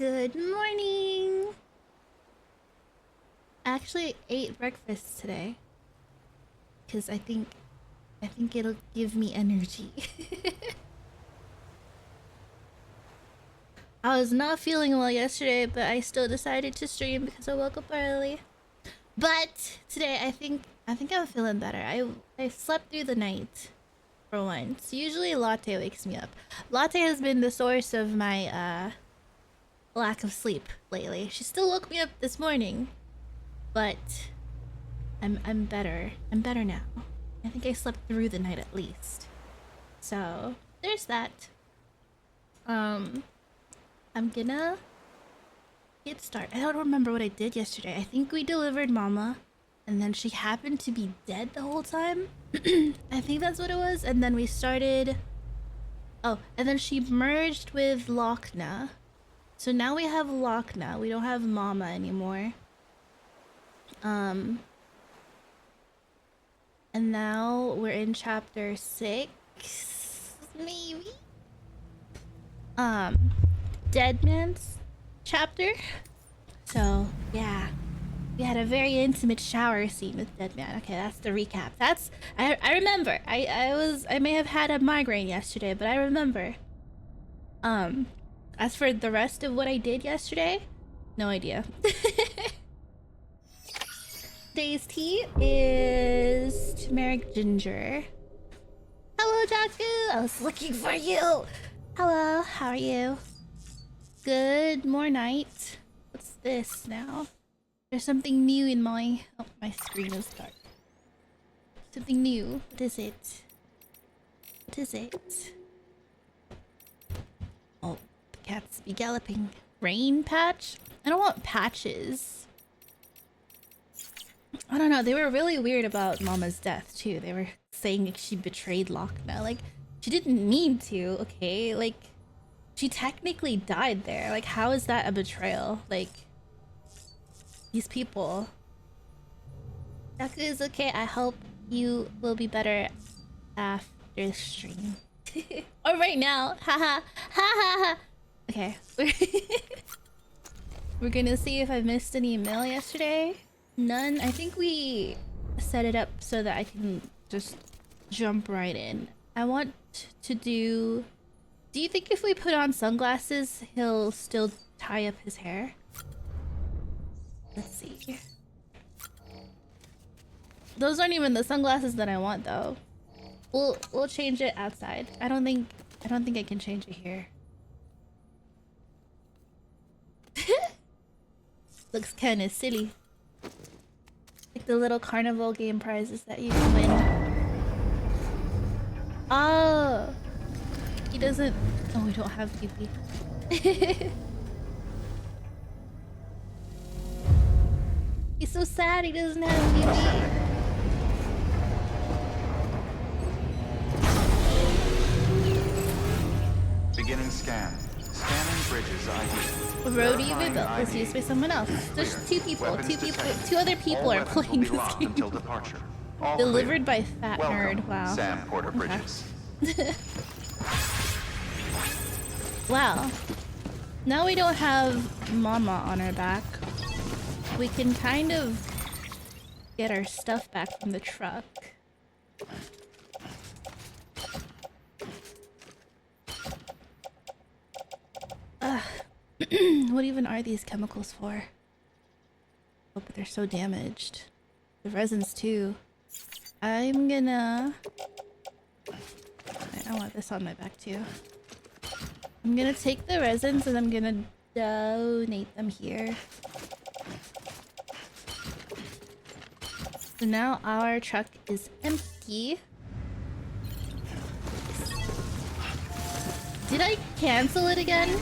Good morning. I actually ate breakfast today because I think it'll give me energy. I was not feeling well yesterday, but I still decided to stream because I woke up early. But today I think I'm feeling better. I slept through the night for once. Usually Latte wakes me up. Latte has been the source of my lack of sleep lately. She still woke me up this morning, but I'm better. I'm better now. I think I slept through the night at least. So there's that. I'm gonna get started. I don't remember what I did yesterday. I think we delivered Mama, and then she happened to be dead the whole time. I think that's what it was. And then we started. Oh, and then she merged with Lochna. So now we have Lochna. We don't have Mama anymore. And now we're in chapter 6, maybe? Dead Man's chapter. So, yeah. We had a very intimate shower scene with Dead Man. Okay, that's the recap. I remember. I may have had a migraine yesterday, but I remember. As for the rest of what I did yesterday, no idea. Today's tea is turmeric ginger. Hello, Jaku. I was looking for you. Hello, how are you? Good more night. What's this now? There's something new in my... Oh, my screen is dark. Something new. What is it? What is it? Oh, the cats be galloping. Rain patch? I don't want patches. I don't know, they were really weird about Mama's death too. They were saying she betrayed Lochna. Like, she didn't mean to, okay? Like, she technically died there. Like, how is that a betrayal? Like, these people. Jaku is okay. I hope you will be better after the stream. Or right now. Haha. Ha ha ha. Okay. We're gonna see if I missed any mail yesterday. None. I think we set it up so that I can just jump right in. I want to do... Do you think if we put on sunglasses, he'll still tie up his hair? Let's see. Those aren't even the sunglasses that I want, though. We'll change it outside. I don't think I can change it here. Looks kind of silly. Like the little carnival game prizes that you can win. Oh! He doesn't... Oh, we don't have PP. He's so sad he doesn't have PP. Beginning scan. Scanning bridges ID. The road you rebuilt was used by someone else. There's two other people are playing this game. Until departure. Delivered by Fat Nerd. Wow. Sam Porter Bridges. Wow. Now we don't have Mama on our back. We can kind of get our stuff back from the truck. What even are these chemicals for? Oh, but they're so damaged. The resins too. I'm gonna... I want this on my back too. I'm gonna take the resins and I'm gonna donate them here. So now our truck is empty. Did I cancel it again?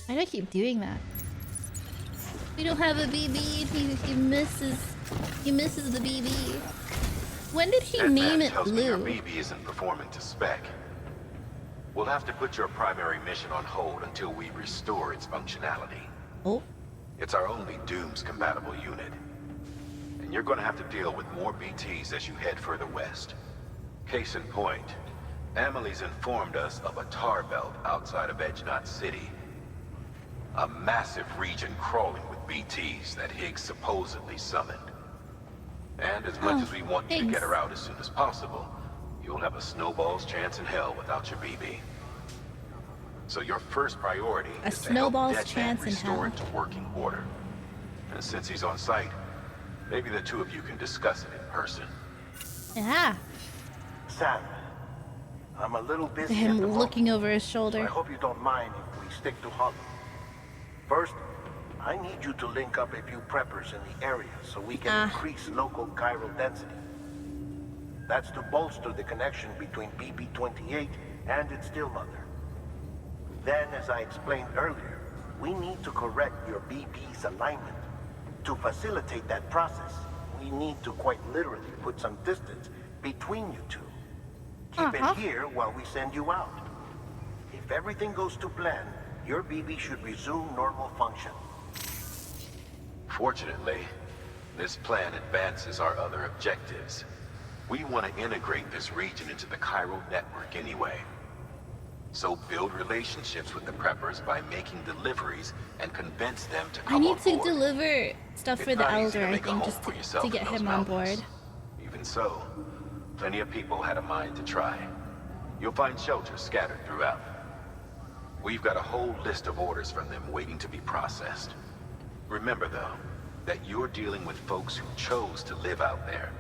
Why do I keep doing that? We don't have a BB. He misses the BB. When did he name it Blue? Your BB isn't performing to spec. We'll have to put your primary mission on hold until we restore its functionality. Oh. It's our only Dooms compatible unit. and you're gonna have to deal with more BTs as you head further west. Case in point, Amelie's informed us of a tar belt outside of Edgenot City. A massive region crawling with BTs that Higgs supposedly summoned. And as much as we want you to get her out as soon as possible, you'll have a snowball's chance in hell without your BB. So your first priority is to help Deadman restore it to working order. And since he's on site, maybe the two of you can discuss it in person. Yeah. Sam, I'm a little busy at Him the looking moment, over his so shoulder. I hope you don't mind if we stick to Hollow. First, I need you to link up a few preppers in the area so we can increase local chiral density. That's to bolster the connection between BB-28 and its still mother. Then, as I explained earlier, we need to correct your BB's alignment. To facilitate that process, we need to quite literally put some distance between you two. Keep it here while we send you out. If everything goes to plan, your BB should resume normal function. Fortunately, this plan advances our other objectives. We want to integrate this region into the chiral network anyway. So build relationships with the preppers by making deliveries and convince them to come on board. I need to deliver stuff for the Elder, I think, just to get him on board. Even so, plenty of people had a mind to try. You'll find shelters scattered throughout. We've got a whole list of orders from them waiting to be processed. Remember, though, that you're dealing with folks who chose to live out there.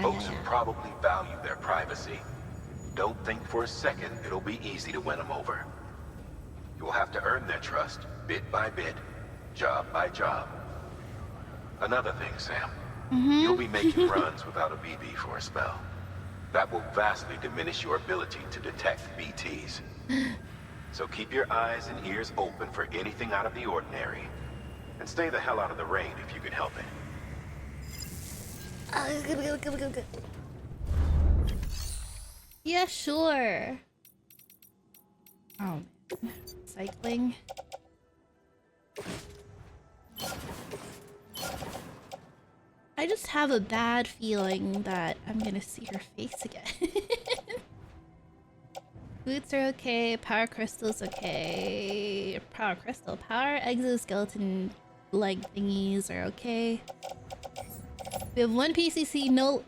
Folks who probably value their privacy. Don't think for a second it'll be easy to win them over. You'll have to earn their trust, bit by bit, job by job. Another thing, Sam. You'll be making runs without a BB for a spell. That will vastly diminish your ability to detect BTs. So keep your eyes and ears open for anything out of the ordinary. And stay the hell out of the rain if you can help it. Yeah, sure. Oh, man. Cycling. I just have a bad feeling that I'm gonna see her face again. Boots are okay, power crystal's okay. Power crystal, power exoskeleton leg thingies are okay. We have one PCC, no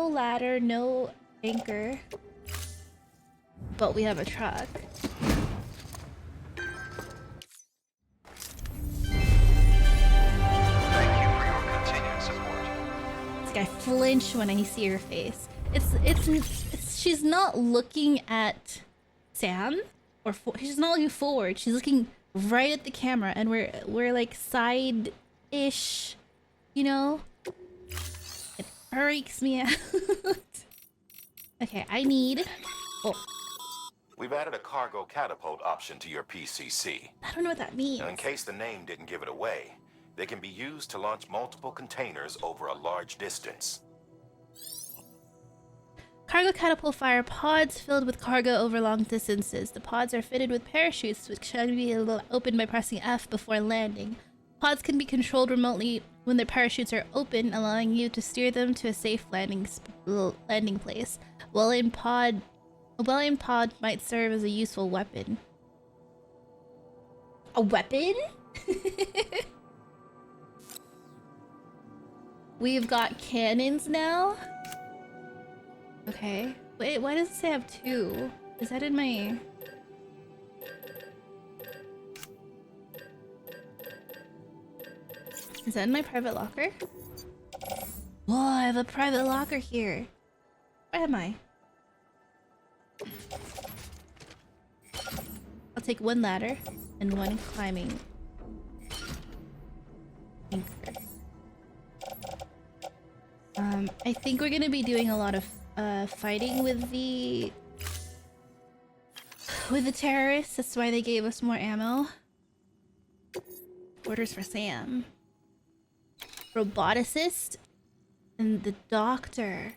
ladder, no anchor. But we have a truck. Thank you for your continued support. It's like I flinch when I see her face. It's she's not looking at Sam she's not looking forward. She's looking right at the camera, and we're like side-ish, you know? It freaks me out. Okay, I need... Oh, We've added a cargo catapult option to your PCC. I don't know what that means. Now, in case the name didn't give it away, they can be used to launch multiple containers over a large distance. Cargo catapult fire pods filled with cargo over long distances. The pods are fitted with parachutes, which can be opened by pressing F before landing. Pods can be controlled remotely when their parachutes are open, allowing you to steer them to a safe landing place. A well-aimed pod might serve as a useful weapon. A weapon? We've got cannons now? Okay. Wait, why does it say I have two? Is that in my... Is that in my private locker? Whoa, I have a private locker here. Where am I? I'll take one ladder and one climbing anchor. I think we're gonna be doing a lot of fighting with the terrorists. That's why they gave us more ammo. Orders for Sam. Roboticist and the doctor.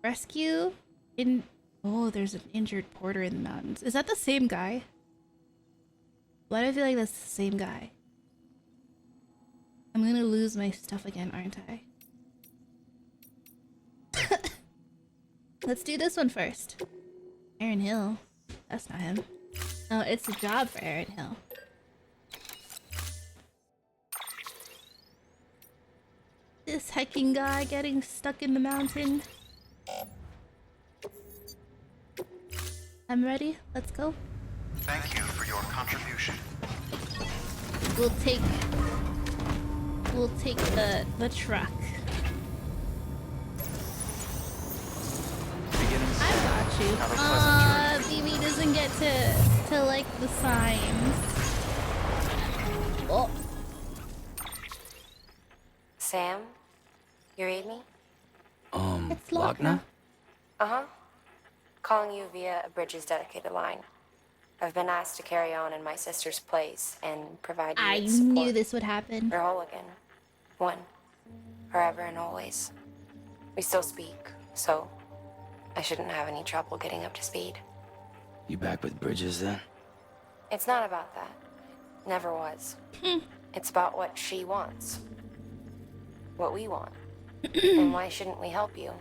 Rescue in... Oh, there's an injured porter in the mountains. Is that the same guy? Why do I feel like that's the same guy? I'm gonna lose my stuff again, aren't I? Let's do this one first. Aaron Hill. That's not him. No, it's a job for Aaron Hill. This hiking guy getting stuck in the mountain. I'm ready. Let's go. Thank you for your contribution. We'll take the truck. Beginning I got you. Have a pleasant journey. BB doesn't get to like the signs. Oh. Sam, you read me? It's Lochner. Uh-huh. Calling you via a Bridges dedicated line. I've been asked to carry on in my sister's place and provide you I with support. knew this would happen. You're whole again. One. Forever and always. We still speak, so I shouldn't have any trouble getting up to speed. You back with Bridges then? It's not about that. Never was. It's about what she wants. What we want. And why shouldn't we help you?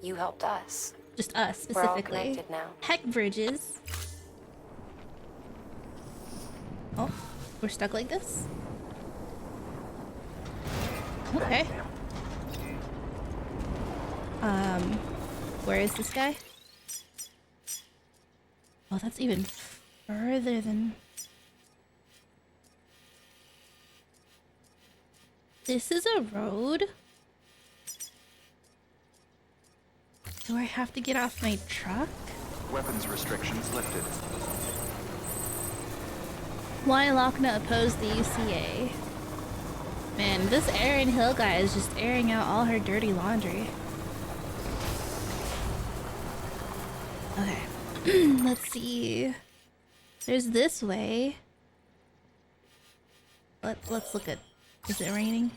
You helped us. Just us We're all specifically. connected now. Heck, Bridges. Oh, we're stuck like this? Okay. Where is this guy? Oh, that's even further than... This is a road? Do I have to get off my truck? Weapons restrictions lifted. Why Lochner opposed the UCA? Man, this Aaron Hill guy is just airing out all her dirty laundry. Okay. Let's see. There's this way. Let's look at... Is it raining?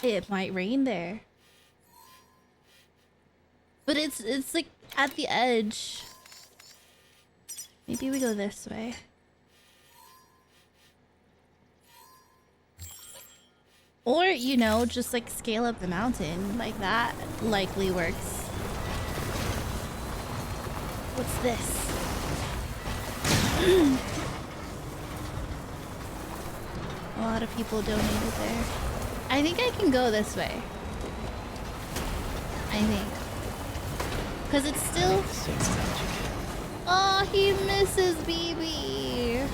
It might rain there. But it's like at the edge. Maybe we go this way. Or, you know, just like scale up the mountain. Like that likely works. What's this? A lot of people donated there. I think I can go this way. I think. Because it's still... Oh, he misses BB.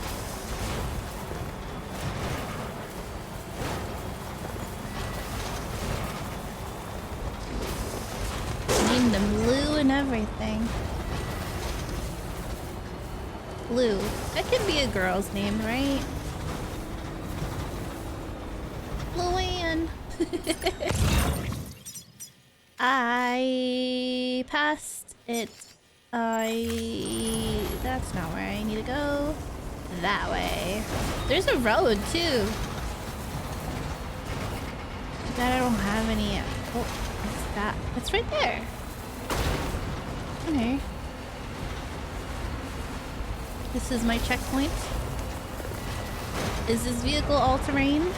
Named him Blue and everything. Blue. That could be a girl's name, right? Luann. I passed it. That's not where I need to go. That way. There's a road too. Too bad I don't have any. Oh, what's that? It's right there. Okay. This is my checkpoint. Is this vehicle all-terrain?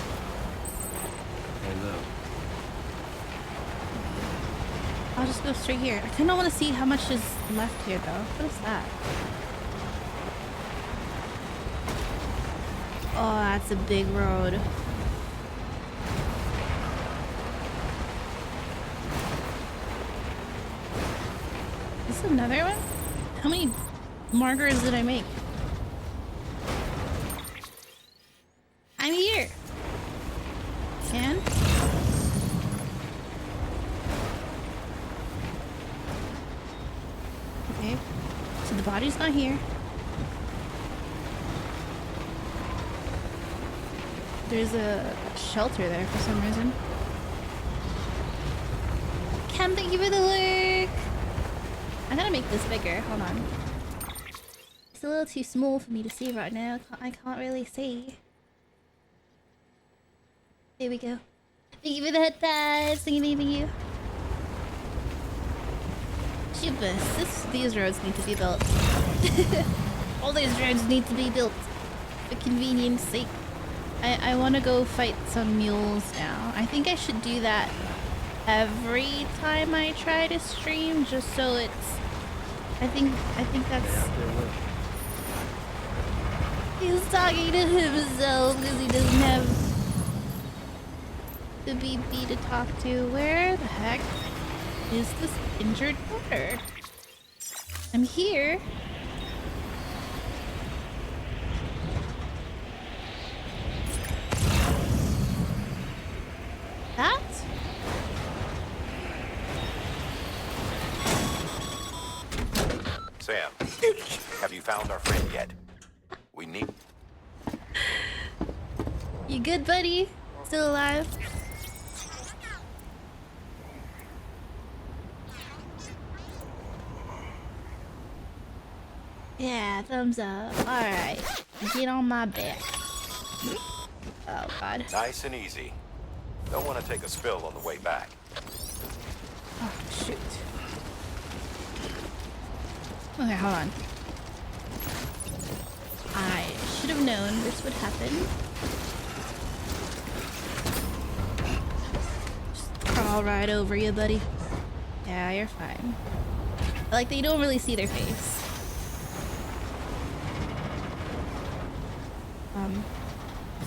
Hey, look. I'll just go straight here. I kind of want to see how much is left here, though. What is that? Oh, that's a big road. Is this another one? How many markers did I make? I'm here. And? Okay. So the body's not here. There's a shelter there for some reason. Cam, thank you for the lurk. I gotta make this bigger. Hold on. It's a little too small for me to see right now. I can't really see. There we go. Thank you for the head ties. Thank you. Jeebus, these roads need to be built. All these roads need to be built for convenience sake. I want to go fight some mules now. I think I should do that every time I try to stream, just so it's. I think that's. He's talking to himself because he doesn't have the BP to talk to. Where the heck is this injured porter? I'm here. That? Sam, have you found our friend yet? We need... You good, buddy? Still alive? Yeah, thumbs up. Alright. Get on my back. Oh, God. Nice and easy. Don't want to take a spill on the way back. Oh, shoot. Okay, hold on. I should have known this would happen. Just crawl right over you, buddy. Yeah, you're fine. Like, they don't really see their face.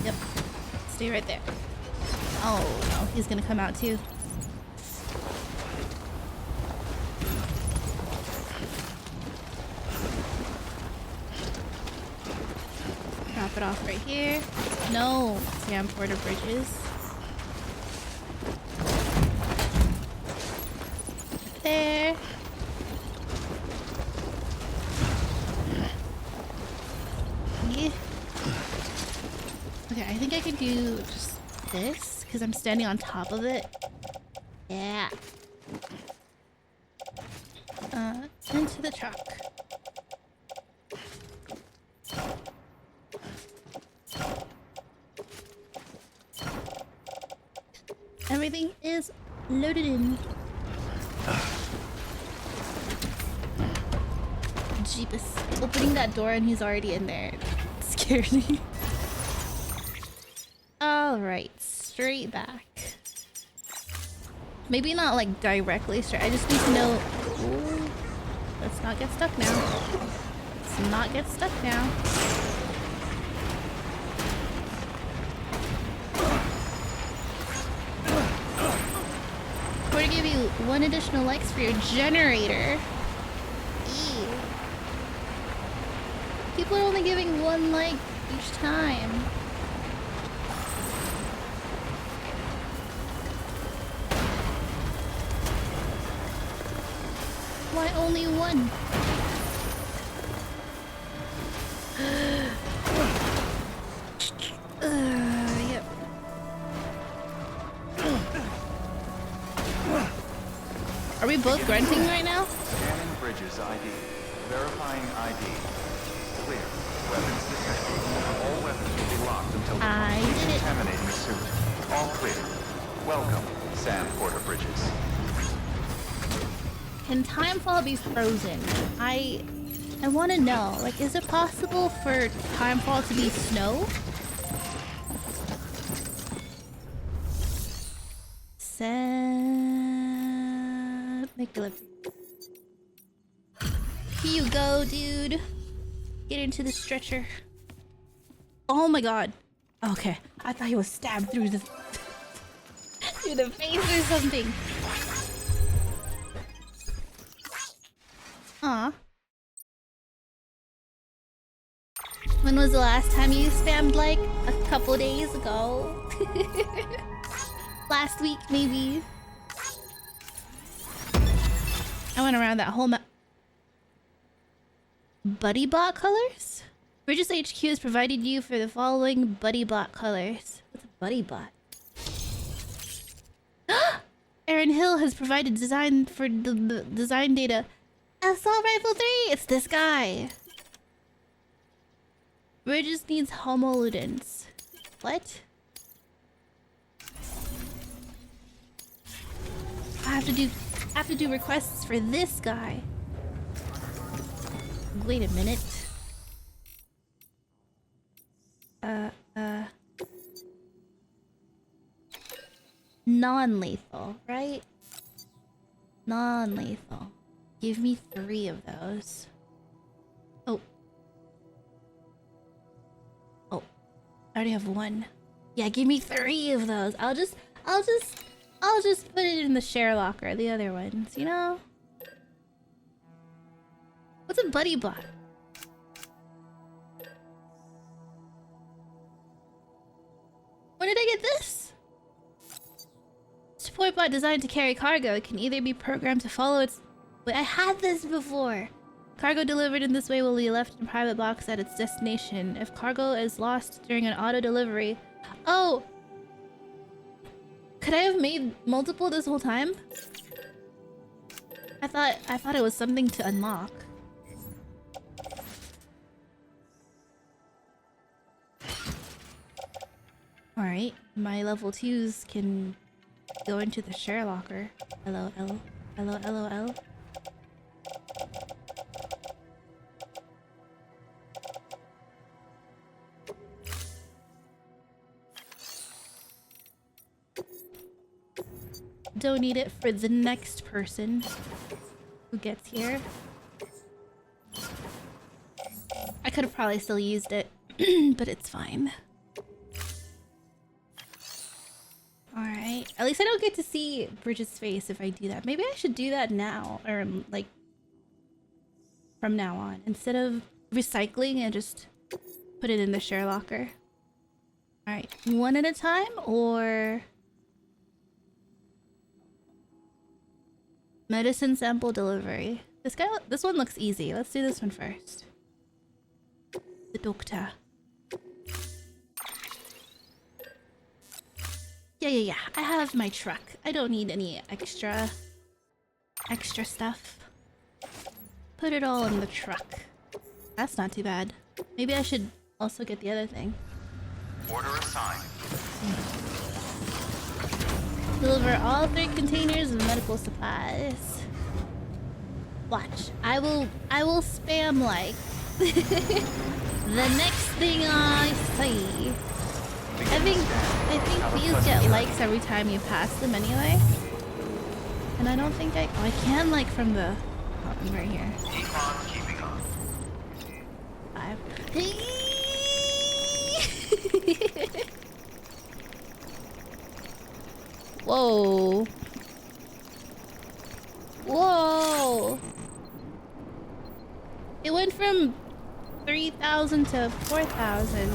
Yep. Stay right there. Oh, no. He's gonna come out, too. Drop it off right here. No, Sam Porter Bridges. There. Yeah. Okay, I think I could do just this because I'm standing on top of it. Yeah. Into the truck. Everything is loaded in. Jeepus. Opening that door and he's already in there. It scared me. Alright, straight back. Maybe not like directly straight. I just need to know. Ooh, let's not get stuck now. Let's not get stuck now. We're gonna give you 1 additional likes for your generator. Ew. People are only giving 1 like each time. Why only 1? Yep. Are we both grunting right now? Scanning Bridges ID. Verifying ID. Clear. Weapons detected. All weapons will be locked until the I did it. contaminating suit. All clear. Welcome, Sam Porter Bridges. Can Timefall be frozen? I want to know. Like, is it possible for Timefall to be snow? Make delivery. Here you go, dude. Get into the stretcher. Oh my god. Okay, I thought he was stabbed through the through the face or something. Aw. When was the last time you spammed? Like a couple days ago. Last week, maybe. I went around that whole map. Buddy bot colors? Bridges HQ has provided you for the following buddy bot colors. What's a buddy bot? Aaron Hill has provided design for the design data. Assault Rifle 3! It's this guy! Bridges needs homoludens. What? I have to do requests for this guy. Wait a minute. Non-lethal, right? Non-lethal. Give me 3 of those. Oh. Oh. I already have 1. Yeah, give me 3 of those. I'll just put it in the share locker, the other ones, you know? What's a buddy bot? When did I get this? Support bot designed to carry cargo. It can either be programmed to follow its... Wait, I had this before! Cargo delivered in this way will be left in private box at its destination. If cargo is lost during an auto delivery... Oh! Could I have made multiple this whole time? I thought it was something to unlock. Alright, my level 2s can go into the share locker. LOL. LOL. Don't need it for the next person who gets here. I could have probably still used it, but it's fine. Alright, at least I don't get to see Bridget's face if I do that. Maybe I should do that now, or like from now on, instead of recycling and just put it in the share locker. Alright, 1 at a time, or medicine sample delivery. This one looks easy. Let's do this one first. The doctor. Yeah. I have my truck. I don't need any extra stuff. Put it all in the truck. That's not too bad. Maybe I should also get the other thing. Order assigned. Deliver all 3 containers of medical supplies. Watch. I will spam like the next thing I see. I think these get likes every time you pass them anyway. And I don't think I can like from the right here. Econ keeping on. 5. Whoa. Whoa. It went from 3,000 to 4,000.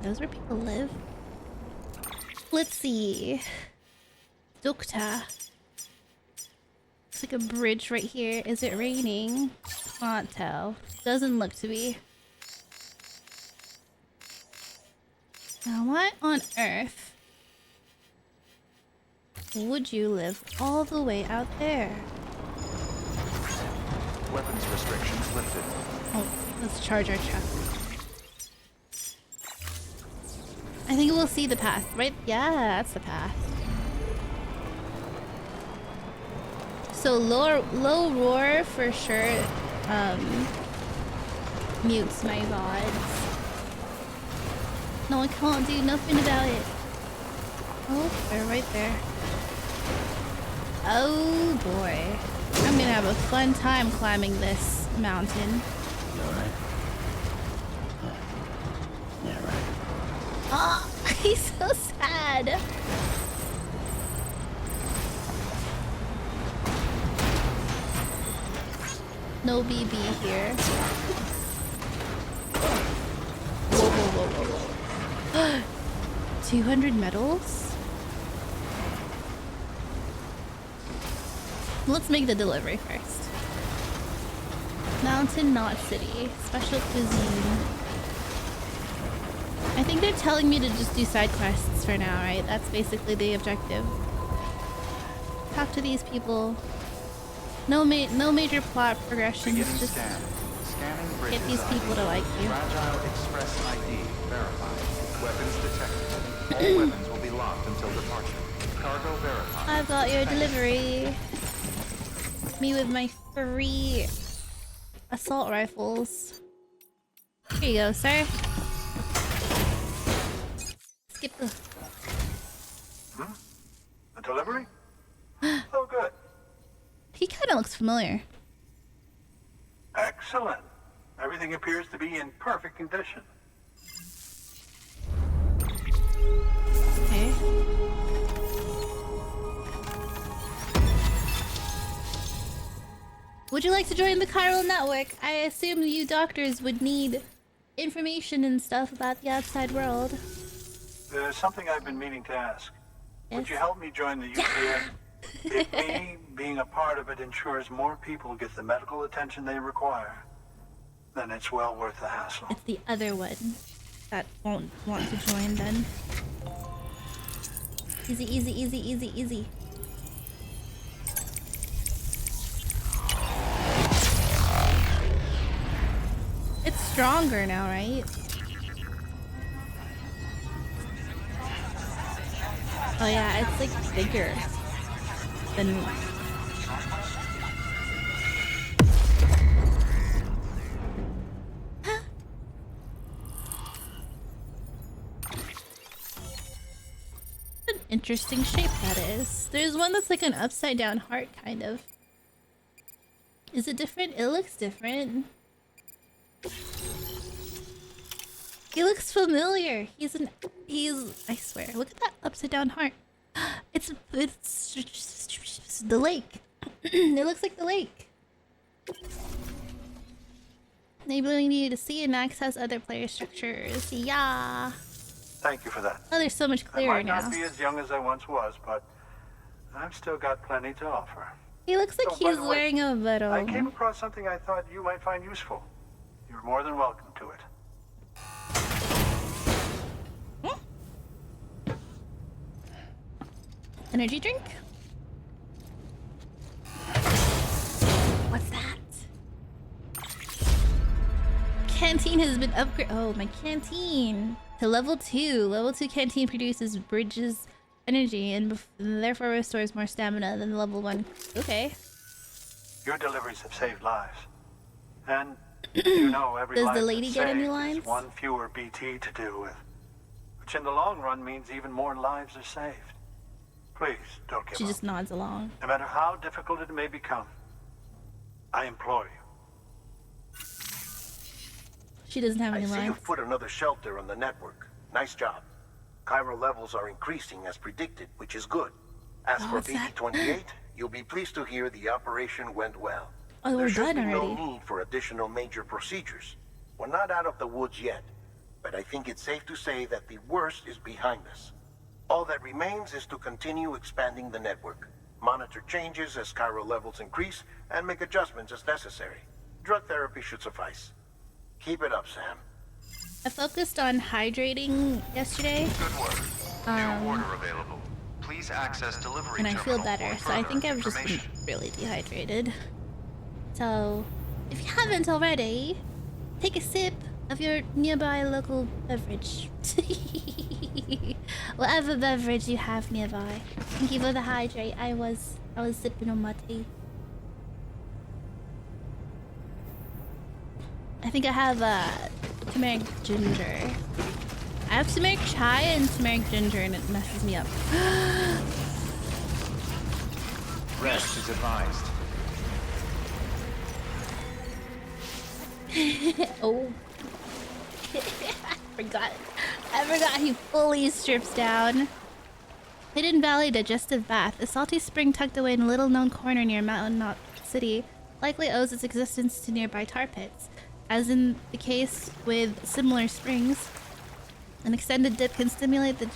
Those where people live? Let's see. Doctor. It's like a bridge right here. Is it raining? Can't tell. Doesn't look to be. Now, what on earth would you live all the way out there? Weapons restrictions lifted. Oh, let's charge our truck. I think we'll see the path, right? Yeah, that's the path. So low roar for sure mutes my VODs. No, I can't do nothing about it. Oh, they're right there. Oh boy. I'm gonna have a fun time climbing this mountain. You alright? Yeah, right. Oh, he's so sad. No BB here. Whoa. 200 medals? Let's make the delivery first. Mountain, not city. Special cuisine. I think they're telling me to just do side quests for now, right? That's basically the objective. Talk to these people. No major plot progressions. Beginning Just scan. Scanning get bridges these people to like you. Fragile Express ID verified. Weapons detected. All weapons will be locked until departure. Cargo verified. I've got your delivery. Me with my 3 assault rifles. Here you go, sir. Skip the... The Delivery? Oh, good. He kind of looks familiar. Excellent. Everything appears to be in perfect condition. Okay. Would you like to join the chiral network? I assume you doctors would need information and stuff about the outside world. There's something I've been meaning to ask. Yes. Would you help me join the UCA? If me being a part of it ensures more people get the medical attention they require, then it's well worth the hassle. It's the other one that won't want to join then. Easy, easy, easy, easy, easy. It's stronger now, right? Oh yeah, it's like bigger than... Huh? An interesting shape that is. There's one that's like an upside down heart, kind of. Is it different? It looks different. He looks familiar. He's I swear. Look at that upside down heart. It's the lake. It looks like the lake. Enabling you to see and access other player structures. Yeah. Thank you for that. Oh, they're so much clearer I might now. not be as young as I once was, but I've still got plenty to offer. He looks like Oh, by he's the way, wearing a little... I came across something I thought you might find useful. You're more than welcome to it. Energy drink? What's that? Canteen has been upgraded. Oh, my canteen. To level 2. Level 2 canteen produces bridges energy and therefore restores more stamina than level 1. Okay. Your deliveries have saved lives. And you know every Does life the lady that's get any saved lines? is one fewer BT to deal with. Which in the long run means even more lives are saved. Please, don't give She up. just nods along. No matter how difficult it may become, I implore you. She doesn't have I any see lines. you've put another shelter on the network. Nice job. Chiral levels are increasing as predicted, which is good. As for what's that? BT-28, you'll be pleased to hear the operation went well. Oh, we're There should done be already. no need for additional major procedures. We're not out of the woods yet, but I think it's safe to say that the worst is behind us. All that remains is to continue expanding the network, monitor changes as chiral levels increase, and make adjustments as necessary. Drug therapy should suffice. Keep it up, Sam. I focused on hydrating yesterday, Good work. New order available. Please access delivery and I feel terminal better, for so I further think I've just been information. really dehydrated. So, if you haven't already, take a sip of your nearby local beverage. Whatever beverage you have nearby. Thank you for the hydrate. I was sipping on my tea. I think I have turmeric ginger. I have turmeric chai and turmeric ginger, and it messes me up. Rest is advised. Oh. I forgot he fully strips down. Hidden Valley Digestive Bath, a salty spring tucked away in a little-known corner near Mountain Knot City, likely owes its existence to nearby tar pits. As in the case with similar springs, an extended dip can stimulate the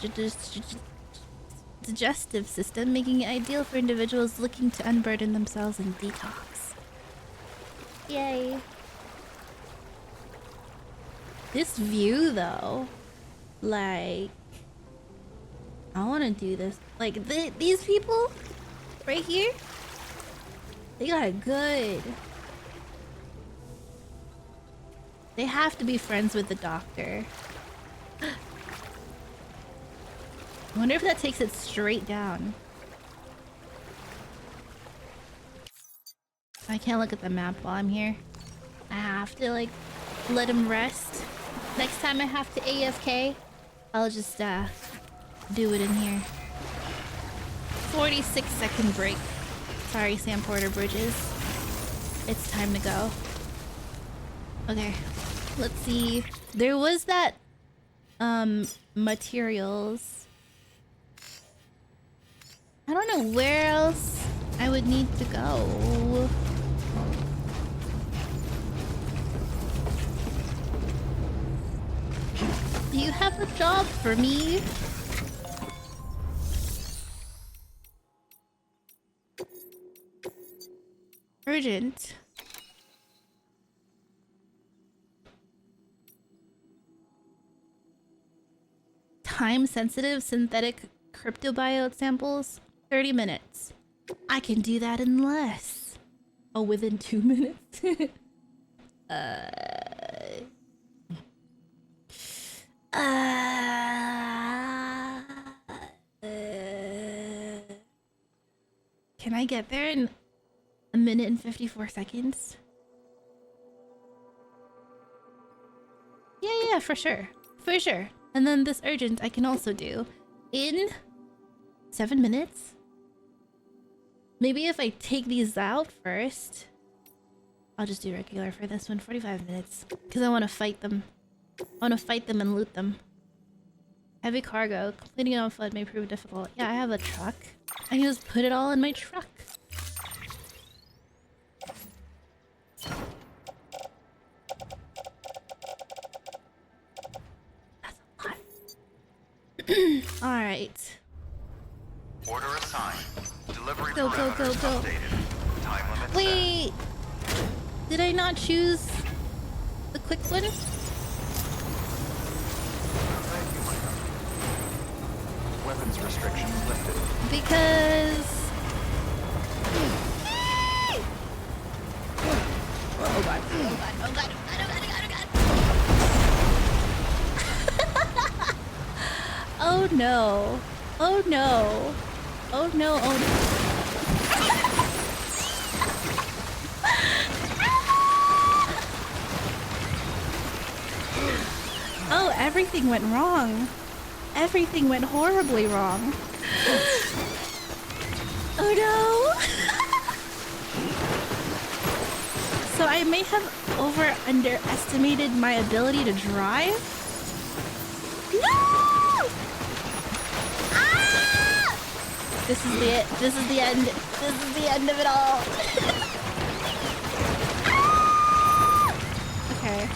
digestive system, making it ideal for individuals looking to unburden themselves and detox. Yay. This view, though, like, I want to do this. Like, these people right here, they got it good. They have to be friends with the doctor. I wonder if that takes it straight down. I can't look at the map while I'm here. I have to, like, let him rest. Next time I have to AFK, I'll just do it in here. 46-second break. Sorry, Sam Porter Bridges. It's time to go. Okay, let's see. There was that materials. I don't know where else I would need to go. Do you have a job for me? Urgent. Time-sensitive synthetic cryptobiote samples? 30 minutes. I can do that in less. Oh, within 2 minutes? Can I get there in 1 minute and 54 seconds? Yeah, for sure. For sure. And then this urgent I can also do in 7 minutes. Maybe if I take these out first. I'll just do regular for this one, 45 minutes. Because I want to fight them. I want to fight them and loot them. Heavy cargo. Completing it on foot may prove difficult. Yeah, I have a truck. I can just put it all in my truck. That's a lot. Alright. Order assigned. Delivery Go. updated. Time limit set. Wait! Did I not choose the quick one? Thank you, my customer. Weapons restrictions lifted. Because... Oh god. Oh no. Oh no. Oh no, oh no. Oh, everything went wrong. Everything went horribly wrong. Oh no! So I may have underestimated my ability to drive? No! Ah! This is the end. This is the end of it all. Ah! Okay.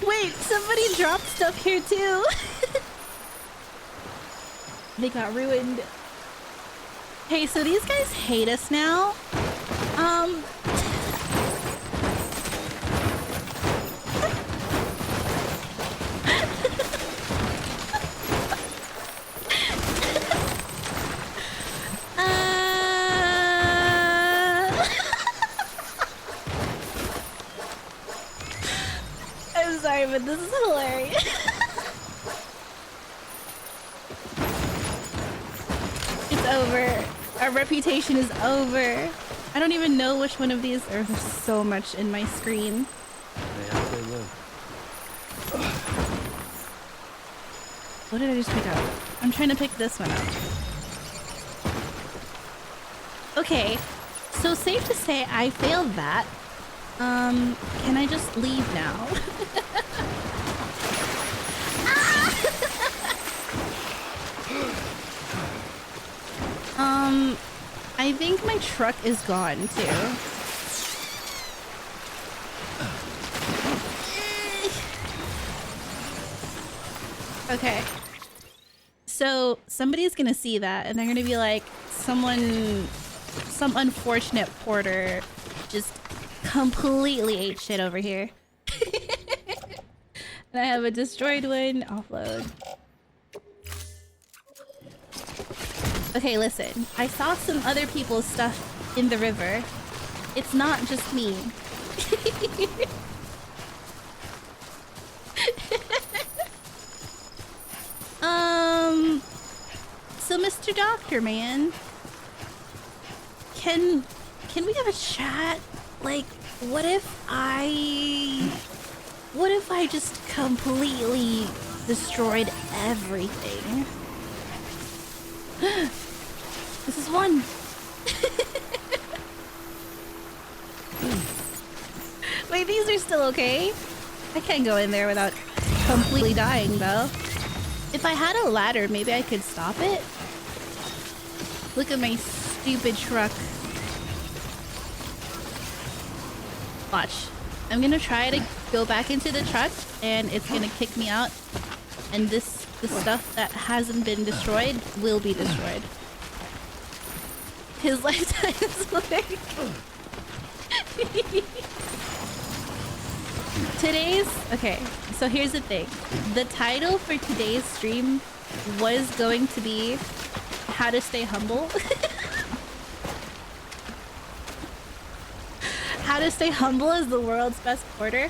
Wait, somebody dropped stuff here too. They got ruined. Hey, so these guys hate us now. I'm sorry, but this is hilarious. It's over. Our reputation is over. I don't even know which one of these. There's so much in my screen. What did I just pick up? I'm trying to pick this one up. Okay, so safe to say I failed that. Can I just leave now? I think my truck is gone too. Okay. So somebody's gonna see that and they're gonna be like, some unfortunate porter just completely ate shit over here. And I have a destroyed one. Offload. Okay, listen. I saw some other people's stuff in the river. It's not just me. So Mr. Doctor Man, can we have a chat? Like, what if I What if I just completely destroyed everything? This is one. Wait, these are still okay? I can't go in there without completely dying, though. If I had a ladder, maybe I could stop it? Look at my stupid truck. Watch. I'm gonna try to go back into the truck, and it's gonna kick me out. And the stuff that hasn't been destroyed will be destroyed. His lifetime is like... Okay, so here's the thing. The title for today's stream was going to be How to Stay Humble. How to Stay Humble is the world's best porter.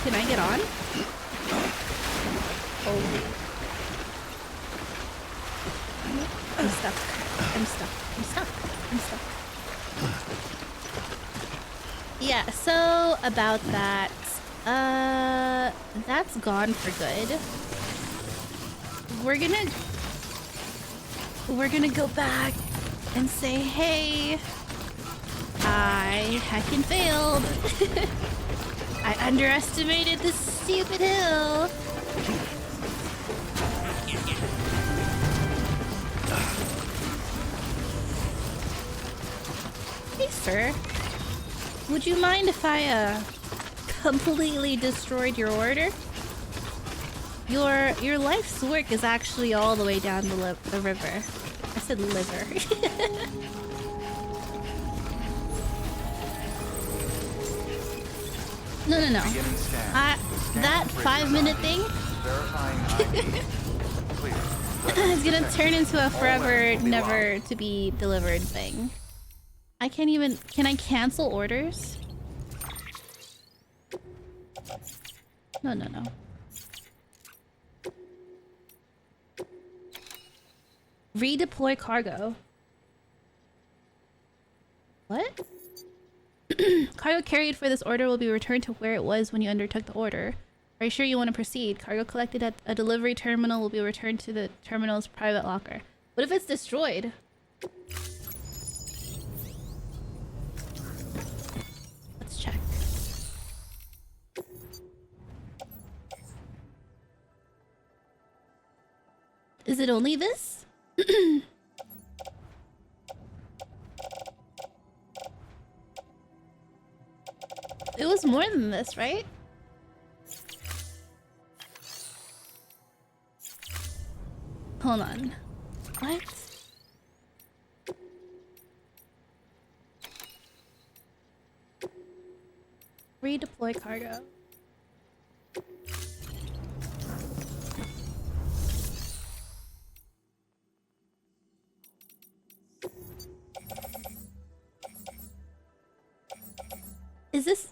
Can I get on? Oh. I'm stuck. I'm stuck. I'm stuck. I'm stuck. Yeah, so about that. That's gone for good. We're gonna go back and say, hey, I heckin' failed. I underestimated this stupid hill. Hey, sir. Would you mind if I, completely destroyed your order? Your life's work is actually all the way down the river. I said liver. No. That 5-minute thing is gonna turn into a forever, never to be delivered thing. I can't even... Can I cancel orders? No. Redeploy cargo. What? Cargo carried for this order will be returned to where it was when you undertook the order. Are you sure you want to proceed? Cargo collected at a delivery terminal will be returned to the terminal's private locker. What if it's destroyed? Let's check. Is it only this? It was more than this, right? Hold on. What? Redeploy cargo. Is this...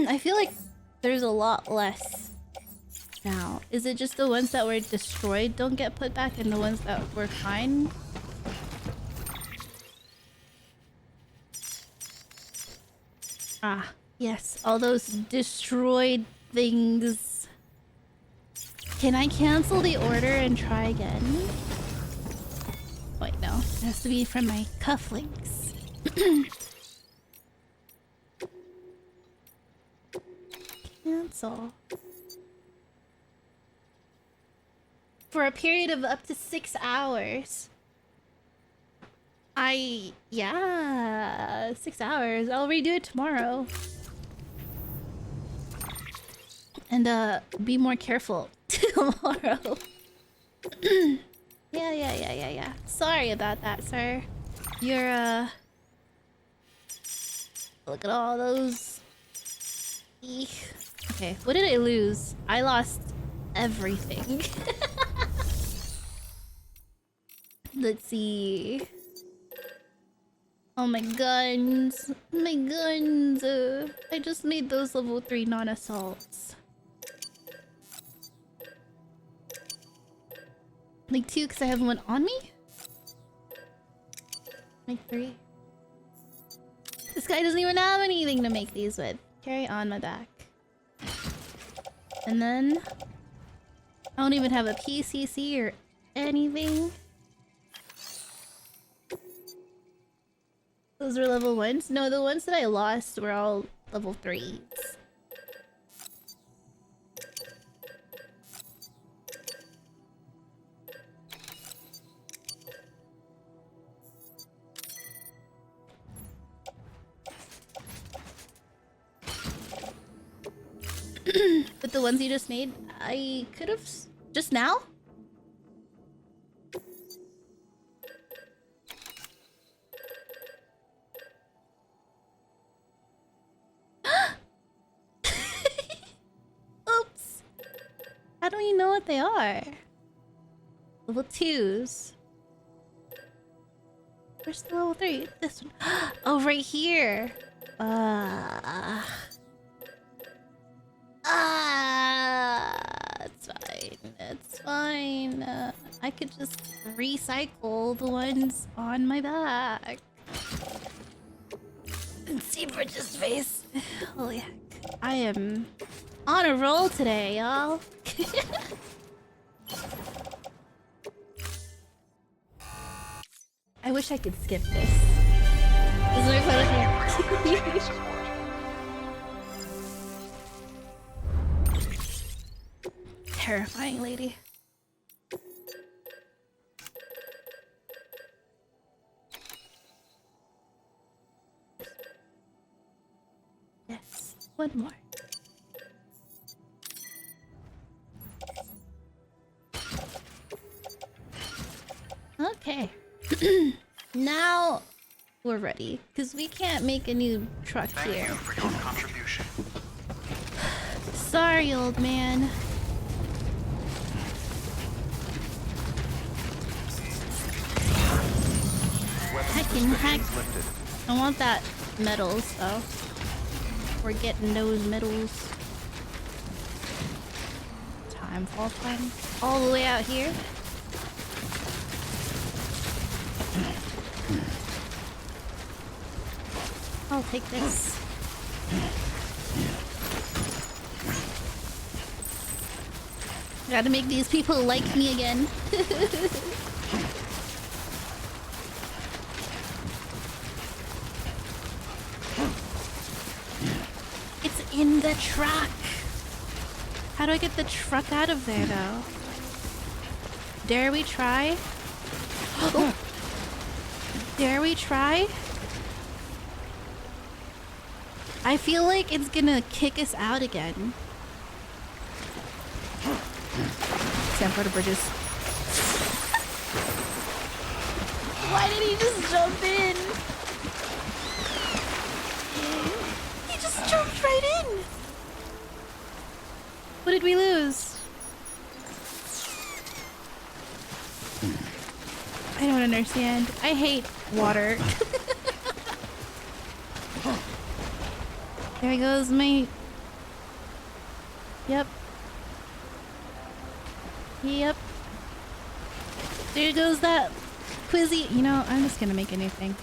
I feel like there's a lot less now. Is it just the ones that were destroyed don't get put back and the ones that were fine? Ah, yes. All those destroyed things. Can I cancel the order and try again? Wait, no. It has to be from my cufflinks. Cancel. For a period of up to 6 hours. Yeah, 6 hours. I'll redo it tomorrow. And be more careful tomorrow. Yeah. Sorry about that, sir. You're look at all those. Eek. Okay, what did I lose? I lost everything. Let's see. Oh, my guns. My guns. I just made those level 3 non-assaults. Like 2 because I have one on me? Make 3. This guy doesn't even have anything to make these with. Carry on my back. And then I don't even have a PCC or anything. Those were level 1s? No, the ones that I lost were all level 3s. But the ones you just made, I could have just now? Oops. How do you know what they are? Level 2s. Where's the level 3? This one. Oh, right here. It's fine. It's fine. I could just recycle the ones on my back. And see Bridget's face. Holy heck. I am on a roll today, y'all. I wish I could skip this. Is there fun? Terrifying lady. Yes, one more. Okay. Now we're ready, because we can't make a new truck here. Thank you for your contribution. Sorry, old man. Heckin' heck. I want that medals though. We're getting those medals. Time fall time. All the way out here. I'll take this. Gotta make these people like me again. It's in the truck. How do I get the truck out of there, though? Dare we try? Oh. Dare we try? I feel like it's gonna kick us out again. Sanford Bridges. Why did he just jump in? He just jumped right in. What did we lose? I don't understand. I hate water. There goes my... Yep. Yep. There goes that Quizzy. You know, I'm just gonna make a new thing.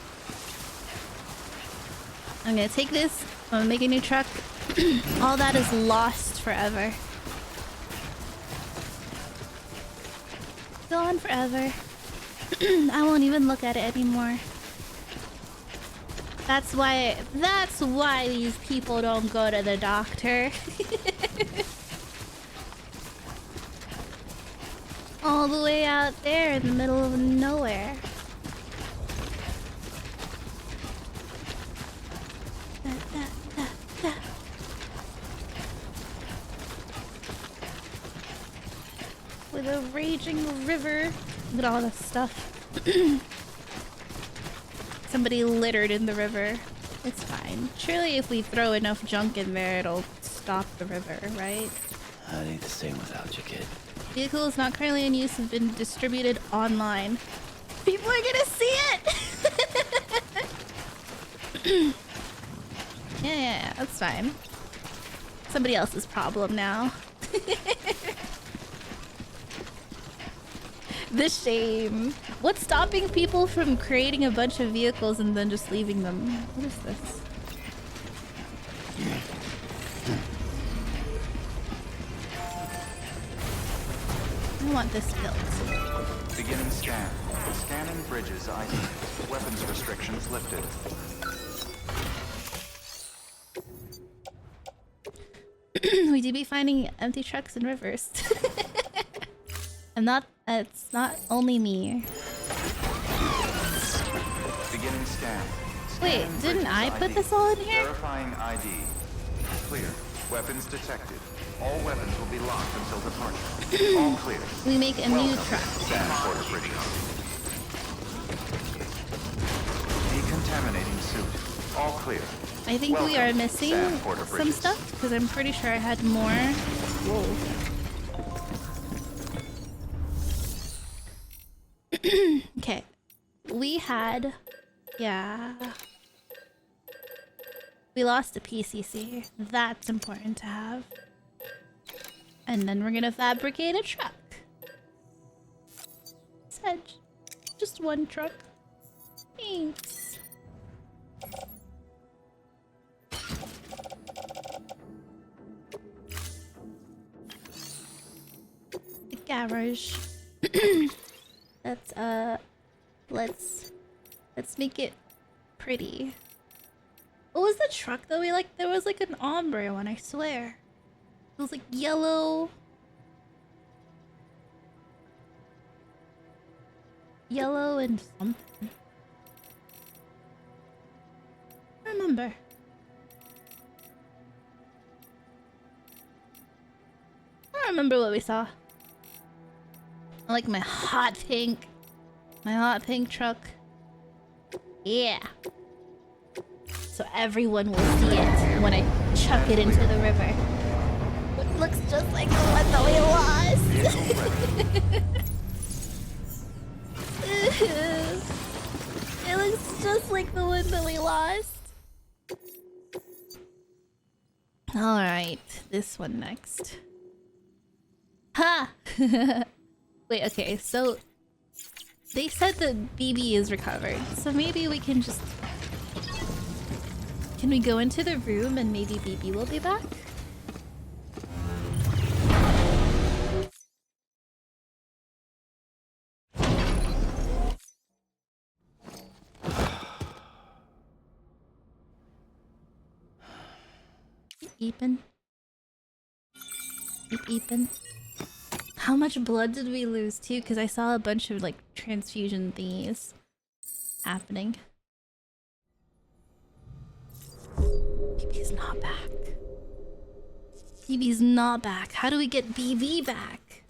I'm gonna take this. I'm gonna make a new truck. All that is lost forever. Gone forever. I won't even look at it anymore. That's why these people don't go to the doctor. All the way out there in the middle of nowhere. With a raging river. Look at all this stuff. Somebody littered in the river. It's fine. Surely if we throw enough junk in there, it'll stop the river, right? I need to sing without you, kid. Vehicles not currently in use have been distributed online. People are gonna see it! Yeah, that's fine. Somebody else's problem now. The shame. What's stopping people from creating a bunch of vehicles and then just leaving them? What is this? I want this built. Beginning scan. Scanning bridges ID. Weapons restrictions lifted. We do be finding empty trucks and rivers. It's not only me. Beginning scan. Wait, didn't I put this all in here? Verifying ID. Clear. Weapons detected. All weapons will be locked until departure. All clear. We make a new truck. Sand Porter Bridges. Decontaminating suit. All clear. I think we are missing Sand Porter some Bridges. stuff because I'm pretty sure I had more. Whoa. Okay. We had... Yeah. We lost a PCC. That's important to have. And then we're gonna fabricate a truck. Said just one truck. Thanks. The garage. Let's make it pretty. What was the truck that we liked? There was like an ombre one, I swear. It was like yellow. Yellow and something. I remember. I don't remember what we saw. I like my hot pink. My hot pink truck. Yeah. So everyone will see it when I chuck it into the river. It looks just like the one that we lost. It looks just like the one that we lost. Alright, this one next. Ha! Wait, okay, so they said that BB is recovered, so maybe we can just... Can we go into the room and maybe BB will be back? Eepin. Eepin. How much blood did we lose too? Because I saw a bunch of like transfusion thingies happening. BB's not back. BB's not back. How do we get BB back?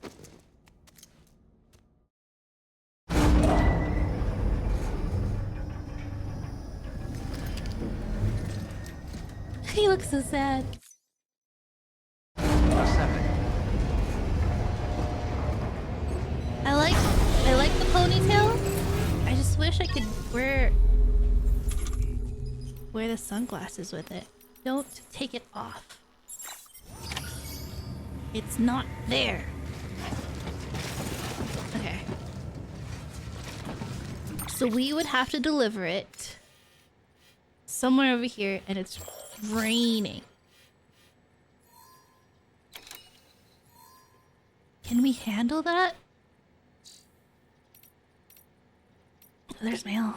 He looks so sad. Ascending. I like the ponytail. I just wish I could wear the sunglasses with it. Don't take it off. It's not there. Okay. So we would have to deliver it somewhere over here, and it's raining. Can we handle that? Oh, there's mail.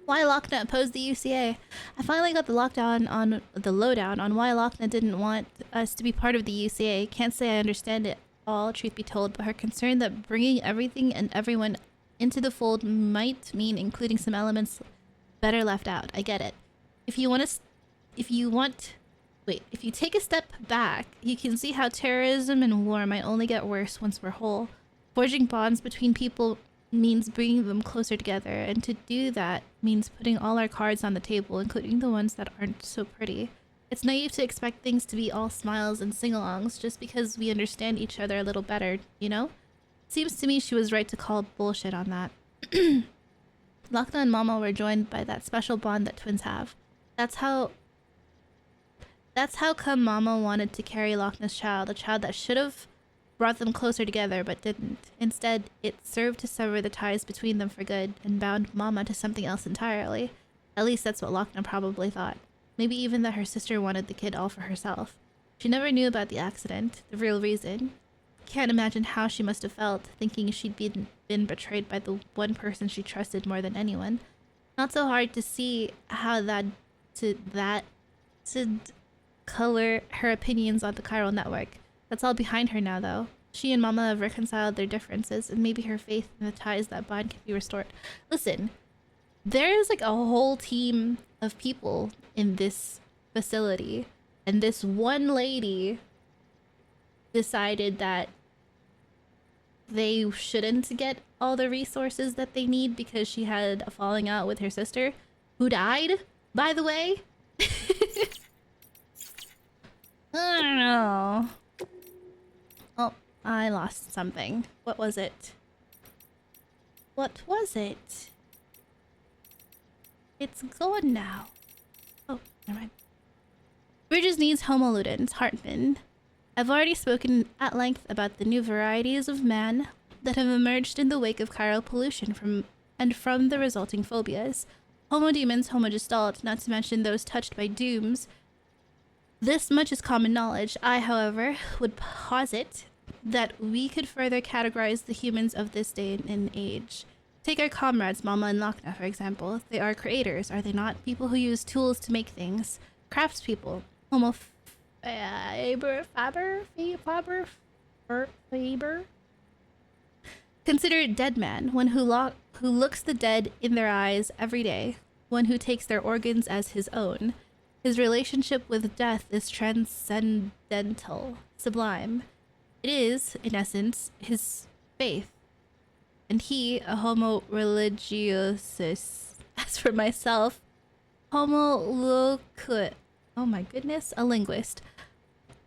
Why Lochna opposed the UCA? I finally got the lowdown on why Lochna didn't want us to be part of the UCA. Can't say I understand it all, truth be told, but her concern that bringing everything and everyone into the fold might mean including some elements better left out. I get it. If you take a step back, you can see how terrorism and war might only get worse once we're whole. Forging bonds between people means bringing them closer together, and to do that means putting all our cards on the table, including the ones that aren't so pretty. It's naive to expect things to be all smiles and sing-alongs just because we understand each other a little better, you know? Seems to me she was right to call bullshit on that. Lochna and Mama were joined by that special bond that twins have. That's how come Mama wanted to carry Lochna's child, a child that should have brought them closer together but didn't. Instead, it served to sever the ties between them for good and bound Mama to something else entirely. At least that's what Lochna probably thought. Maybe even that her sister wanted the kid all for herself. She never knew about the accident, the real reason. Can't imagine how she must have felt, thinking she'd been betrayed by the one person she trusted more than anyone. Not so hard to see how that color her opinions on the chiral network. That's all behind her now, though. She and Mama have reconciled their differences, and maybe her faith in the ties that bind can be restored. Listen, there's like a whole team of people in this facility, and this one lady decided that they shouldn't get all the resources that they need because she had a falling out with her sister, who died, by the way. I don't know. Oh, I lost something. What was it? What was it? It's gone now. Oh, never mind. Bridges needs Homo ludens, Hartman. I've already spoken at length about the new varieties of man that have emerged in the wake of chiral pollution from the resulting phobias. Homo demons, Homo gestalt, not to mention those touched by dooms. This much is common knowledge. I, however, would posit that we could further categorize the humans of this day and age. Take our comrades, Mama and Lochna, for example. They are creators, are they not? People who use tools to make things. Craftspeople. Homo Faber? Consider dead man, one who looks the dead in their eyes every day, one who takes their organs as his own. His relationship with death is transcendental, sublime. It is, in essence, his faith. And he, a homo religiosus. As for myself, homo loquit. Oh my goodness, a linguist.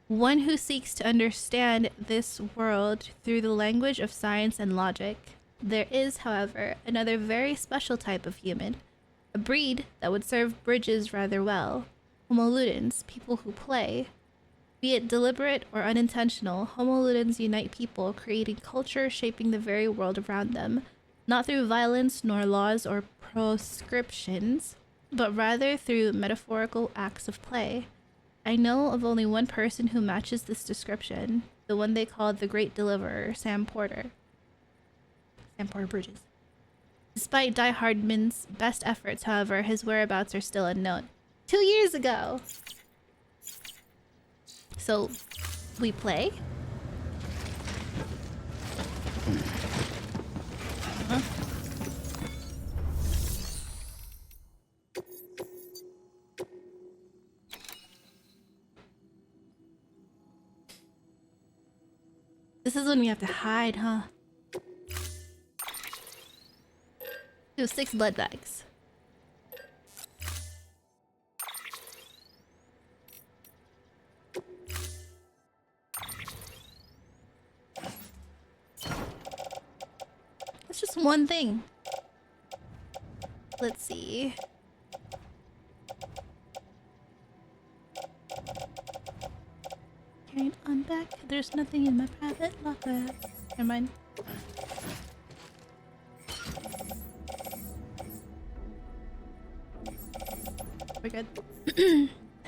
One who seeks to understand this world through the language of science and logic. There is, however, another very special type of human, a breed that would serve Bridges rather well. Homo ludens, people who play. Be it deliberate or unintentional, Homo ludens unite people, creating culture shaping the very world around them, not through violence nor laws or proscriptions, but rather through metaphorical acts of play. I know of only one person who matches this description, the one they called the Great Deliverer, Sam Porter. Sam Porter Bridges. Despite Die Hardman's best efforts, however, his whereabouts are still unknown. 2 years ago! So, we play? Huh? This is when we have to hide, huh? Do 6 blood bags. It's just one thing. Let's see. Carried on back. There's nothing in my private locker. Never mind. We're good.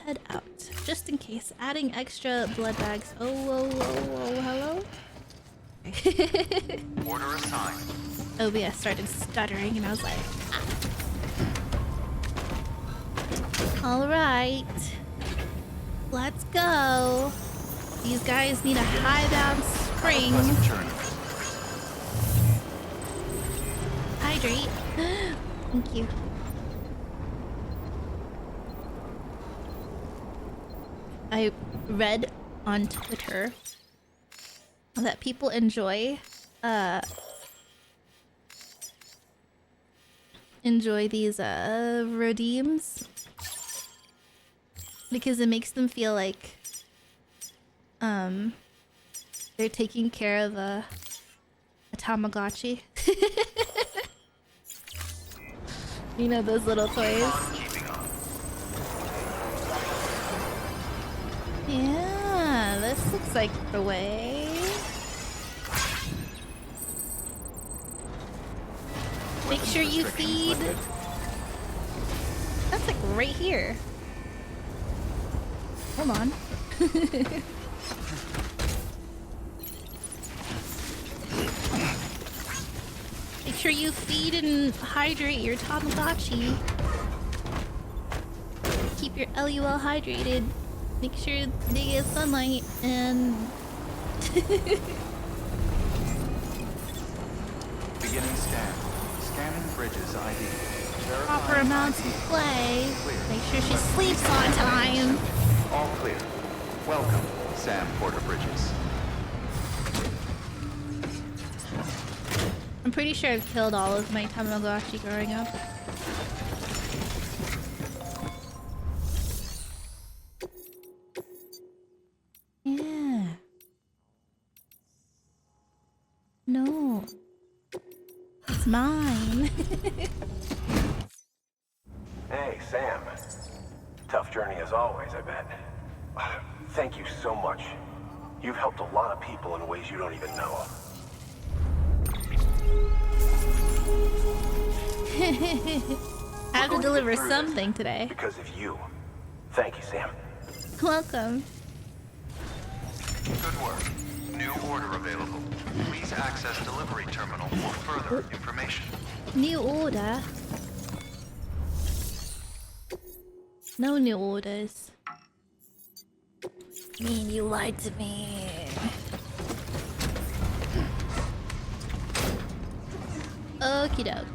Head out. Just in case. Adding extra blood bags. Oh, whoa, whoa, whoa, hello? Order assigned. OBS started stuttering and I was like, Alright. Let's go. These guys need a high-bound spring. Hydrate. Thank you. I read on Twitter that people enjoy these redeems because it makes them feel like they're taking care of a Tamagotchi. You know those little toys? Yeah, this looks like the way. weapons sure you restrictions feed. lifted. That's like right here. Hold on. Make sure you feed and hydrate your Tamagotchi. Keep your LUL hydrated. Make sure they get sunlight and... Beginning scan. Scanning Bridges ID. proper Verifying amounts ID. of play. Clear. Make sure she Weapons sleeps on time. All clear. Welcome, Sam Porter Bridges. I'm pretty sure I've killed all of my Tamagotchi growing up. Yeah. No. It's mine. Hey, Sam. Tough journey as always, I bet. Thank you so much. You've helped a lot of people in ways you don't even know. I have to We're going deliver get through this something today. Because of you. Thank you, Sam. Welcome. Good work. New order available. Please access delivery terminal for further information. New order. No new orders. Mean you lied to me. Okie doke.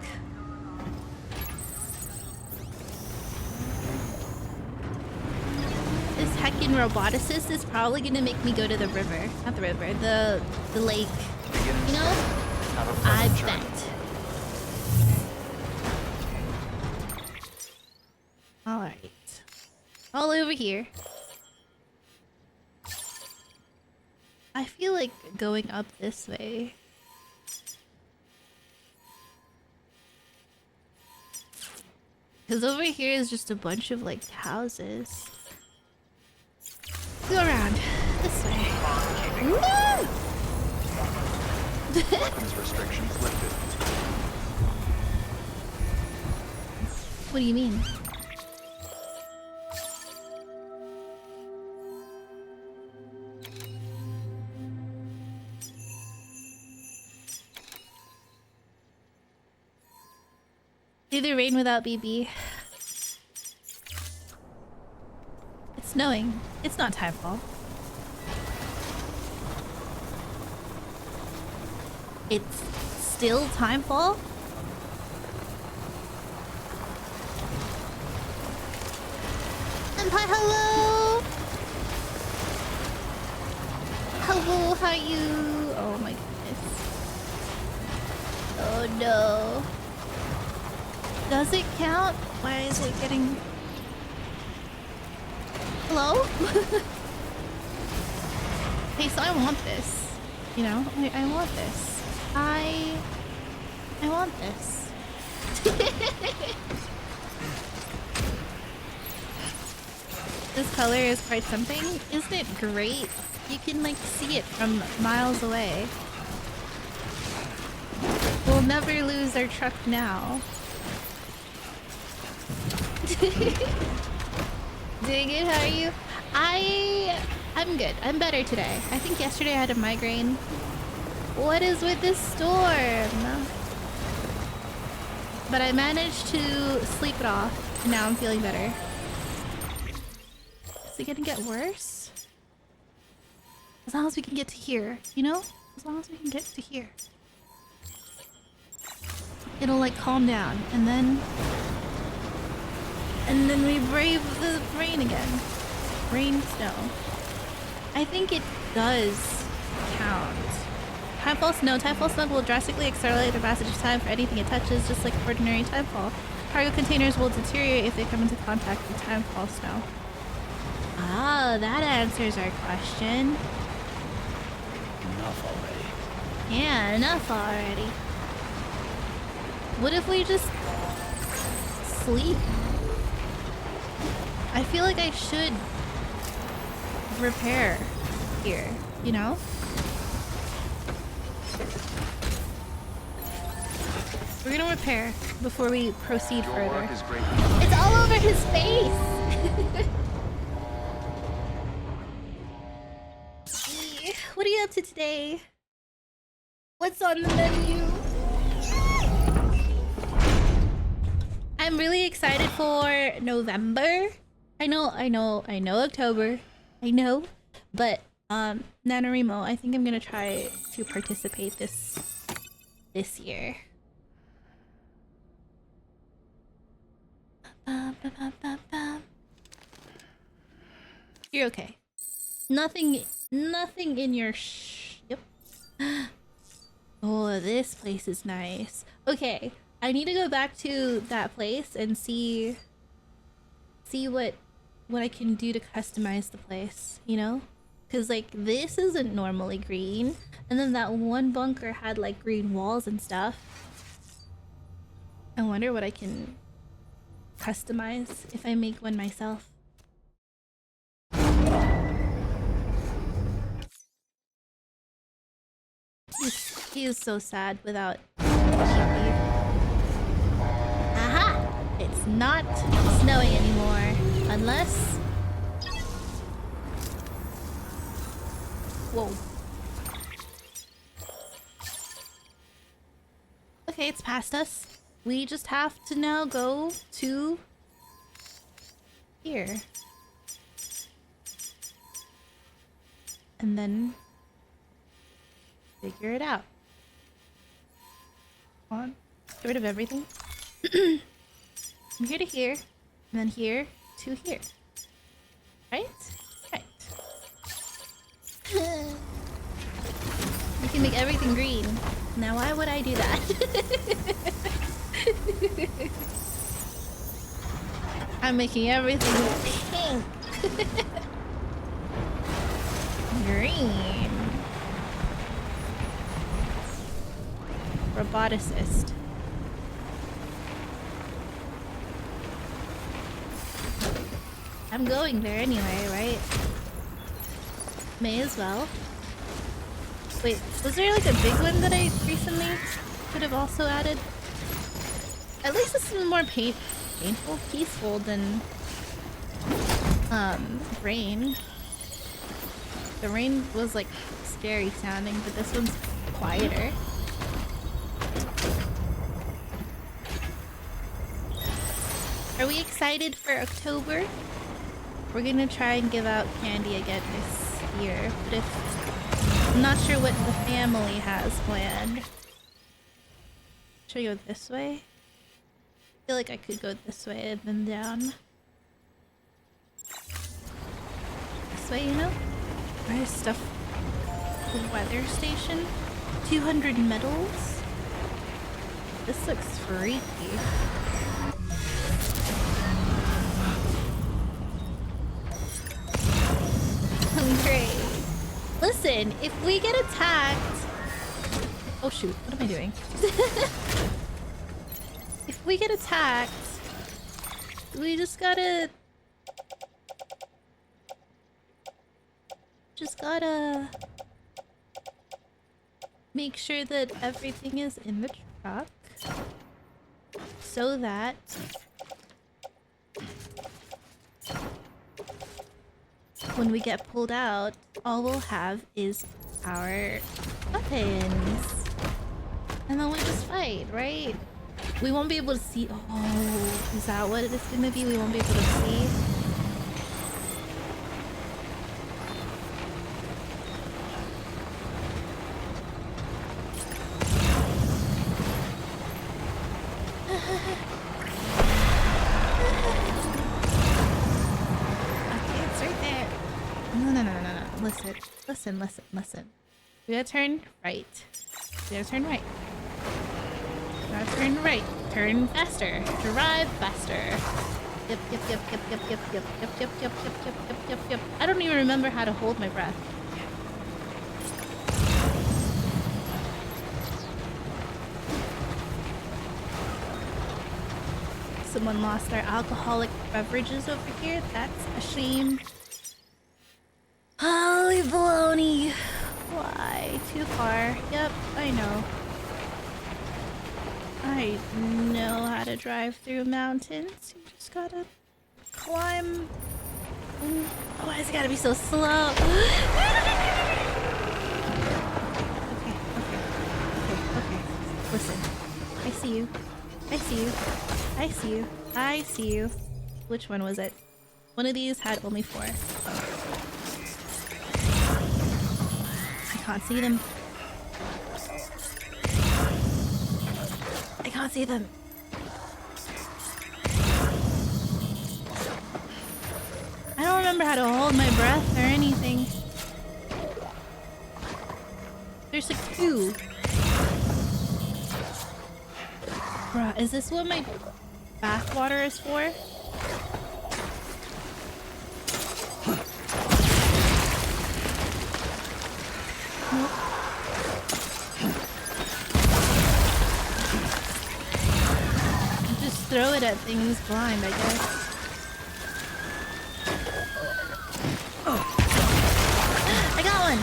This heckin' roboticist is probably gonna make me go to the river. Not the river, the lake. Beginning You know? scan. Have a I pleasant journey. bet. Alright. All over here. I feel like going up this way. Because over here is just a bunch of like houses. Go around. This way. Woo! Weapons restrictions lifted. What do you mean? Do the rain without BB. It's snowing. It's not timefall. It's still timefall? Senpai, hello! Hello, how are you? Oh my goodness. Oh no. Does it count? Why is it getting... Hello? Hey, so I want this. You know? I want this. I want this. This color is quite something. Isn't it great? You can like see it from miles away. We'll never lose our truck now. Doing good, how are you? I'm good. I'm better today. I think yesterday I had a migraine. What is with this storm? But I managed to sleep it off, and now I'm feeling better. Is it gonna get worse? As long as we can get to here, you know? As long as we can get to here. It'll like calm down, and then we brave the rain again. Rain, snow. I think it does count. Timefall snow. Timefall snow will drastically accelerate the passage of time for anything it touches, just like ordinary timefall. Cargo containers will deteriorate if they come into contact with timefall snow. Ah, that answers our question. Enough already. Yeah, enough already. What if we just sleep? I feel like I should repair here, you know? We're gonna repair before we proceed Your further. work is great. It's all over his face! What are you up to today? What's on the menu? I'm really excited for November. I know October. I know. But NaNoWriMo, I think I'm gonna try to participate this year. You're okay. Nothing in your yep. Oh, this place is nice. Okay, I need to go back to that place and see what I can do to customize the place, you know? Cause like this isn't normally green, and then that one bunker had like green walls and stuff. I wonder what I can customize if I make one myself. He is so sad without Chippy. Aha! It's not snowing anymore. Unless... Whoa. Okay, it's past us. We just have to now go to... here. And then... figure it out. Come on. Get rid of everything. From here to here. And then here to here. Right? Right. You can make everything green. Now why would I do that? I'm making everything pink. Green. Roboticist. I'm going there anyway, right? May as well. Wait, was there like a big one that I recently could have also added? At least this is more painful, peaceful than rain. The rain was like scary sounding, but this one's quieter. Are we excited for October? We're gonna try and give out candy again this year, but if I'm not sure what the family has planned. Should I go this way? I feel like I could go this way and then down. This way, you know? Where's stuff? The weather station? 200 medals? This looks freaky. Great. Listen, if we get attacked... Oh shoot, what am I doing? If we get attacked, we just gotta make sure that everything is in the truck so that when we get pulled out, all we'll have is our weapons. And then we just fight, right? We won't be able to see. Oh, is that what it is gonna be? We won't be able to see. Listen. We gotta turn right. We gotta turn right. We gotta turn right. Turn faster. Drive faster. Yep. I don't even remember how to hold my breath. Someone lost their alcoholic beverages over here. That's a shame. Holy baloney. Why? Too far. Yep, I know. I know how to drive through mountains. You just gotta climb. Oh, why has it gotta be so slow? Okay. Listen. I see you. I see you. I see you. I see you. Which one was it? One of these had only 4. I can't see them. I can't see them. I don't remember how to hold my breath or anything. There's like 2. Bruh, is this what my bath water is for? Nope. Just throw it at things blind, I guess. I got one!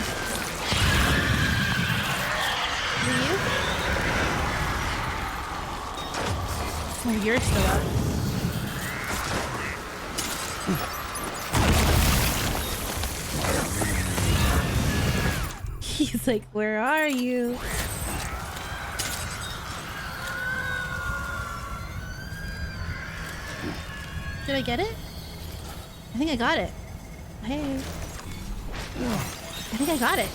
Is it you? Oh, you're still up. He's like, where are you? Did I get it? I think I got it. Hey. I think I got it.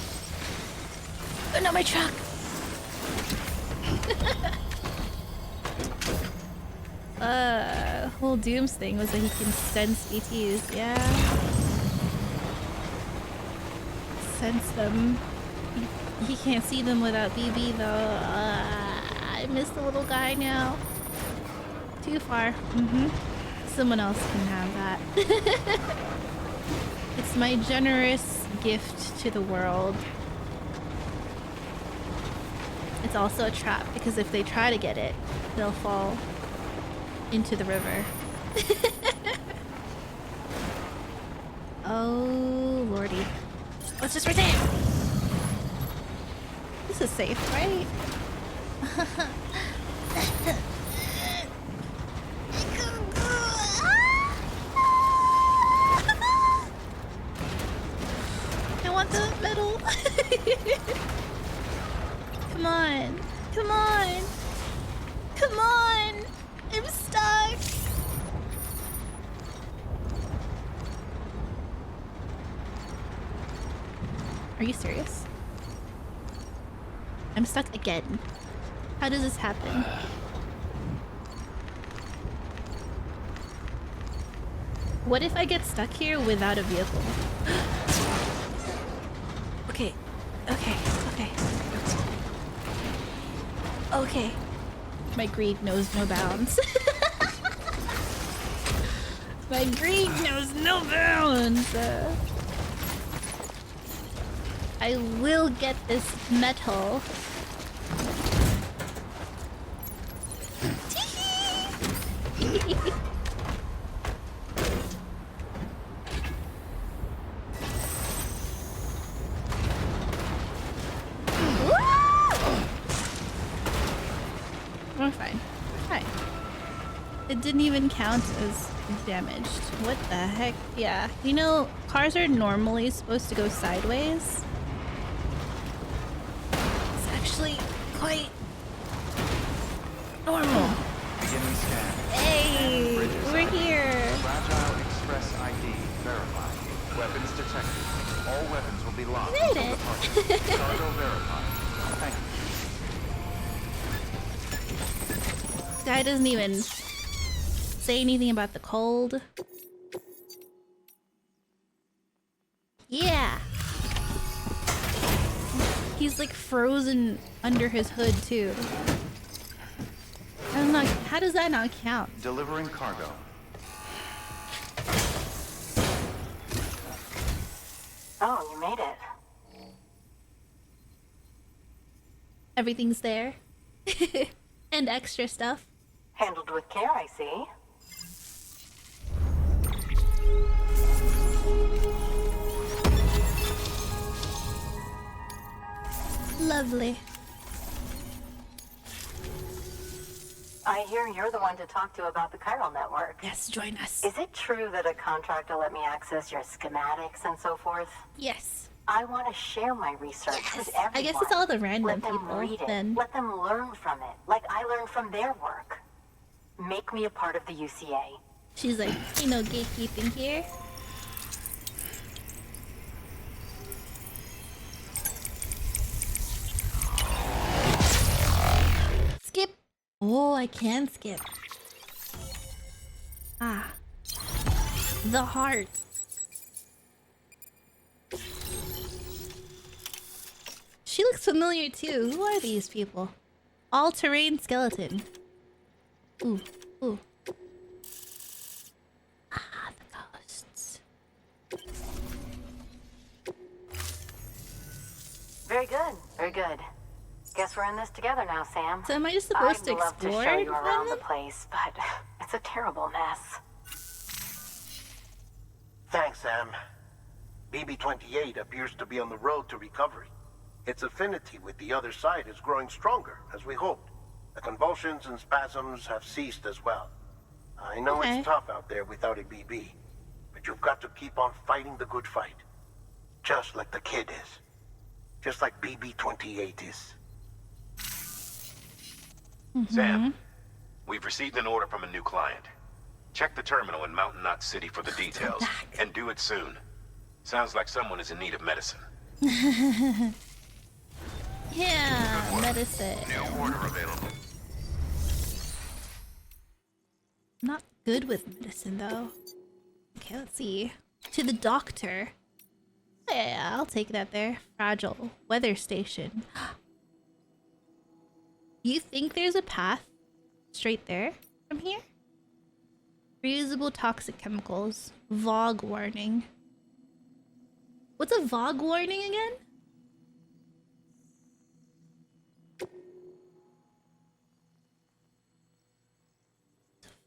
Oh, not my truck. Whole Doom's thing was that he can sense ETs. Yeah. Sense them. He can't see them without BB though. I miss the little guy now. Too far. Someone else can have that. It's my generous gift to the world. It's also a trap because if they try to get it, they'll fall into the river. Oh lordy. Let's just rotate. This is safe, right? I want the medal. Come on. Come on. Come on. I'm stuck. Are you serious? I'm stuck again. How does this happen? What if I get stuck here without a vehicle? Okay. Okay. My greed knows no bounds. My greed knows no bounds. I will get this metal. We're fine. Fine. It didn't even count as damaged. What the heck? Yeah. You know, cars are normally supposed to go sideways. It's actually quite normal. Beginning scan. Hey, we're here. Fragile Express ID verified. Weapons detected. All weapons will be locked Made until it. departure. Cargo verified. Thank you. This guy doesn't even say anything about the cold. Yeah. He's like frozen under his hood too. I'm like, how does that not count? Delivering cargo. Oh, you made it. Everything's there. And extra stuff. Handled with care, I see. Lovely. I hear you're the one to talk to about the chiral network. Yes, join us. Is it true that a contractor let me access your schematics and so forth? Yes. I want to share my research with everyone. I guess it's all the random Let them people read it. then. Let them learn from it, like I learned from their work. Make me a part of the UCA. She's like, you know, gatekeeping here. Skip. Oh, I can skip. Ah. The heart. She looks familiar too. Who are these people? All-terrain skeleton. Ooh, ooh. Ah, the ghosts. Very good, very good. Guess we're in this together now, Sam. So am I just supposed to I'd love to explore show and you find around the them? place, but it's a terrible mess. Thanks, Sam. BB-28 appears to be on the road to recovery. Its affinity with the other side is growing stronger, as we hoped. The convulsions and spasms have ceased as well. I know Okay. it's tough out there without a BB, but you've got to keep on fighting the good fight. Just like the kid is. Just like BB-28 is. Sam, we've received an order from a new client. Check the terminal in Mountain Knot City for the details, back. and do it soon. Sounds like someone is in need of medicine. Yeah, medicine. New order available. Not good with medicine though. Okay, let's see. To the doctor. Yeah, I'll take that there. Fragile. Weather station. You think there's a path straight there from here? Reusable toxic chemicals. VOG warning. What's a VOG warning again?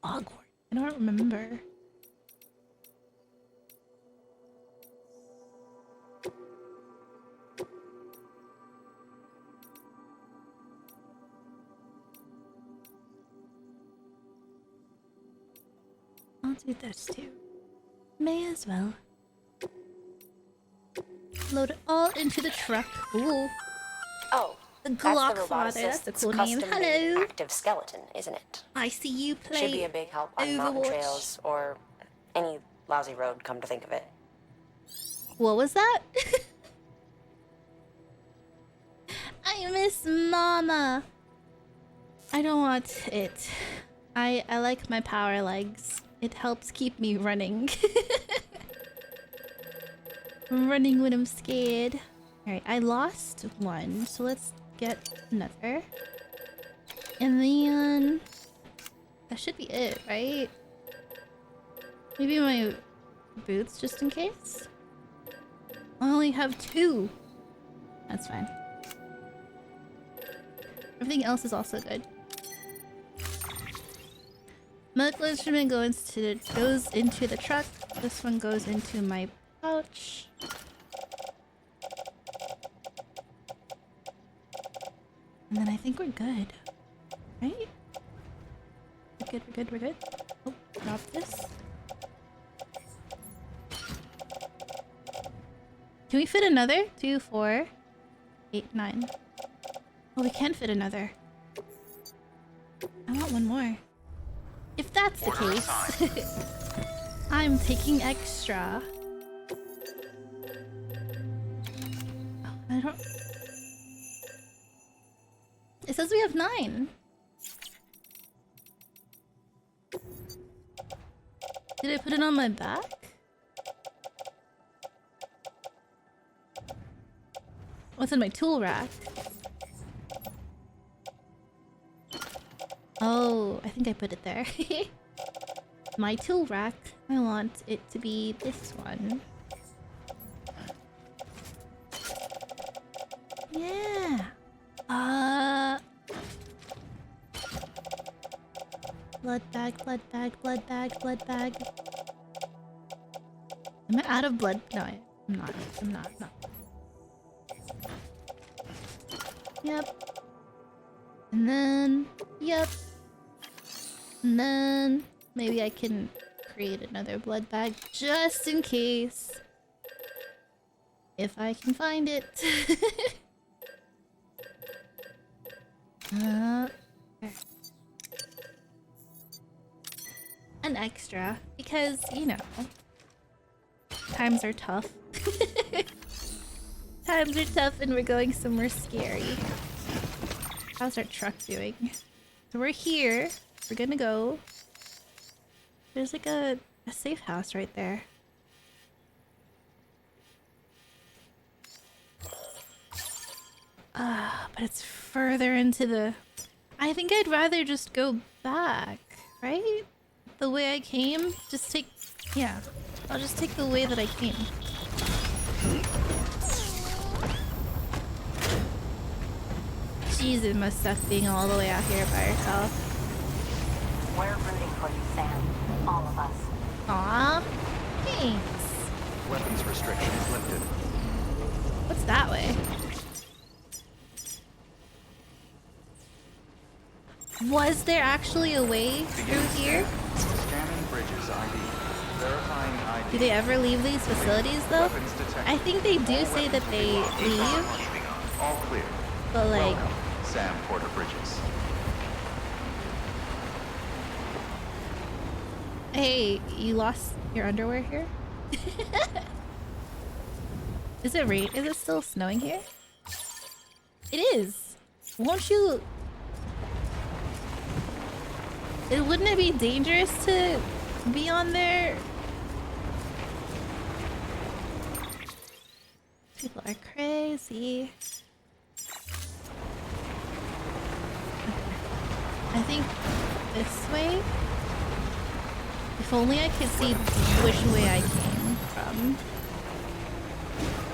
VOG warning. I don't remember. I'll do this too. May as well. Load it all into the truck. Ooh. Oh, The that's the Glockfather. That's roboticist's a cool name. custom-made Hello. active skeleton, isn't it? I see you play. Should be a big help on mountain Overwatch. trails or any lousy road, come to think of it. What was that? I miss Mama. I don't want it. I like my power legs. It helps keep me running. Running when I'm scared. Alright, I lost one, so let's get another. And then that should be it, right? Maybe my boots just in case? I only have 2. That's fine. Everything else is also good. Medical instrument goes into the truck. This one goes into my pouch. And then I think we're good. Right? We're good, we're good, we're good. Oh, drop this. Can we fit another? 2, 4, 8, 9. Oh, we can fit another. I want one more. If that's the case, I'm taking extra. Oh, I don't... It says we have 9. Did I put it on my back? What's in my tool rack? Oh, I think I put it there. My tool rack. I want it to be this one. Yeah. Blood bag, blood bag, blood bag, blood bag. Am I out of blood? No, I'm not. I'm not. No. Yep. And then, yep. And then maybe I can create another blood bag just in case. If I can find it. Okay. An extra, because, you know, times are tough. Times are tough and we're going somewhere scary. How's our truck doing? So we're here. We're gonna go. There's like a safe house right there. But it's further into the... I think I'd rather just go back, right? The way I came? Just take... Yeah. I'll just take the way that I came. Jeez, it must suck being all the way out here by yourself. We're rooting for you, Sam. All of us. Aw, thanks. Weapons restrictions lifted. What's that way? Was there actually a way through here? Scanning bridges ID. Verifying ID. Do they ever leave these facilities though? Weapons detected. I think they do All say that weapons they will be locked. leave, All clear. but like, Welcome, Sam Porter Bridges. hey, you lost your underwear here? Is it rain? Is it still snowing here? It is. Won't you? Wouldn't it be dangerous to be on there? People are crazy. I think this way? If only I could see which way I came from.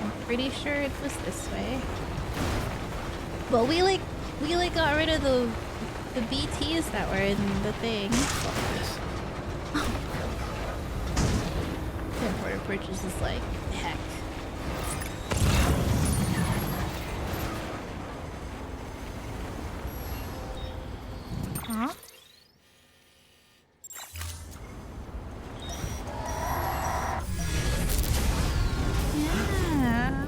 I'm pretty sure it was this way. But we got rid of the BTs that were in the thing. Porter Bridges is like, heck. Huh? Yeah.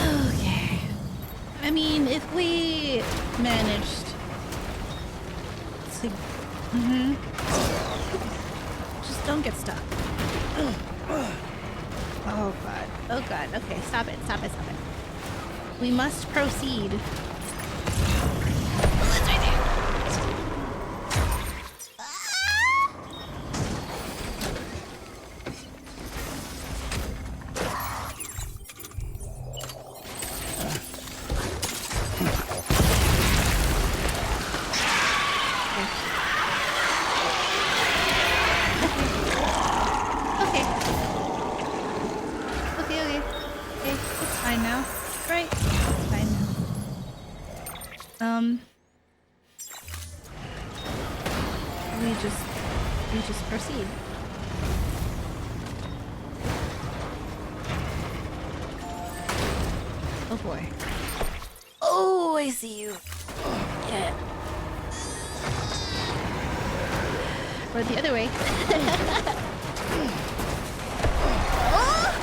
Okay. I mean, if we managed to... Just don't get stuck. Oh god. Oh god. Okay, stop it. Stop it. Stop it. We must proceed. Oh, it's right there. Okay. Okay, okay. Okay, it's fine now. Right? It's fine now. We just proceed. Oh boy. Oh, I see you. Yeah. Or the other way. Oh!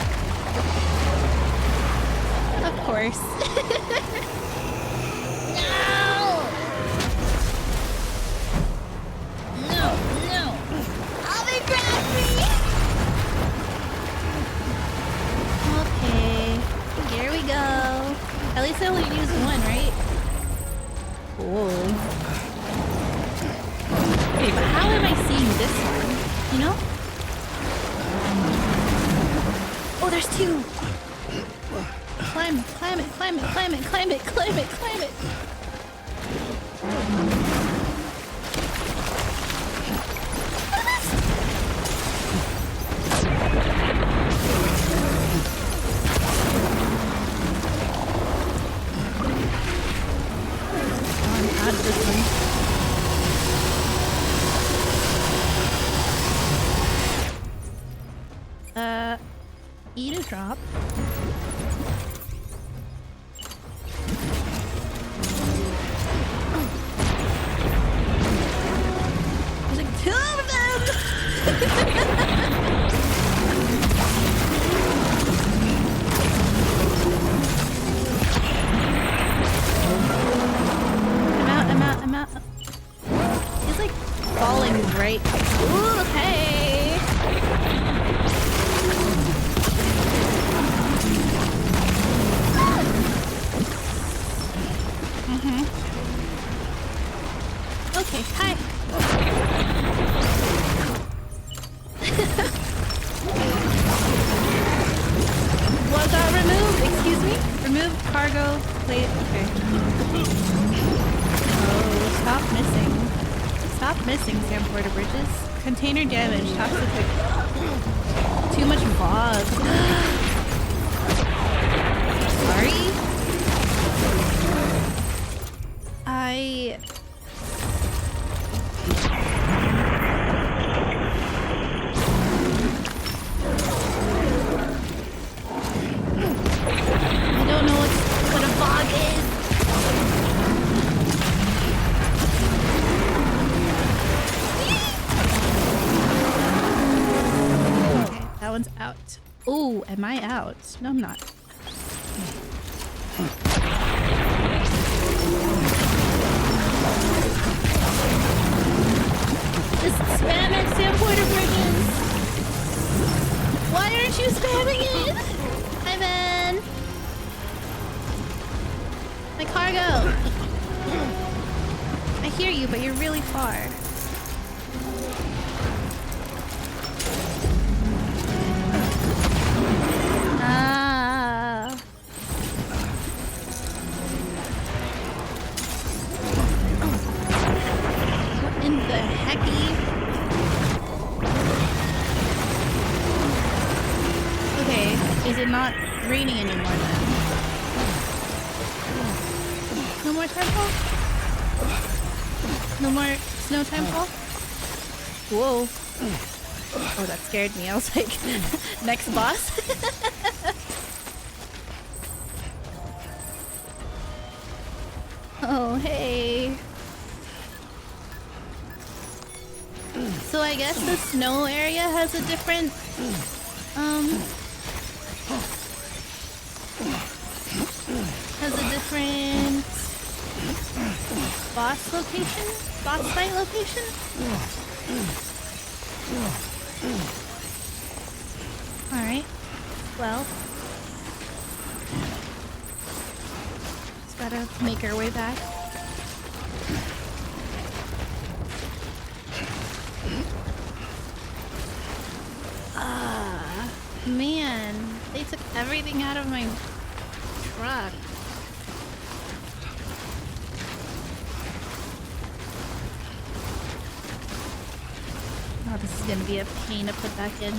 Of course. No! No! Oh, they grabbed me! Okay. Here we go. At least I only used one, right? Whoa. Wait, but how am I seeing this one? You know? Oh, there's two! Climb, climb it, climb it, climb it, climb it, climb it, climb it! I'm out of this one. Eat a drop. I'm out. He's like falling right. Ooh, hey! Okay, hi. What got removed? Excuse me? Remove cargo plate. Okay. Oh, stop missing. Stop missing, Camporter Bridges. Container damage. Toxic. Too much fog. Sorry? I don't know what a fog is. Okay, that one's out. Oh, am I out? No, I'm not. Just spam it, Sandporter Bridges! Why aren't you spamming it? Hi, Ben! My cargo! I hear you, but you're really far. Ah. What in the hecky? Okay, is it not raining anymore then? No more temple? No more snow temple? Whoa. Oh, that scared me. I was like, next boss? Oh, hey. So I guess the snow area has a different, boss location? Boss fight location? Alright. Well. Just gotta make our way back. Ah, man. They took everything out of my truck. Oh, this is gonna be a pain to put back in.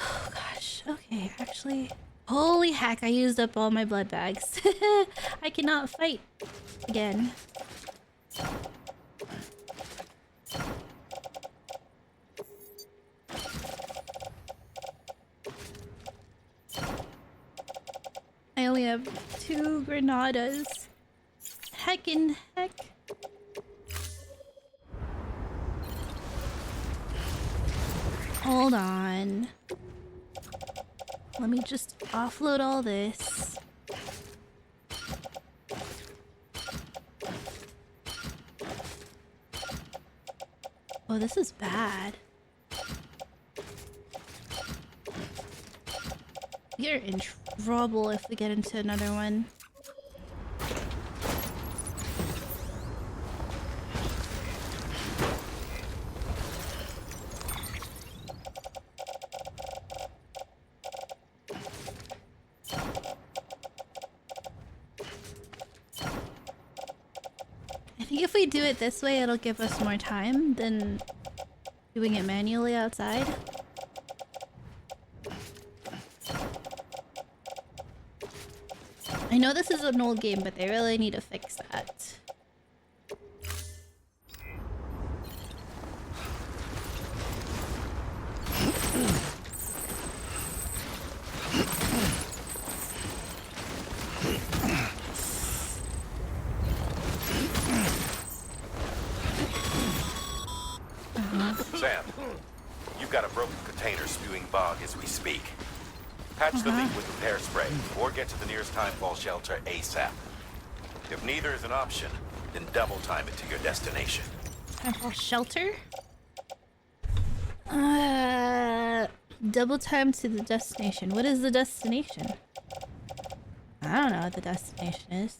Oh gosh, okay, actually... Holy heck, I used up all my blood bags. I cannot fight again. I only have 2 granadas. Heckin' heck. Hold on. Let me just offload all this. Oh, this is bad. You're in trouble if we get into another one. I think if we do it this way, it'll give us more time than doing it manually outside. I know this is an old game, but they really need to fix that. Sam. You've got a broken container spewing bog as we speak. Patch the leak with repair spray, or get to the nearest timefall shelter ASAP. If neither is an option, then double time it to your destination. Temple shelter? Double time to the destination. What is the destination? I don't know what the destination is.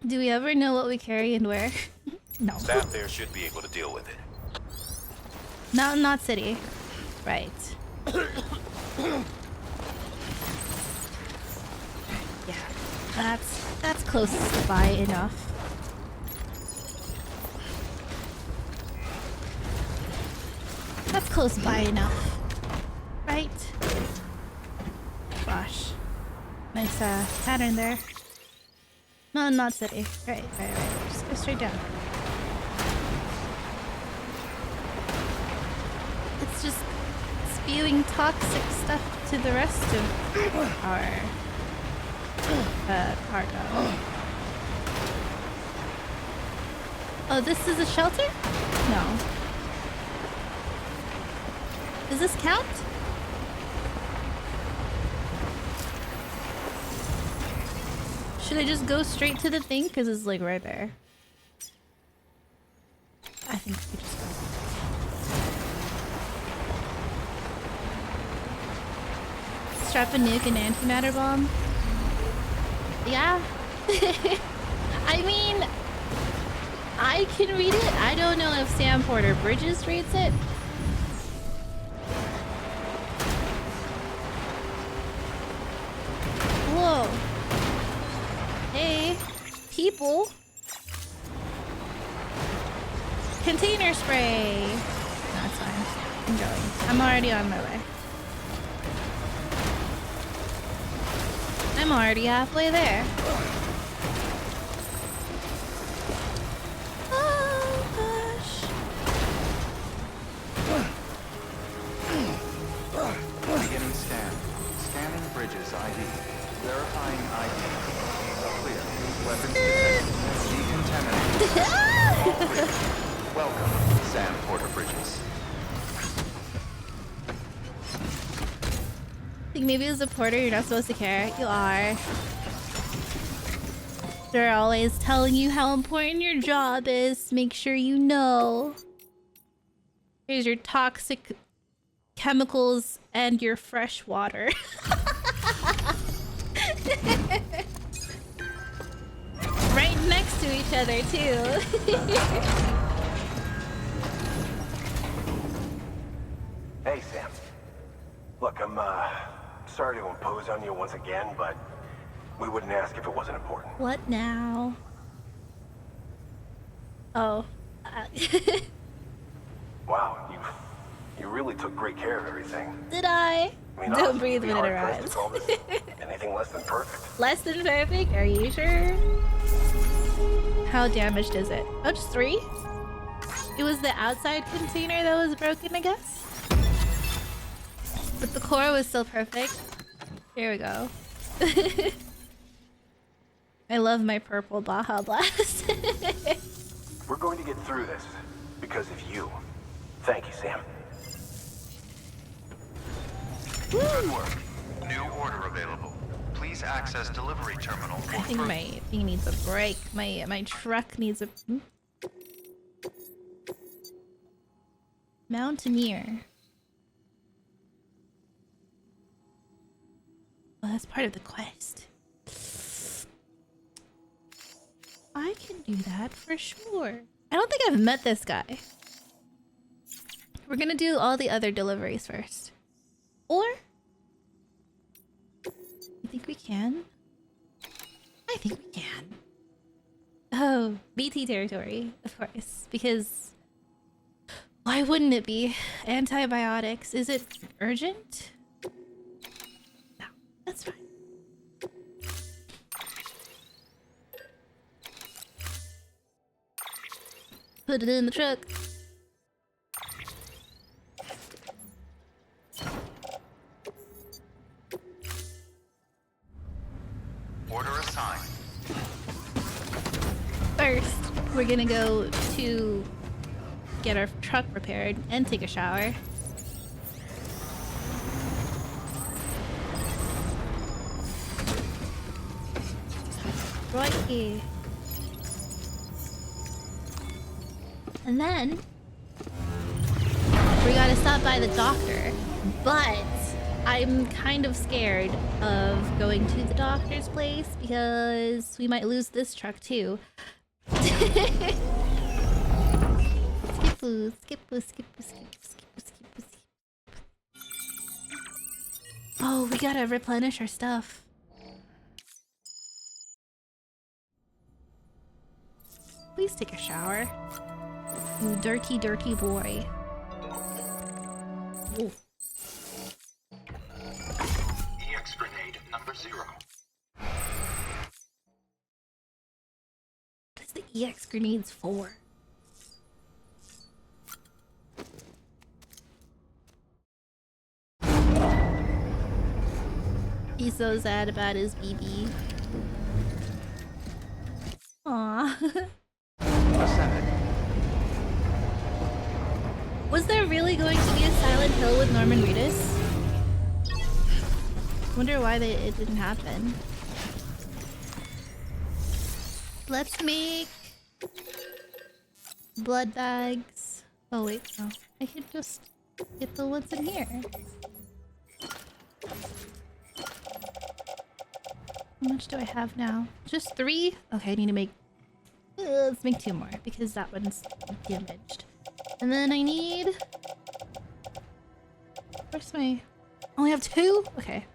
Do we ever know what we carry and where? No. Staff there should be able to deal with it. Mountain, not city. Right. Yeah, that's close by enough. That's close by enough. Right? Gosh. Nice pattern there. No, not city. Right. Just go straight down. It's just spewing toxic stuff to the rest of our cargo. Oh, this is a shelter? No. Does this count? Should I just go straight to the thing? Because it's like right there. I think we just go. Strap a nuke and antimatter bomb? Yeah. I mean, I can read it. I don't know if Sam Porter Bridges reads it. Whoa. Hey, people. Container spray. No, it's fine. I'm going. I'm already on my way. I'm already halfway there. Oh, gosh. Beginning scan. Scanning bridges ID. Verifying ID. Clear. Weapons detected. Decontaminated. All clear. Welcome, Sam Porter Bridges. I think maybe as a porter you're not supposed to care. You are. They're always telling you how important your job is. Make sure you know. Here's your toxic chemicals and your fresh water. Right next to each other too. Hey, Sam. Look, I'm sorry to impose on you once again, but we wouldn't ask if it wasn't important. What now? Oh. Wow, you really took great care of everything. Did I? I mean, Don't honestly, breathe you'd be when it hard-pressed arrives. to call this anything less than perfect. Less than perfect? Are you sure? How damaged is it? Oh, just 3? It was the outside container that was broken, I guess? But the core was still perfect. Here we go. I love my purple Baja Blast. We're going to get through this because of you. Thank you, Sam. Good work. New order available. Please access delivery terminal for I think my thing needs a break. My truck needs a... Mountaineer. Well, that's part of the quest. I can do that for sure. I don't think I've met this guy. We're gonna do all the other deliveries first. Or... You think we can? I think we can. Oh, BT territory, of course. Because... Why wouldn't it be? Antibiotics. Is it urgent? That's fine. Put it in the truck. Order assigned. First, we're gonna go to get our truck repaired and take a shower. Right here. And then we gotta stop by the doctor, but I'm kind of scared of going to the doctor's place because we might lose this truck too. Skip food, skip food, skip food, skip food, skip food, skip food, skip food. Oh, we gotta replenish our stuff. Please take a shower. You dirty, dirty boy. Ooh. EX grenade number 0. What is the EX grenades for? He's so sad about his BB. Aww. Ascending. Was there really going to be a Silent Hill with Norman Reedus? Wonder why it didn't happen. Let's make blood bags. Oh wait, no. I could just get the ones in here. How much do I have now? Just 3? Okay, I need to make... let's make 2 more because that one's damaged. And then I need... Where's my... Only have 2? Okay.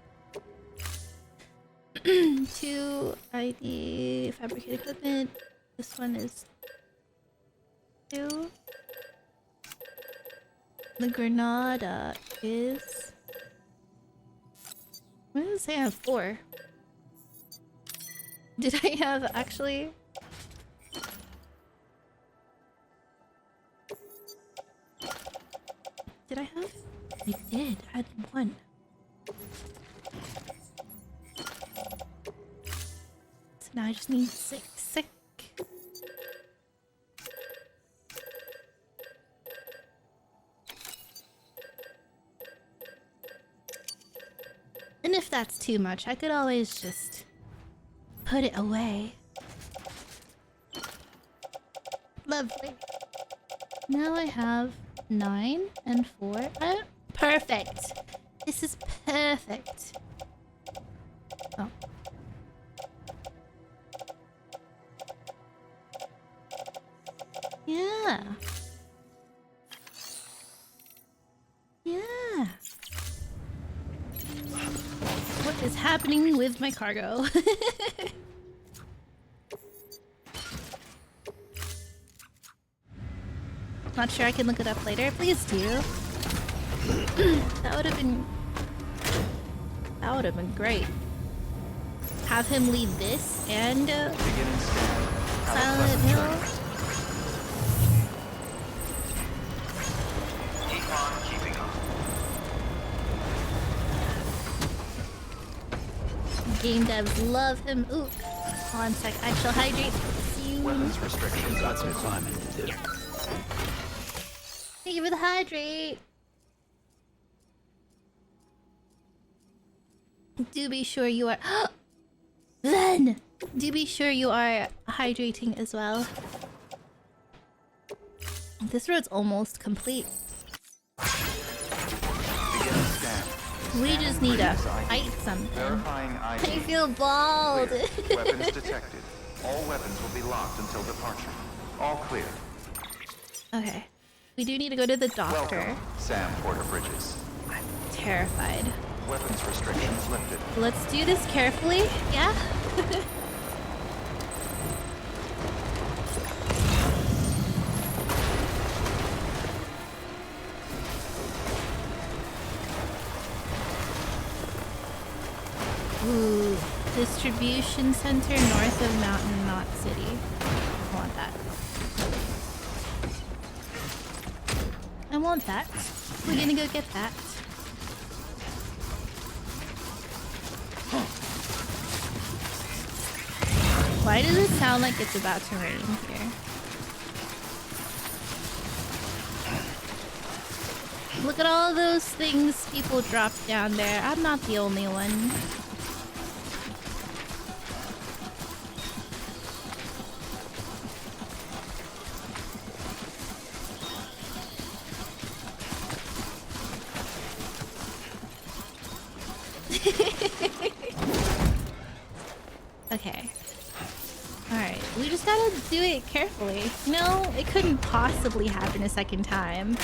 2 ID fabricated equipment. This one is 2. The Granada is... What did it say I have 4? Did I have actually... Did I have? I did. I had 1. So now I just need 6. Sick. And if that's too much, I could always just put it away. Lovely. Now I have 9 and 4. Perfect. This is perfect. Oh. Yeah. Yeah. What is happening with my cargo? Not sure, I can look it up later. Please do. That would have been... That would have been great. Have him lead this and... Beginning scan. Silent Hill. Keep on keeping up. Game devs love him. Ooh. Hold on a sec. I shall hydrate soon. Weapons restrictions That's lifted. requirement to do. Thank you for the hydrate. Do be sure you are... Then! Do be sure you are hydrating as well. This road's almost complete. Beginning scan. We just need to Previous ID. fight something. Verifying ID. I feel bald. Clear. Weapons detected. All weapons will be locked until departure. All clear. Okay. We do need to go to the doctor. Welcome, Sam Porter Bridges. I'm terrified. Weapons restrictions lifted. Let's do this carefully. Yeah? Ooh. Distribution center north of Mountain Knot City. I want that. want that. We're gonna go get that. Why does it sound like it's about to rain here? Look at all those things people dropped down there. I'm not the only one. Okay. Alright, we just gotta do it carefully. No, it couldn't possibly happen a second time.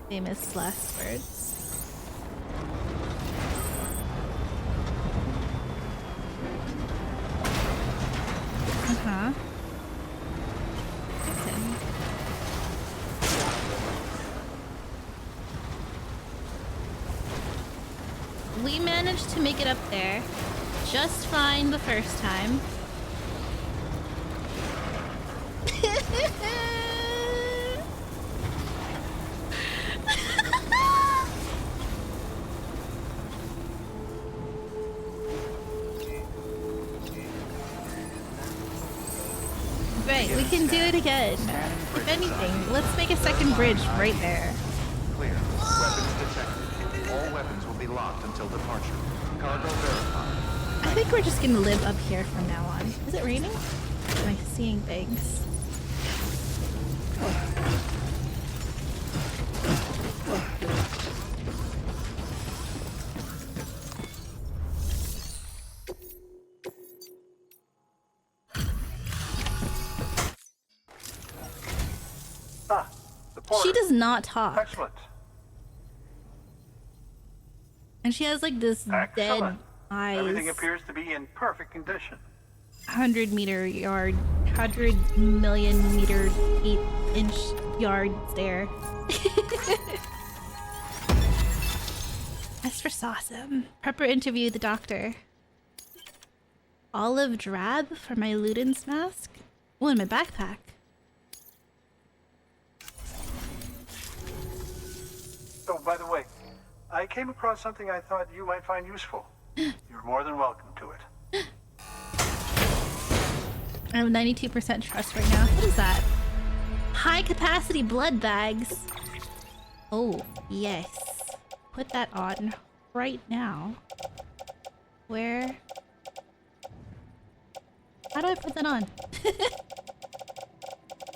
Famous last words. Uh-huh. Listen. We managed to make it up there just fine the first time. Right, we can do it again. If anything, let's make a second bridge right there. Clear. Weapons detected. All weapons will be locked until departure. Cargo verified. I think we're just gonna live up here from now on. Is it raining? Am I seeing things? Ah, the porter. She does not talk. Excellent. And she has like this dead Excellent. eyes. Everything appears to be in perfect condition. 100-meter yard, 100 million meter feet inch yard stare. That's for awesome. Prepper interviewed the doctor. Olive drab for my Luden's mask? Oh, in my backpack. Oh, by the way, I came across something I thought you might find useful. You're more than welcome to it. I have 92% trust right now. What is that? High capacity blood bags. Oh, yes. Put that on right now. Where? How do I put that on?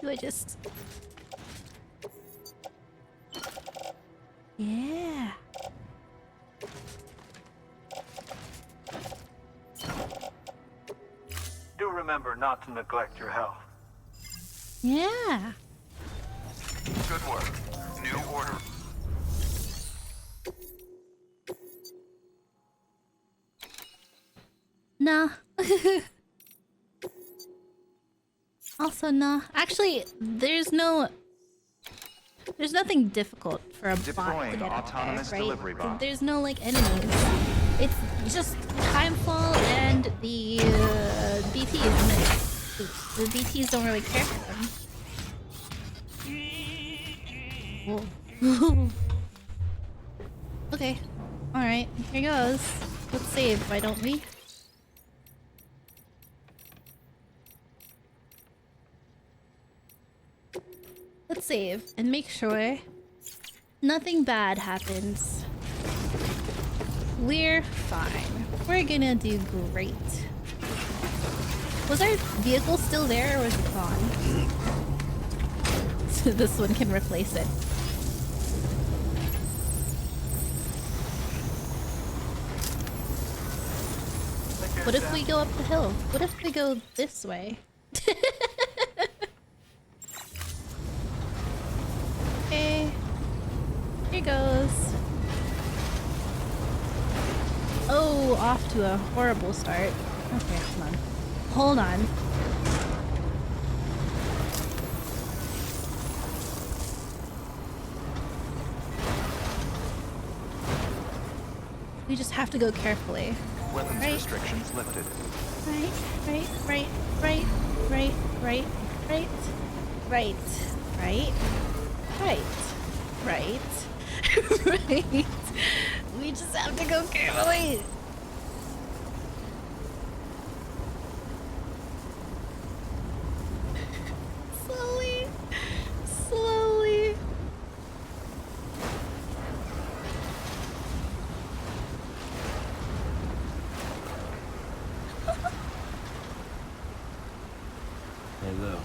Do I just... Yeah. Do remember not to neglect your health. Yeah. Good work. New order. Nah. Also, nah. Actually, there's nothing difficult for a bot to Deploying get out autonomous there, right? delivery bot. There's no like enemies. It's just timefall and the BTs, and the BTs don't really care for them. Whoa. Okay. All right. Here goes. Let's save, why don't we? Let's save and make sure nothing bad happens. We're fine. We're gonna do great. Was our vehicle still there or was it gone? So this one can replace it. What if we go up the hill? What if we go this way? Okay. Here goes. Oh, off to a horrible start. Okay, hold on. Hold on. We just have to go carefully. Weapons Right. restrictions lifted. Right. Right? Right. Right. Right. We just have to go carefully. Slowly. Slowly. Hello.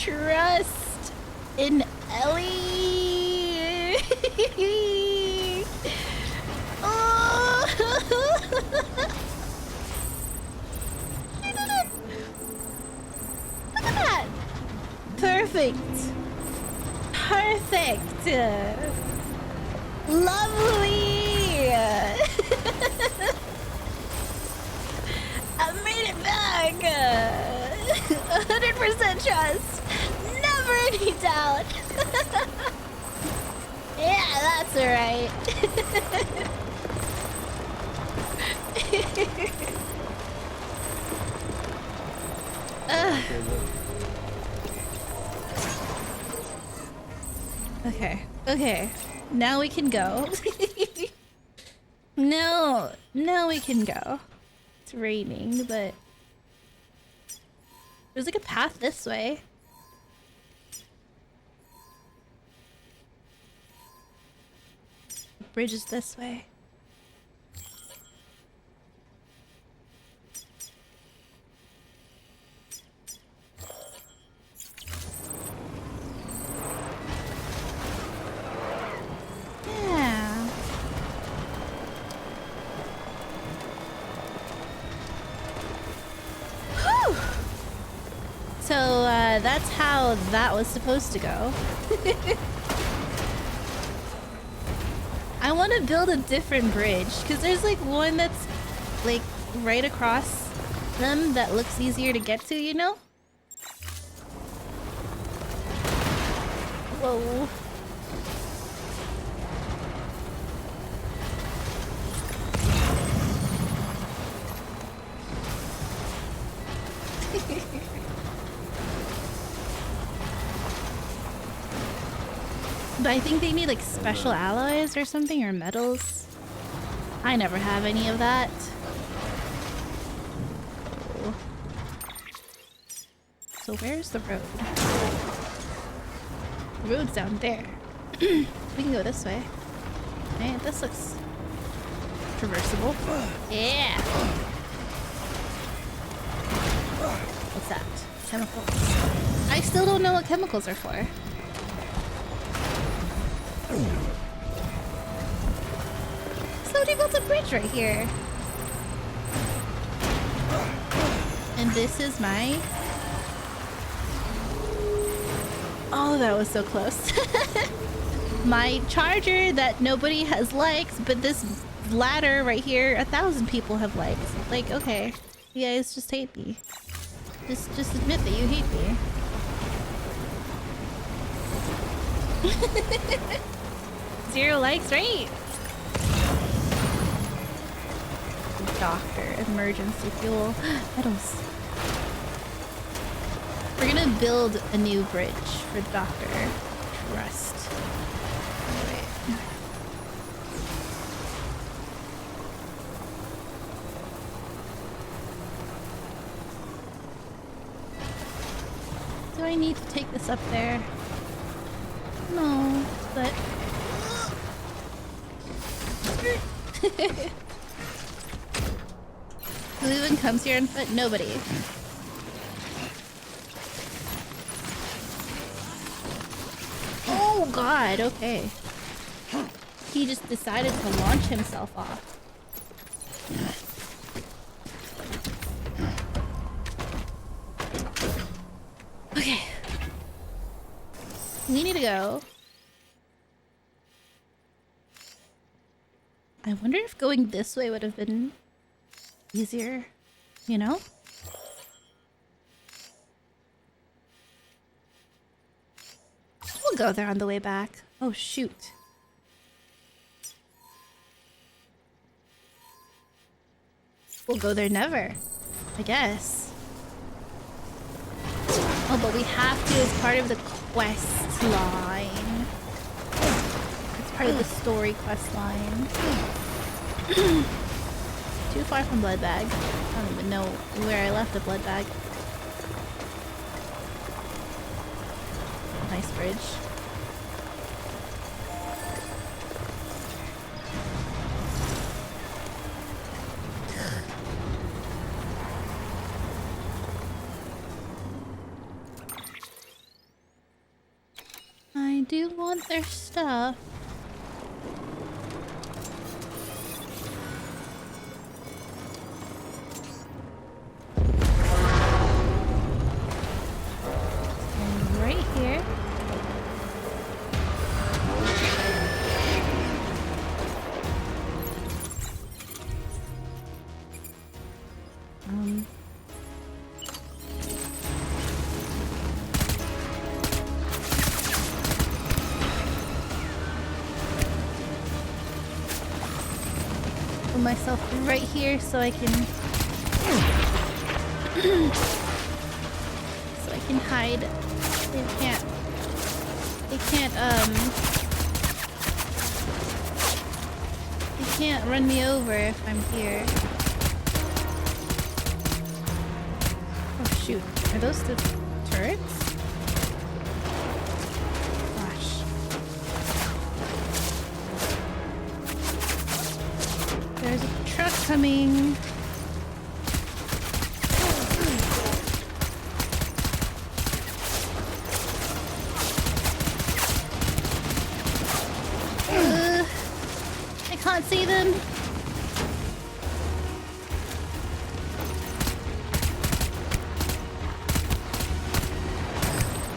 Trust in Ellie. Oh. She did it. Look at that. Perfect. Perfect. Lovely. I made it back! 100% trust! Never any doubt! Yeah, that's alright. Okay, okay. Now we can go. No, now we can go. It's raining, but there's like a path this way. The bridge is this way. Yeah. Whew. So that's how that was supposed to go. I want to build a different bridge because there's like one that's like right across them that looks easier to get to, you know? Whoa. But I think they need like special alloys or something, or metals. I never have any of that. Oh. So where's the road? The road's down there. We can go this way. Hey, this looks traversable. Yeah. What's that? Chemicals. I still don't know what chemicals are for. Somebody built a bridge right here. And this is my... Oh, that was so close. My charger that nobody has liked, but this ladder right here, 1,000 people have liked. Like, okay. You guys just hate me. Just admit that you hate me. Zero likes, right? Doctor, emergency fuel, metals. We're gonna build a new bridge for Doctor. Trust. Wait. Do I need to take this up there? No, but... Who even comes here on foot? Nobody. Oh god, okay. He just decided to launch himself off. Okay. We need to go. I wonder if going this way would have been easier, you know? We'll go there on the way back. Oh, shoot. we'll go there never. I guess. Oh, but we have to as part of the quest line. It's part of the story quest line. Too far from blood bag. I don't even know where I left the blood bag. Nice bridge. I do want their stuff. And right here. Put myself right here so I can hide. They can't run me over if I'm here. Oh shoot, are those the turrets? Gosh. There's a truck coming. I can't see them. You're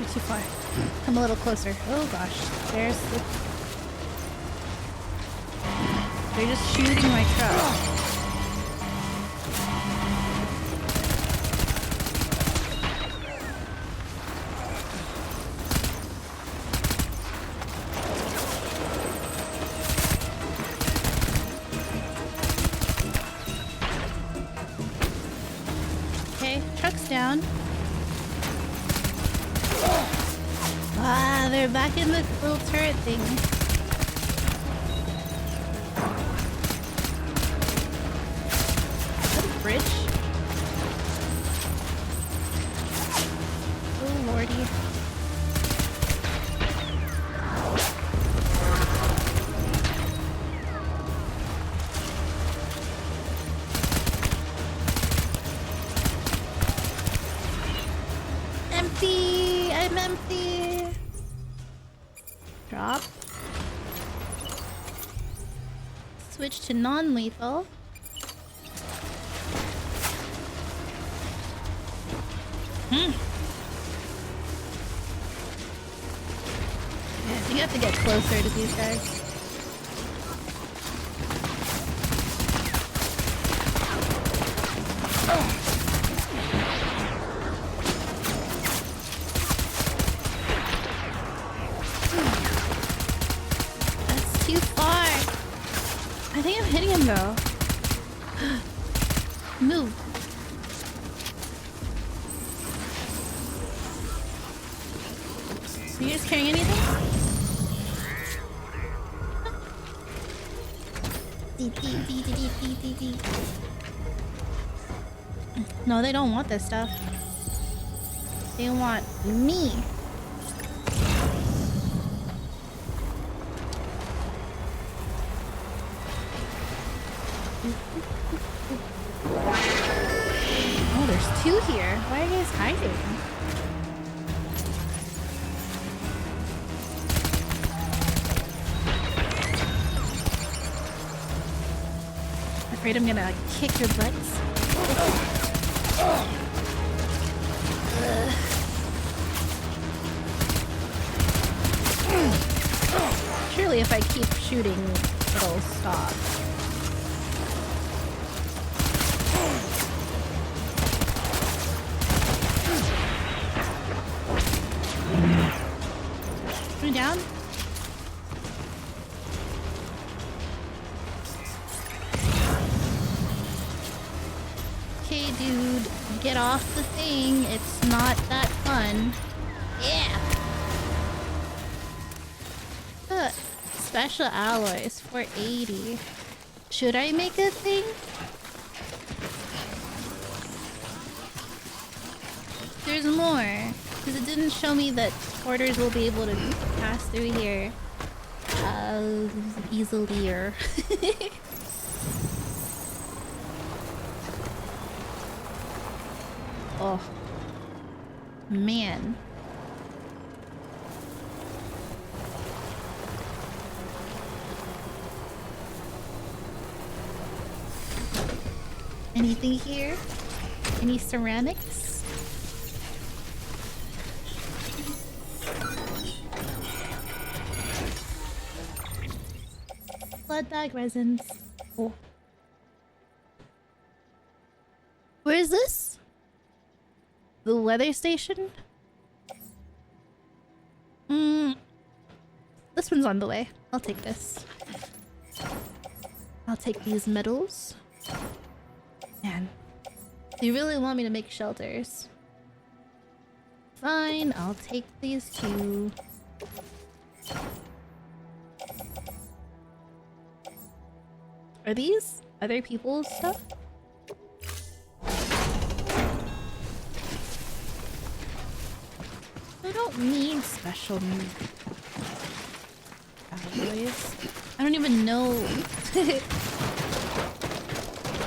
too far. Come a little closer. Oh gosh. There's the... They're just shooting my truck. Okay, truck's down. Ah, they're back in the little turret thing. Is that a bridge? Oh lordy. Empty! I'm empty! Drop. Switch to non-lethal. Yeah, I think I have to get closer to these guys. That's too far. I think I'm hitting him though. Move. Are you guys carrying anything? No, they don't want this stuff. They want me. Oh, there's two here. Why are you guys hiding? Afraid I'm gonna kick your butts. Surely if I keep shooting, it'll stop. Are you down? dude, get off the thing. It's not that fun. Yeah. Special alloys, 480. Should I make a thing? There's more, because it didn't show me that porters will be able to pass through here easily. Oh man. Anything here? Any ceramics? Blood bag resins. Oh. Where is this? The weather station? This one's on the way. I'll take this. I'll take these medals. Man, they really want me to make shelters. Fine, I'll take these two. Are these other people's stuff? I don't need special alloys. I don't even know.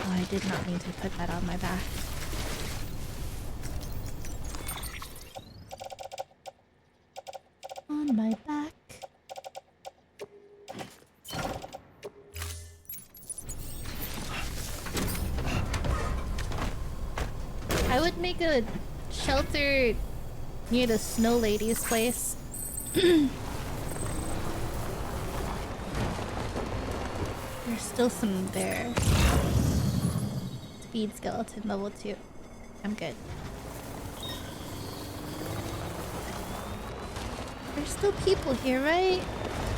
Oh, I did not mean to put that on my back. On my back. I would make a shelter near the snow lady's place. There's still some there. Speed skeleton level 2. I'm good. There's still people here, right?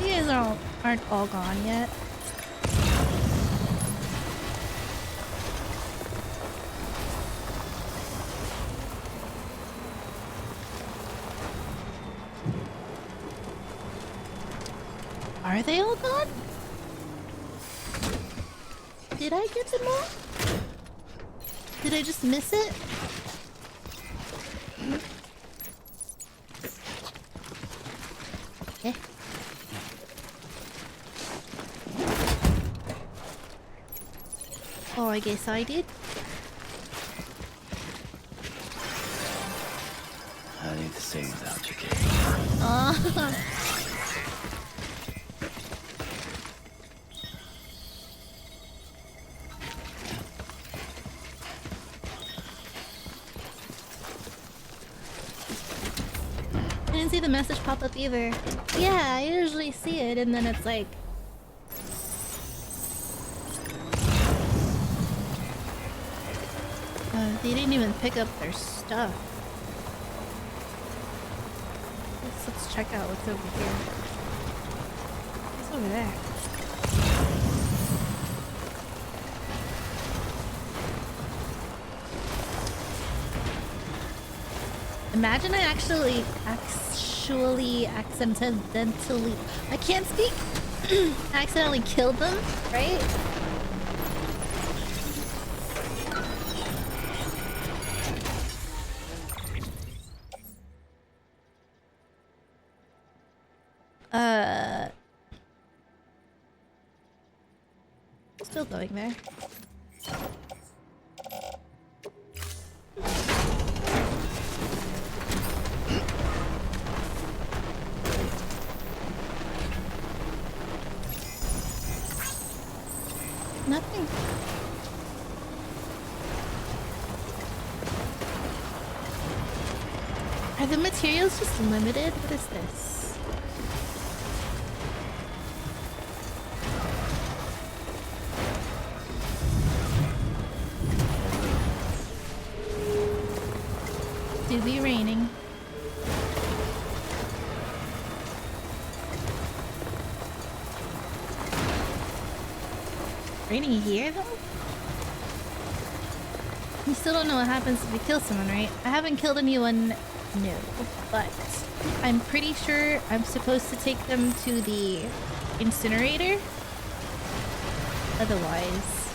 You guys aren't all gone yet. Are they all gone? Did I get them all? Did I just miss it? Okay. Oh, I guess I did. I need to sing without you, kid. Oh. I didn't see the message pop up either. Yeah, I usually see it and then it's like... they didn't even pick up their stuff. Let's check out what's over here. What's over there? Imagine I accidentally I can't speak. Accidentally killed them, right? Still going there. Nothing. Are the materials just limited? What is this? Do be raining. Raining here though? You still don't know what happens if you kill someone, right? I haven't killed anyone, no. But I'm pretty sure I'm supposed to take them to the incinerator. Otherwise,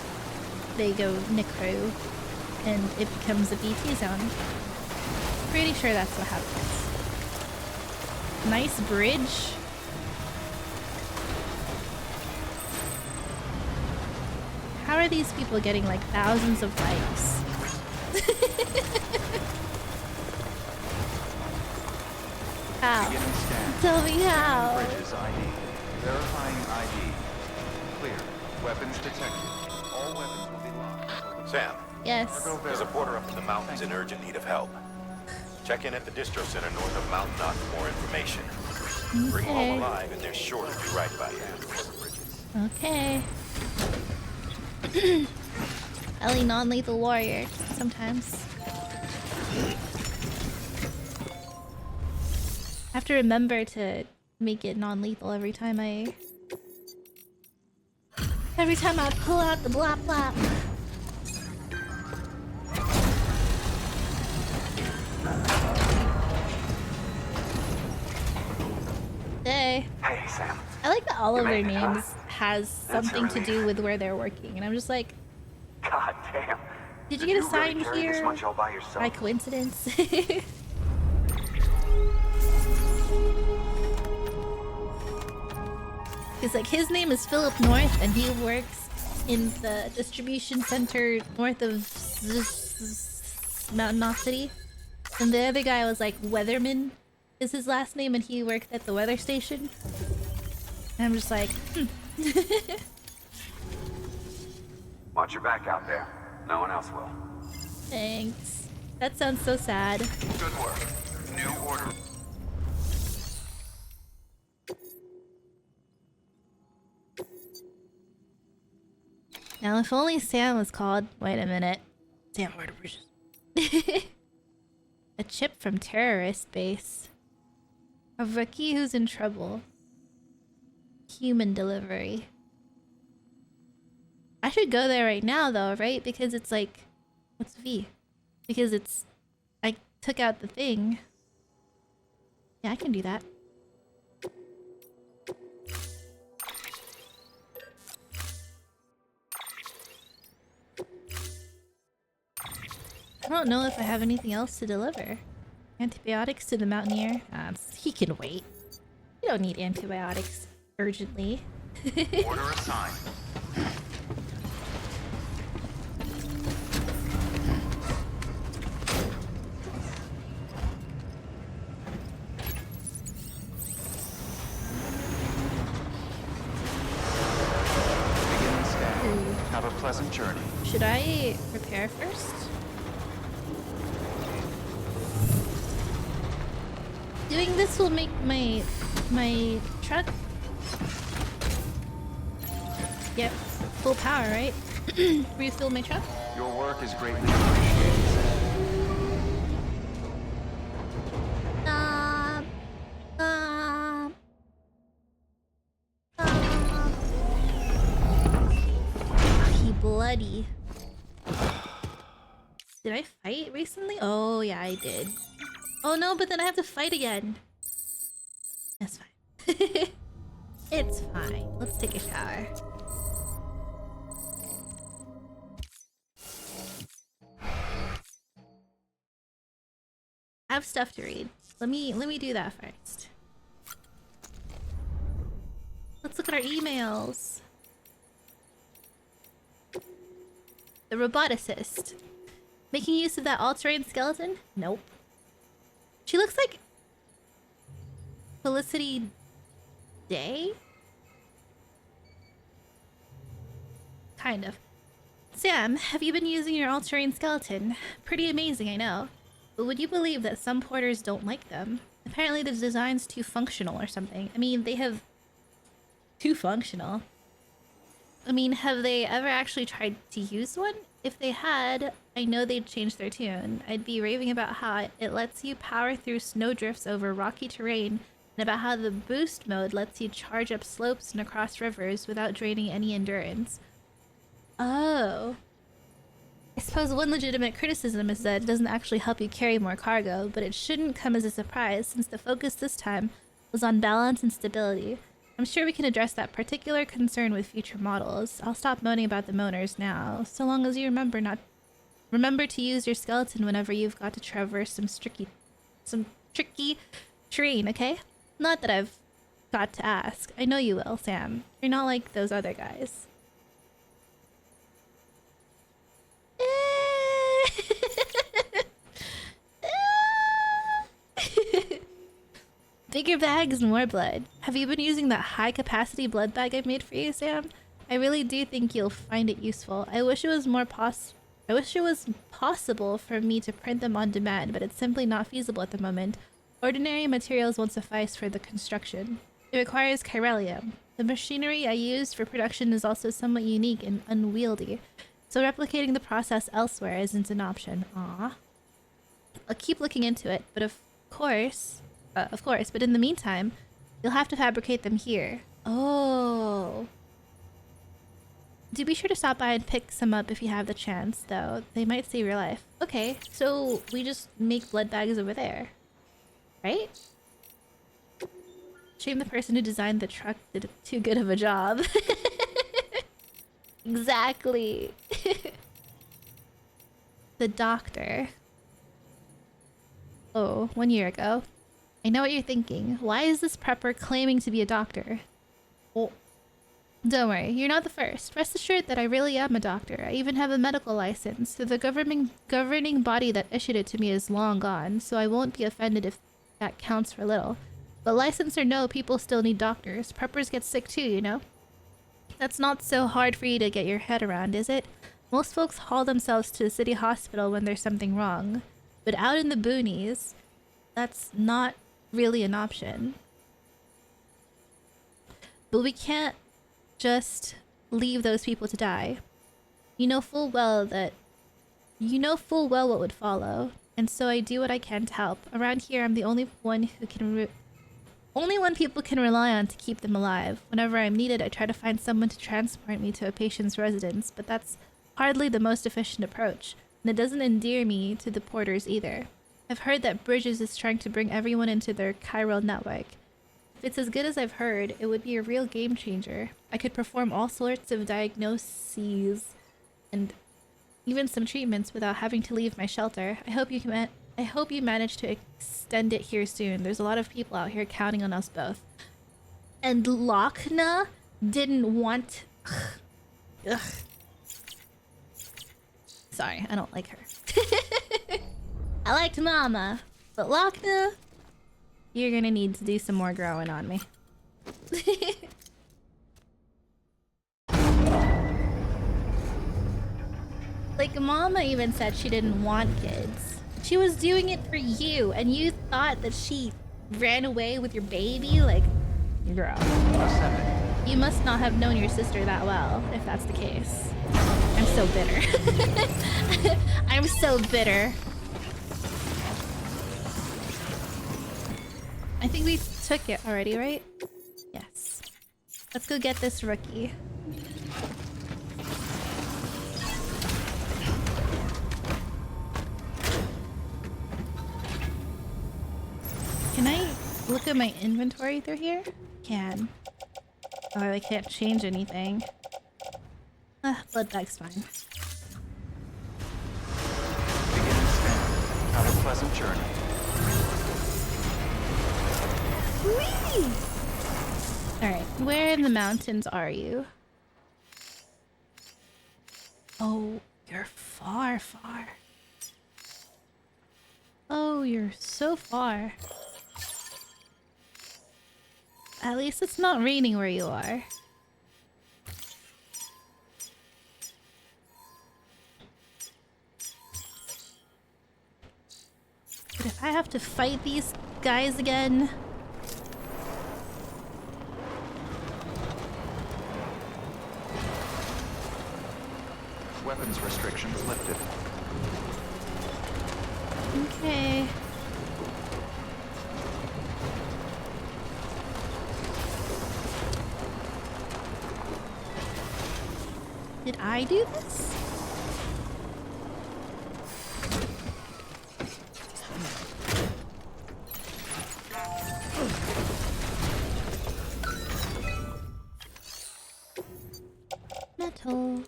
they go necro and it becomes a BT zone. Pretty sure that's what happens. Nice bridge. How are these people getting like thousands of likes? How? Beginning scan. Tell me how. Bridges ID. Verifying ID. Clear. Weapons detected. All weapons will be locked. Sam, Yes. Cargo there's a verified. porter up in the mountains in urgent need of help. Check in at the distro center north of Mountain Knot for more information. Bring him home alive and they're sure to be right by you. Okay. Ellie non-lethal warrior sometimes. I have to remember to make it non-lethal every time I pull out the blap blap. Hey. Hey, Sam. I like that all You of their made it, huh? names has That's a something to do relief. with where they're working, and I'm just like, God damn. did you get really assigned carry this here much all by yourself? by coincidence? Because like his name is Philip North, and he works in the distribution center north of Mountain Knot City. And the other guy was like Weatherman is his last name, and he worked at the weather station. And I'm just like, Watch your back out there. No one else will. thanks. That sounds so sad. Good work. New order. Now, if only Sam was called. Wait a minute. Sam, where the bridges? A chip from terrorist base. A rookie who's in trouble. Human delivery. I should go there right now, though, right? Because it's like, what's V? Because it's, I took out the thing. Yeah, I can do that. I don't know if I have anything else to deliver. Antibiotics to the mountaineer? He can wait. You don't need antibiotics urgently. Order assigned. Beginning scan. Have a pleasant journey. Should I repair first? Doing this will make my truck. Yep, full power, right? Refuel my truck. Your work is greatly appreciated. Um, He bloody. Did I fight recently? Oh yeah, I did. Oh no, but then I have to fight again. That's fine. It's fine. Let's take a shower. I have stuff to read. Let me do that first. Let's look at our emails. The roboticist. Making use of that all-terrain skeleton? Nope. She looks like Felicity Day? Kind of. Sam, have you been using your all-terrain skeleton? Pretty amazing, I know. But would you believe that some porters don't like them? Apparently the design's too functional or something. I mean, they have... Too functional. I mean, have they ever actually tried to use one? If they had, I know they'd change their tune. I'd be raving about how it lets you power through snowdrifts over rocky terrain, and about how the boost mode lets you charge up slopes and across rivers without draining any endurance. Oh. I suppose one legitimate criticism is that it doesn't actually help you carry more cargo, but it shouldn't come as a surprise since the focus this time was on balance and stability. I'm sure we can address that particular concern with future models. I'll stop moaning about the moaners now, so long as you remember to use your skeleton whenever you've got to traverse some tricky terrain, okay? Not that I've got to ask. I know you will, Sam. You're not like those other guys. Bigger bags, more blood. Have you been using that high-capacity blood bag I made for you, Sam? I really do think you'll find it useful. I wish it was possible for me to print them on demand, but it's simply not feasible at the moment. Ordinary materials won't suffice for the construction. It requires chiralium. The machinery I used for production is also somewhat unique and unwieldy, so replicating the process elsewhere isn't an option. Aww. I'll keep looking into it, but of course, but in the meantime, you'll have to fabricate them here. Oh. Do be sure to stop by and pick some up if you have the chance, though. They might save your life. Okay, so we just make blood bags over there. Right? Shame the person who designed the truck did too good of a job. Exactly. The doctor. Oh, 1 year ago. I know what you're thinking. Why is this prepper claiming to be a doctor? Oh. Don't worry, you're not the first. Rest assured that I really am a doctor. I even have a medical license. The governing body that issued it to me is long gone, so I won't be offended if that counts for little. But license or no, people still need doctors. Preppers get sick too, you know? That's not so hard for you to get your head around, is it? Most folks haul themselves to the city hospital when there's something wrong. But out in the boonies, that's not really an option. But we can't just leave those people to die. You know full well what would follow, and so I do what I can to help. Around here, I'm the only one people can rely on to keep them alive. Whenever I'm needed, I try to find someone to transport me to a patient's residence, but that's hardly the most efficient approach, and it doesn't endear me to the porters either. I've heard that Bridges is trying to bring everyone into their chiral network. If it's as good as I've heard, it would be a real game changer. I could perform all sorts of diagnoses and even some treatments without having to leave my shelter. I hope you manage to extend it here soon. There's a lot of people out here counting on us both. And Lochna didn't want... Ugh. Sorry, I don't like her. I liked Mama, but Lochna, you're gonna need to do some more growing on me. Like, Mama even said she didn't want kids. She was doing it for you, and you thought that she ran away with your baby? Like, girl. You must not have known your sister that well, if that's the case. I'm so bitter. I'm so bitter. I think we took it already, right? Yes. Let's go get this rookie. Can I look at my inventory through here? Can. Oh, I can't change anything. Blood bag's fine. Begin scan. Have a pleasant journey. Alright, where in the mountains are you? Oh, you're far, far. Oh, you're so far. At least it's not raining where you are. But if I have to fight these guys again... Weapons restrictions lifted. Okay. Did I do this? Metal.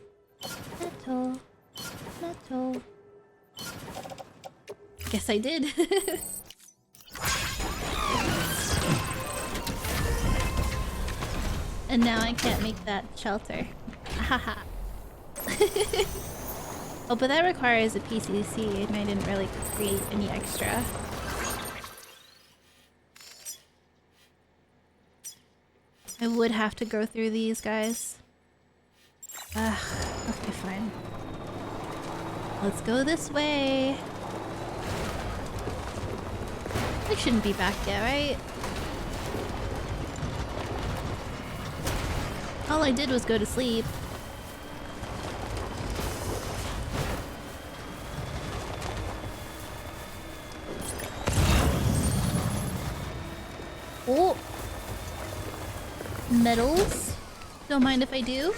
Metal. Metal. Guess I did. And now I can't make that shelter. Haha. Oh, but that requires a PCC, and I didn't really create any extra. I would have to go through these guys. Ugh, okay, fine. Let's go this way. I shouldn't be back yet, right? All I did was go to sleep. Oh! Metals? Don't mind if I do.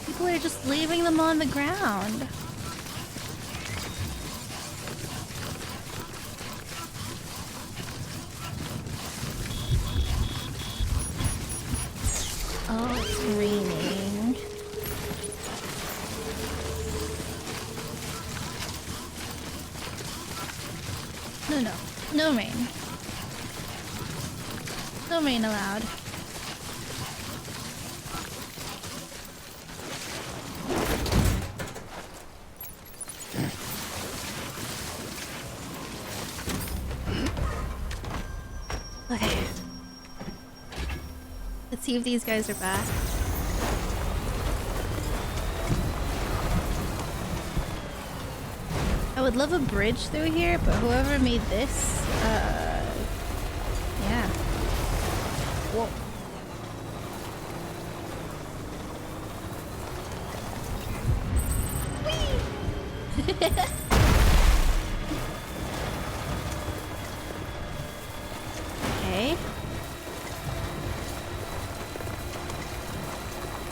People are just leaving them on the ground. Oh, it's raining. No, no rain. No rain allowed. Okay. Let's see if these guys are back. I would love a bridge through here, but whoever made this, yeah. Whoa. Whee! Okay.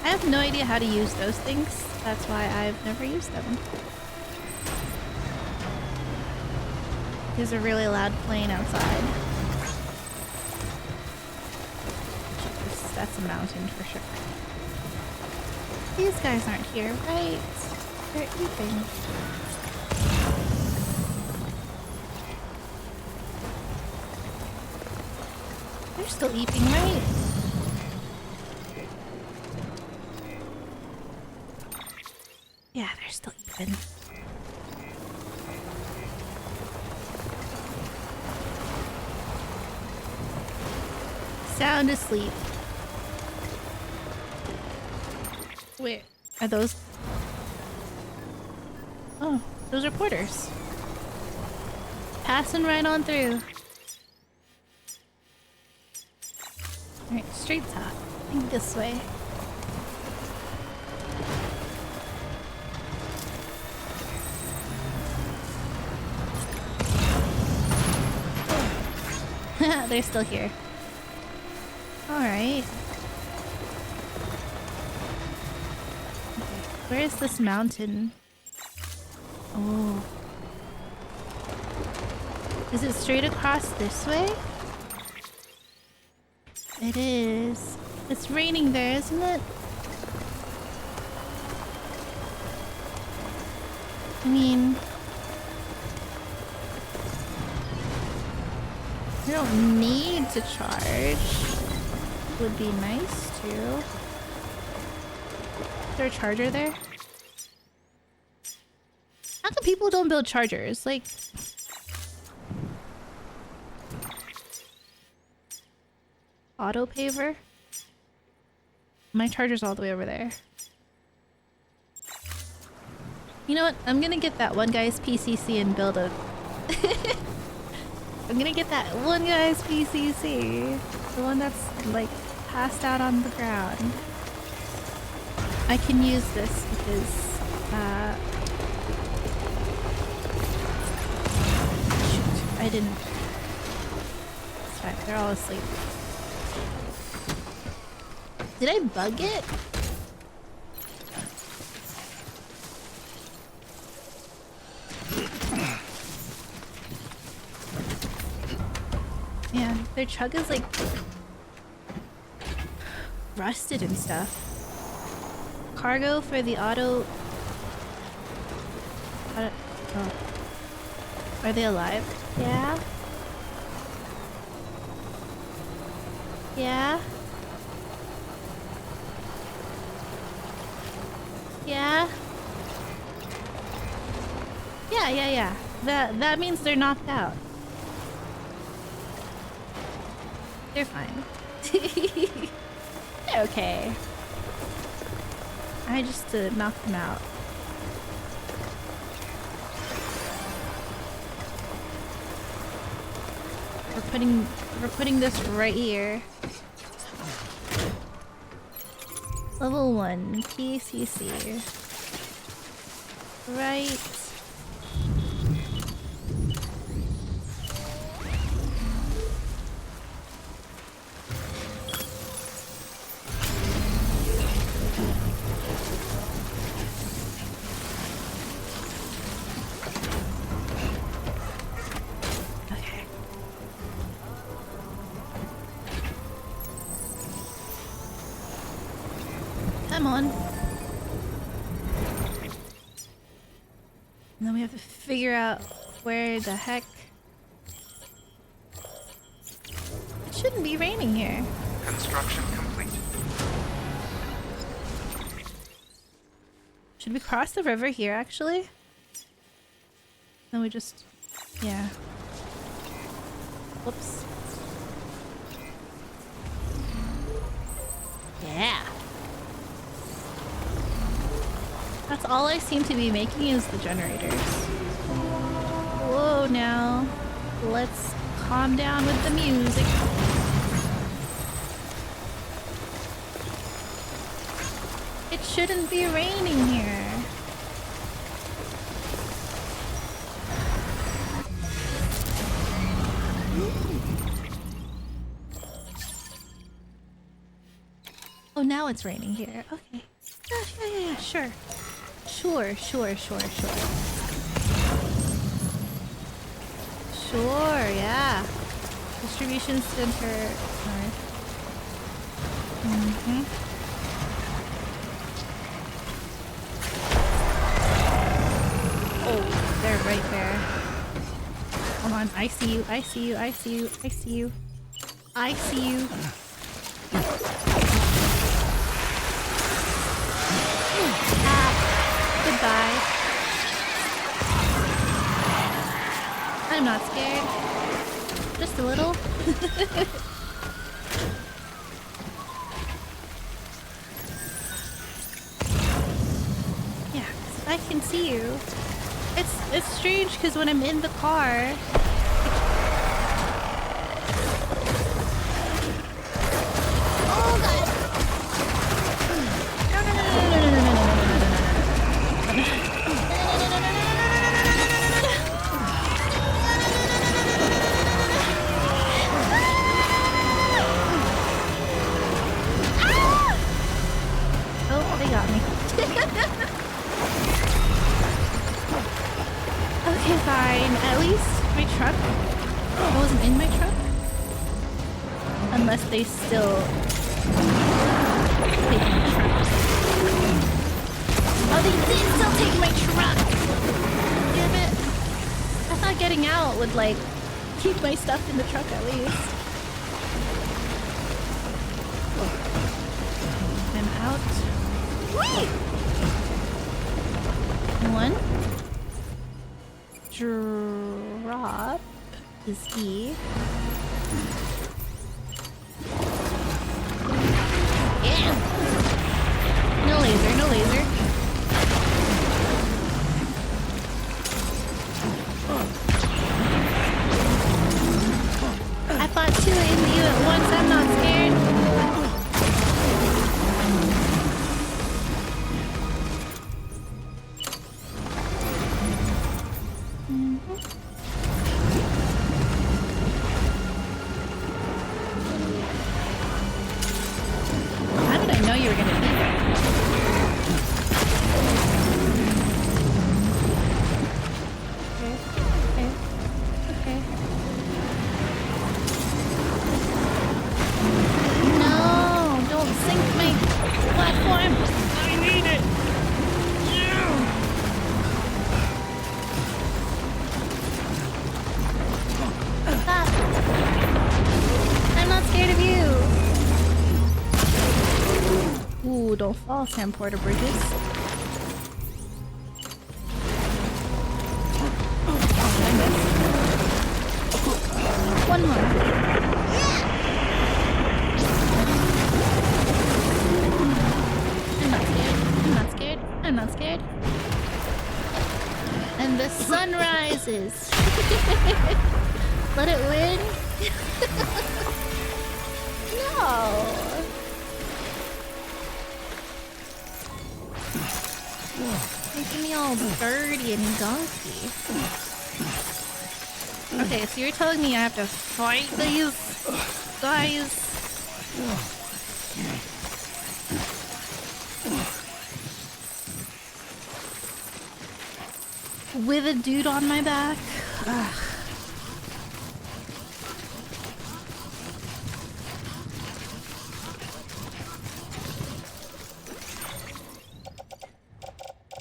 I have no idea how to use those things. That's why I've never used them. These are really loud playing outside. That's a mountain for sure. These guys aren't here, right? They're eating. They're still eating, right? Yeah, they're still eating. Sound asleep. Wait, are those? Oh, those are porters. Passing right on through. Alright, straight top. I think this way. They're still here. Alright. Where is this mountain? Oh. Is it straight across this way? It is. It's raining there, isn't it? I mean... I don't need to charge. Would be nice to. Is there a charger there? How come people don't build chargers? Like... Auto paver? My charger's all the way over there. You know what? I'm gonna get that one guy's PCC and build a... I'm gonna get that one guy's PCC. The one that's, like, passed out on the ground. I can use this because, shoot, I didn't... It's fine, they're all asleep. Did I bug it? Their truck is like rusted and stuff. Cargo for the auto. Oh. Are they alive? Yeah. Yeah. Yeah. Yeah. That means they're knocked out. They're fine. They're okay. I just knocked them out. We're putting this right here. Level 1 PCC. Right. Come on. And then we have to figure out where the heck... It shouldn't be raining here. Construction complete. Should we cross the river here, actually? Then we just... Yeah. Whoops. Yeah. That's all I seem to be making is the generators. Whoa, now. Let's calm down with the music. It shouldn't be raining here. Oh, now it's raining here. Okay. Yeah, sure. Sure. Sure, yeah. Distribution center north. Oh, they're right there. Hold on, I see you. Goodbye. I'm not scared. Just a little. Yeah, 'cause I can see you. It's strange because when I'm in the car... Oh god! Okay, fine. At least my truck... Oh, it wasn't in my truck? Unless they still... take my truck. Oh, they did still take my truck! Damn it. I thought getting out would, like, keep my stuff in the truck at least. I'm out. Whee! One. Drop is E. Yeah! No laser. I fought two into you at once, I'm not scared. How did I know you were gonna be there? Okay. don't fall, Sam Porter Bridges. One more. I'm not scared. I'm not scared. I'm not scared. And the sun rises. Let it win? No. Making me all dirty and gunky. Okay, so you're telling me I have to fight these guys? With a dude on my back? Ugh.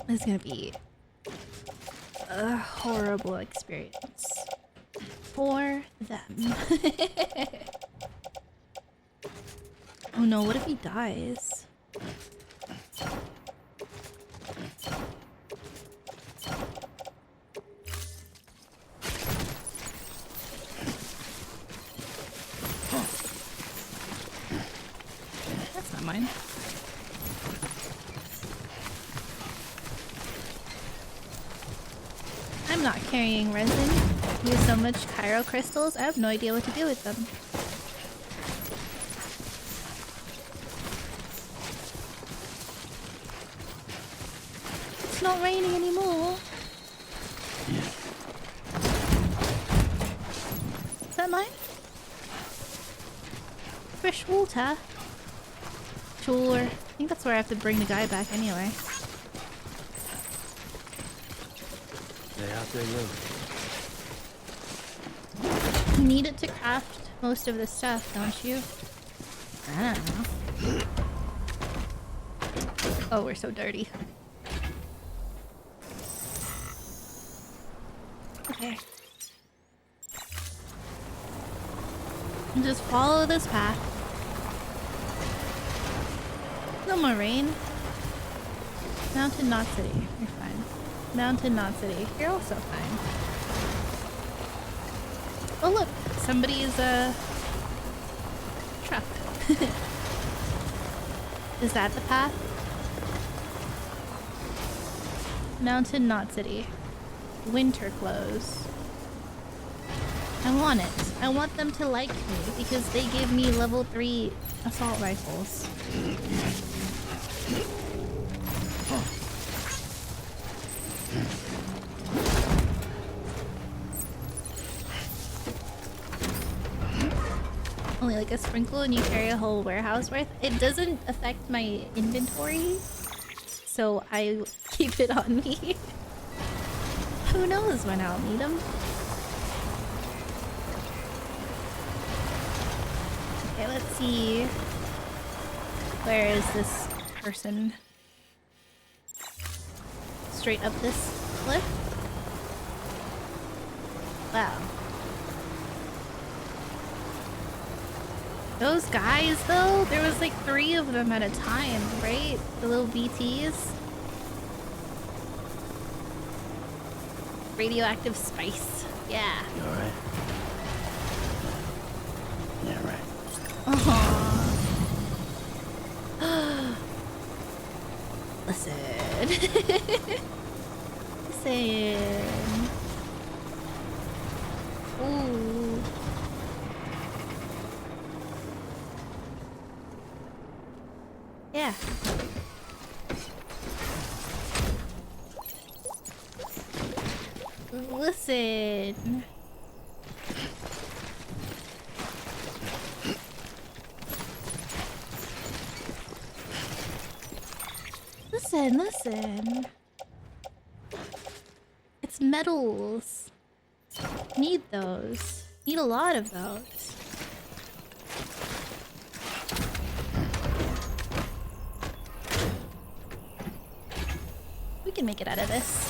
This is gonna be a horrible experience for them. Oh no, what if he dies? That's not mine. I'm not carrying resin. Use so much Cairo crystals, I have no idea what to do with them. It's not raining anymore. Is that mine? Fresh water? Sure. I think that's where I have to bring the guy back anyway. Stay out there, look. You need it to craft most of the stuff, don't you? I don't know. Oh, we're so dirty. Okay. And just follow this path. No more rain. Mountain, not city. You're fine. Mountain, not city. You're also fine. Oh look, somebody's truck. Is that the path? Mountain, not city. Winter clothes. I want it. I want them to like me because they give me level 3 assault rifles. Only like a sprinkle and you carry a whole warehouse worth. It doesn't affect my inventory, so I keep it on me. Who knows when I'll need them? Okay, let's see. Where is this person? Straight up this cliff? Wow. Those guys, though, there was like 3 of them at a time, right? The little BTs. Radioactive spice. Yeah. You alright? Yeah, right. Aww. Listen. Listen. Ooh. Yeah. Listen. Listen. It's metals. Need those. Need a lot of those. We can make it out of this.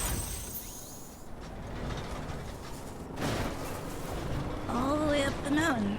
All the way up the mountain.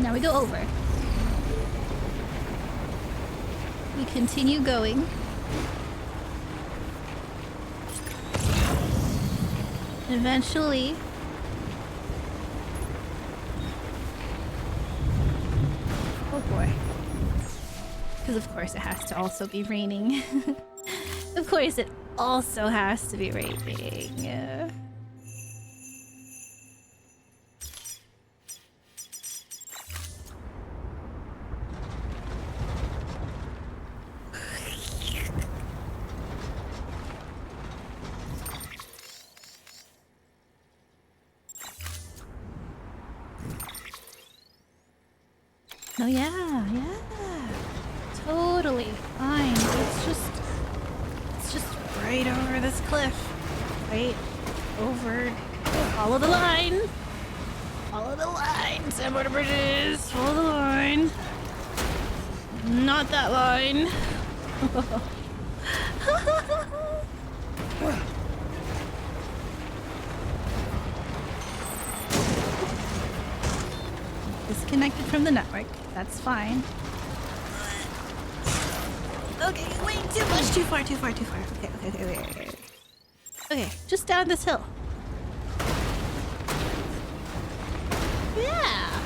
Now we go over. We continue going. And eventually... Oh boy. Because of course it has to also be raining. Of course it also has to be raining. No, yeah. Totally fine. It's just right over this cliff. Right over. Follow the line. Follow the line. Stand by the bridges. Follow the line. Not that line. Disconnected from the network. That's fine. Okay, wait, too much. Too far. Okay. Okay, just down this hill. Yeah.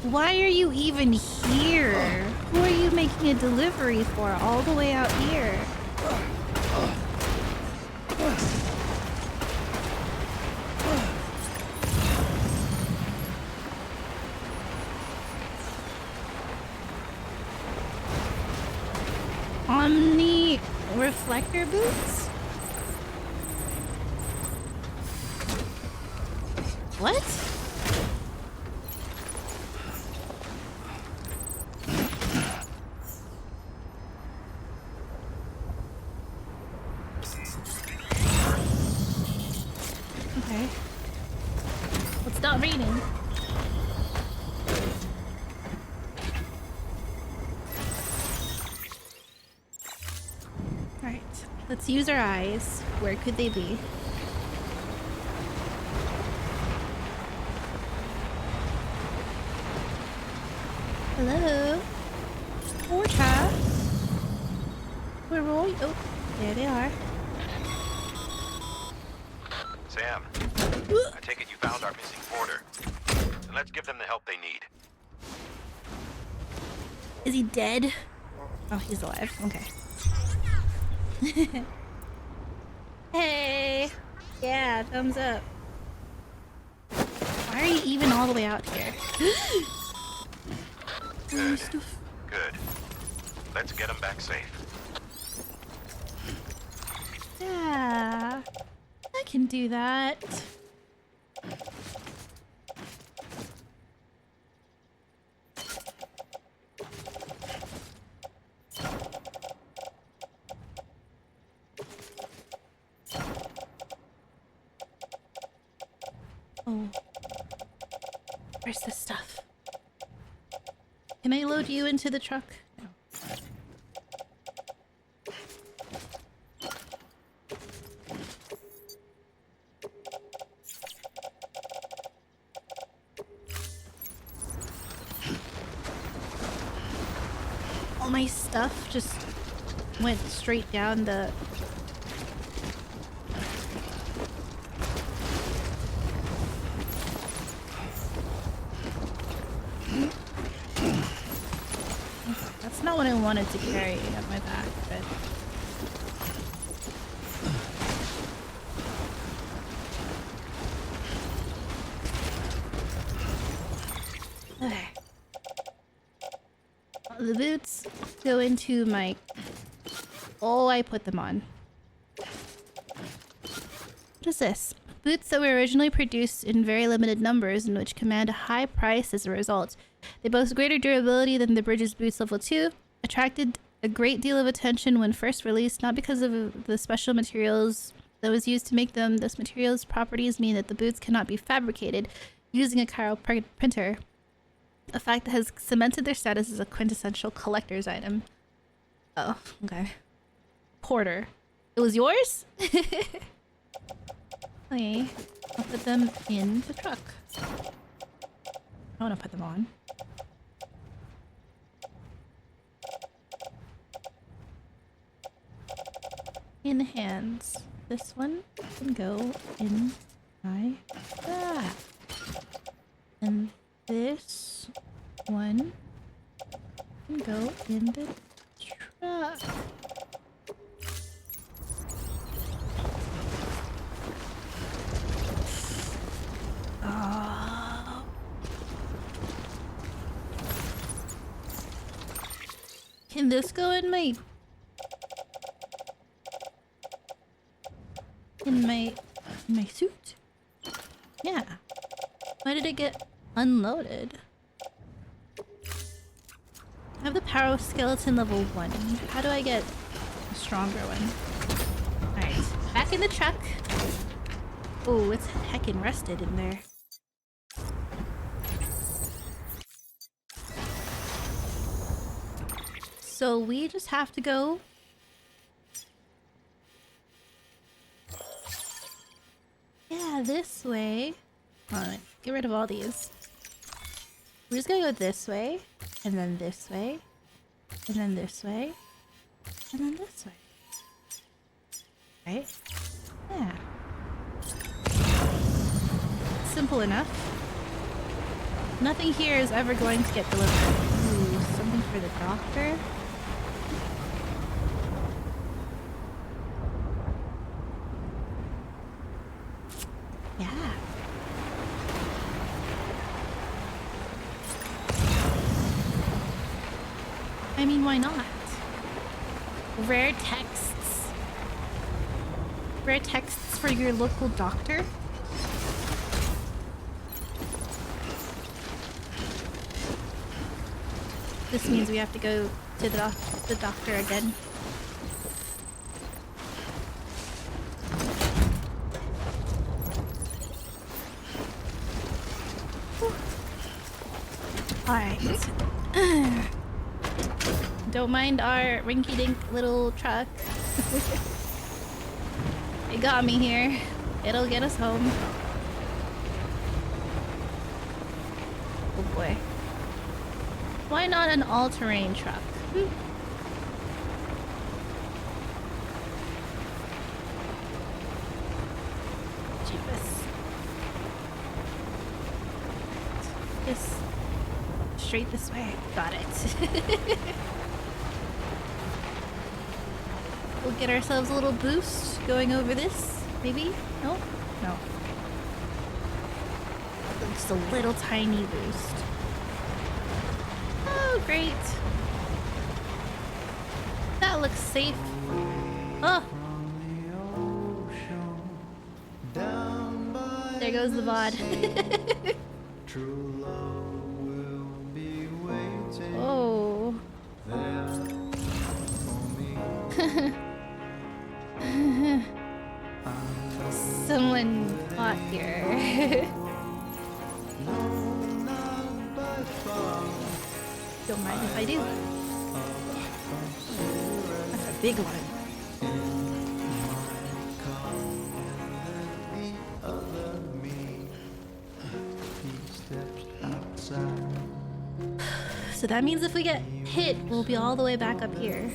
Why are you even here? Who are you making a delivery for all the way out here? Omni reflector boots? What? Okay. Let's stop reading. Alright, let's use our eyes. Where could they be? Hello? Porta? Where are you? Oh, there they are. Sam, I take it you found our missing porter. Then let's give them the help they need. Is he dead? Oh, he's alive. Okay. Hey! Yeah, thumbs up. Why are you even all the way out here? Good. Good. Let's get them back safe. Yeah. I can do that. Oh. Where's this stuff? Can I load you into the truck? No. All my stuff just went straight down the... That's not what I wanted to carry on my back, but... Okay. The boots go into my... Oh, I put them on. What is this? Boots that were originally produced in very limited numbers and which command a high price as a result. They boast greater durability than the Bridges Boots Level 2, attracted a great deal of attention when first released, not because of the special materials that was used to make them. Those materials' properties mean that the boots cannot be fabricated using a chiral printer, a fact that has cemented their status as a quintessential collector's item. Oh, okay. Porter. It was yours? Okay, I'll put them in the truck. I want to put them on. In hands. This one can go in my bag. And this one can go in the truck. Oh. Can this go in my suit? Yeah. Why did it get unloaded? I have the power of skeleton level 1. How do I get a stronger one? Alright, back in the truck. Oh, it's heckin' rusted in there. So we just have to go. Yeah, this way. Alright, get rid of all these. We're just gonna go this way, and then this way, and then this way, and then this way. Right? Yeah. Simple enough. Nothing here is ever going to get delivered. Ooh, something for the doctor? Yeah. I mean, why not? Rare texts. Rare texts for your local doctor? This means we have to go to the doctor again. Alright. Don't mind our rinky-dink little truck. It got me here. It'll get us home. Oh boy. Why not an all-terrain truck? Jeepus. Just straight this way. Got it. We'll get ourselves a little boost going over this. Maybe? No? No. Just a little tiny boost. Oh, great. That looks safe. Oh! There goes the VOD. Oh. Someone fought here. Don't mind if I do. That's a big one. So that means if we get hit, we'll be all the way back up here.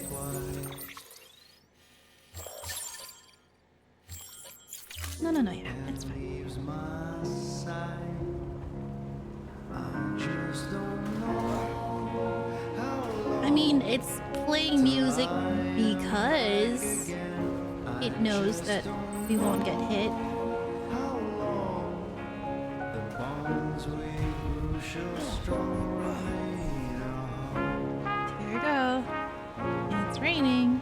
No, yeah, that's fine. I mean, it's playing music because it knows that we won't get hit. Here we go. It's raining.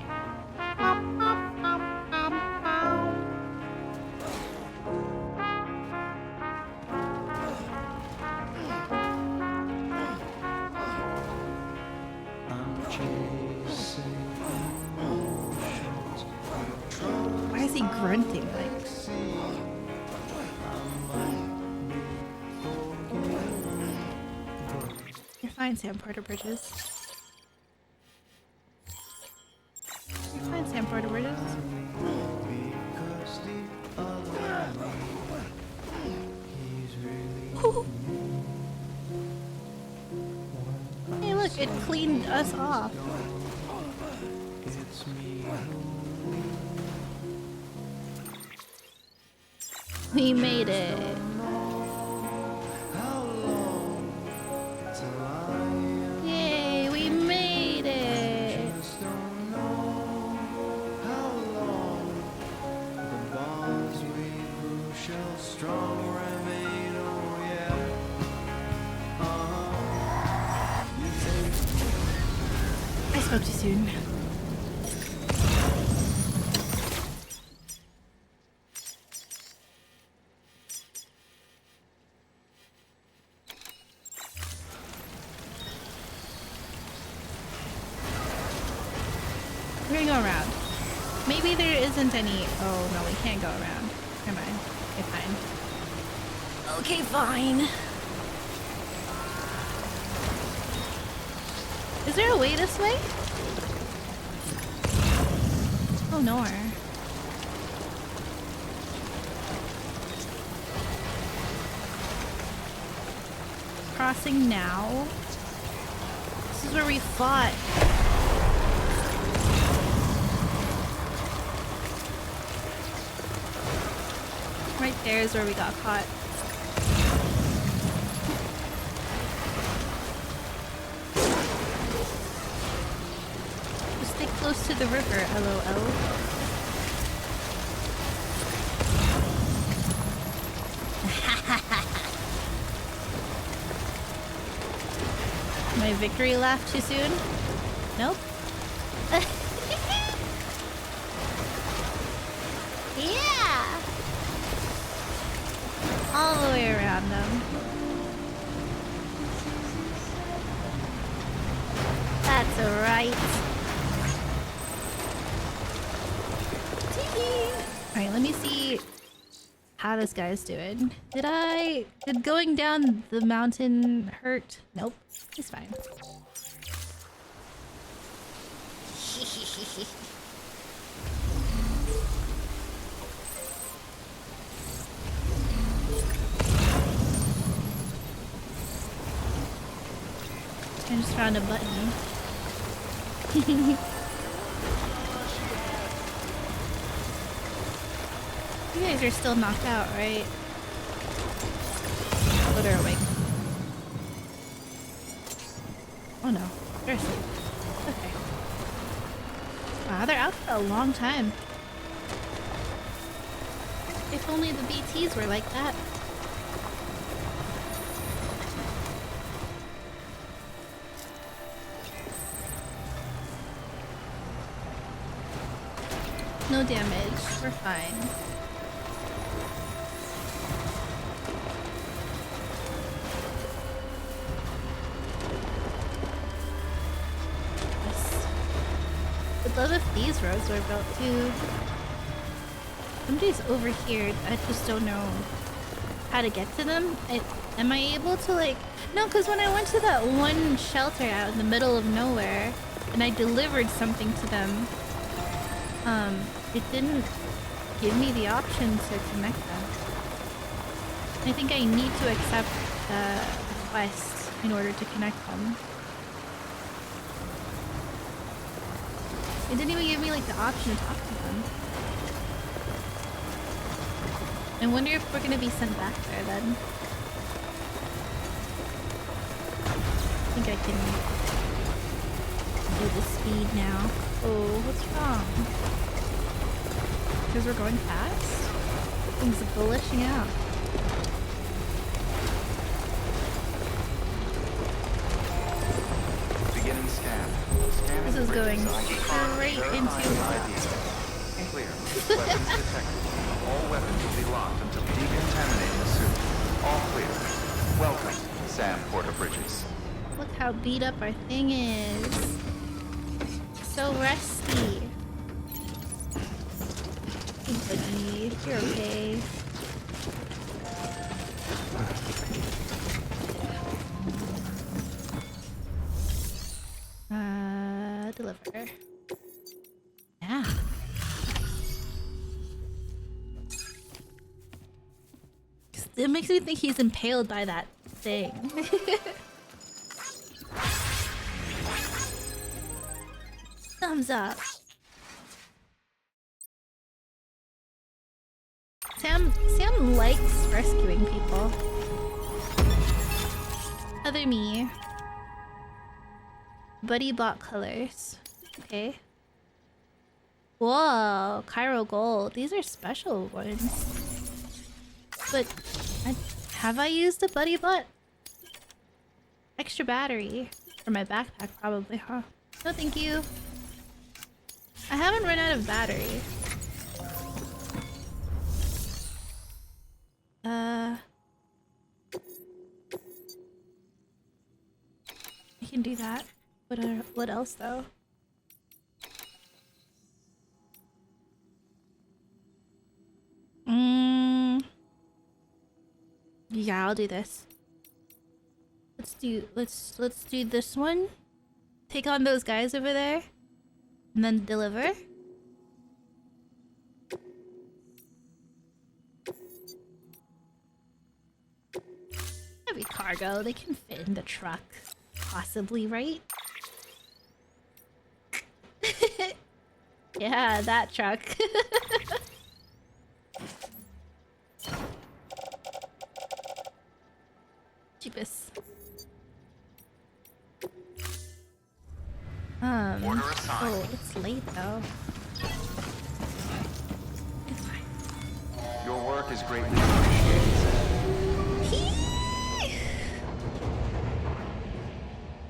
Why is he grunting like? You're fine, Sam Porter Bridges. You're fine, Sam Porter Bridges. It cleaned us off. We made it. Yay, we made it. I spoke too soon. We're gonna go around. Maybe there isn't any. Oh no, we can't go around. Never mind. Okay, fine. Okay, fine. Is there a way this way? Oh, no. Crossing now. This is where we fought. Right there is where we got caught. Just stay close to the river, LOL. My victory laugh too soon? Nope. Yeah! All the way around them. That's right. Alright, let me see how this guy's doing. Did going down the mountain hurt? Nope. He's fine. I just found a button. You guys are still knocked out, right? Oh, they're awake. Oh no, they're asleep. Okay. Wow, they're out for a long time. If only the BTs were like that. No damage, we're fine. Yes. I'd love if these roads were built too. Somebody's over here, I just don't know how to get to them. Am I able to like... No, because when I went to that one shelter out in the middle of nowhere and I delivered something to them, it didn't give me the option to connect them. I think I need to accept the quest in order to connect them. It didn't even give me like the option to talk to them. I wonder if we're gonna be sent back there then. I think I can do the speed now. Oh, what's wrong? Because we're going fast? Things are glitching out. Beginning scan. This is going straight into... Clear. Weapons detected. All weapons will be locked until decontaminating the suit. All clear. Welcome, Sam Porter-Bridges. Look how beat up our thing is. So rusty. Hey buddy, you're okay. Deliver. Yeah. It makes me think he's impaled by that thing. Thumbs up. Sam likes rescuing people. Other me. Buddy bought colors. Okay. Whoa, Cairo Gold. These are special ones. But have I used a buddy bot? Extra battery for my backpack, probably, huh? No, thank you. I haven't run out of battery. I can do that. What else though? Yeah, I'll do this. Let's do this one. Take on those guys over there. And then deliver. Heavy cargo, they can fit in the truck. Possibly, right? Yeah, that truck. Cheapest. Order assigned. Oh, it's late though. It's fine. Your work is greatly appreciated.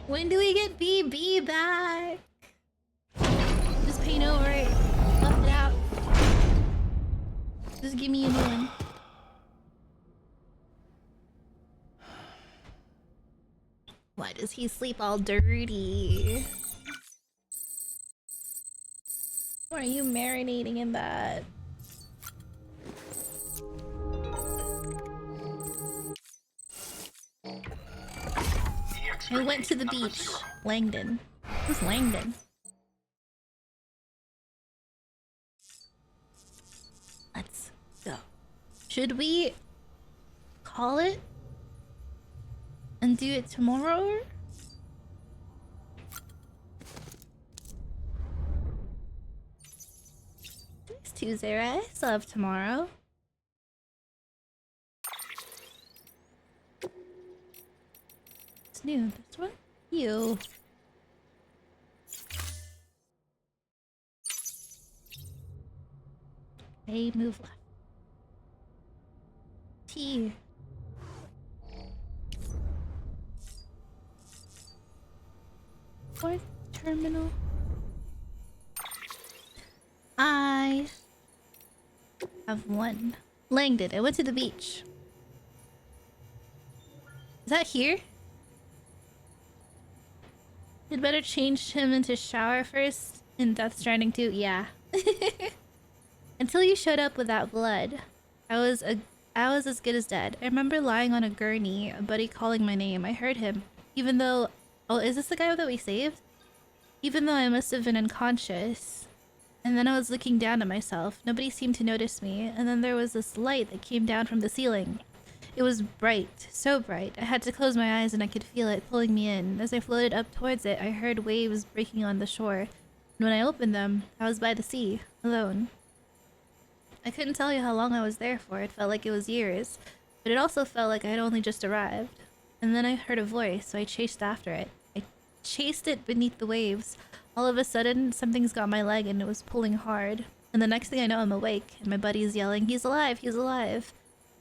When do we get BB back? Just paint over it. Buff it out. Just give me a new one. Why does he sleep all dirty? Why are you marinating in that? I went to the beach. Langdon. Who's Langdon? Let's go. Should we call it and do it tomorrow? It's Tuesday, right? I still have tomorrow. It's new. This one? You. A move left. T. Fourth terminal. I have one. Langdon. I went to the beach. Is that here? You'd better change him into shower first in Death Stranding 2. Yeah. Until you showed up with that blood, I was as good as dead. I remember lying on a gurney, a buddy calling my name. I heard him, even though... Oh, is this the guy that we saved? Even though I must have been unconscious. And then I was looking down at myself. Nobody seemed to notice me. And then there was this light that came down from the ceiling. It was bright, so bright. I had to close my eyes and I could feel it pulling me in. As I floated up towards it, I heard waves breaking on the shore. And when I opened them, I was by the sea, alone. I couldn't tell you how long I was there for. It felt like it was years. But it also felt like I had only just arrived. And then I heard a voice, so I chased after it. I chased it beneath the waves. All of a sudden, something's got my leg and it was pulling hard. And the next thing I know, I'm awake, and my buddy's yelling, "He's alive! He's alive!"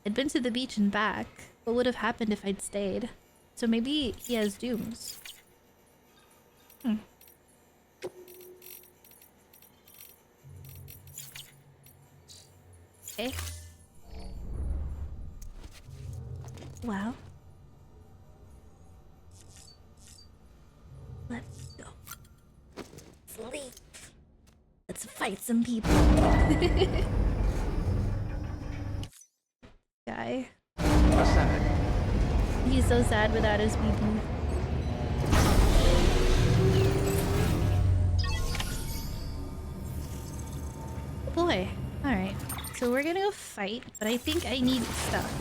I'd been to the beach and back. What would have happened if I'd stayed? So maybe he has dooms. Okay. Wow. Let's go. Sleep. Let's fight some people. Guy. Ascending. He's so sad without his BB. Boy. Alright. So we're gonna go fight, but I think I need stuff.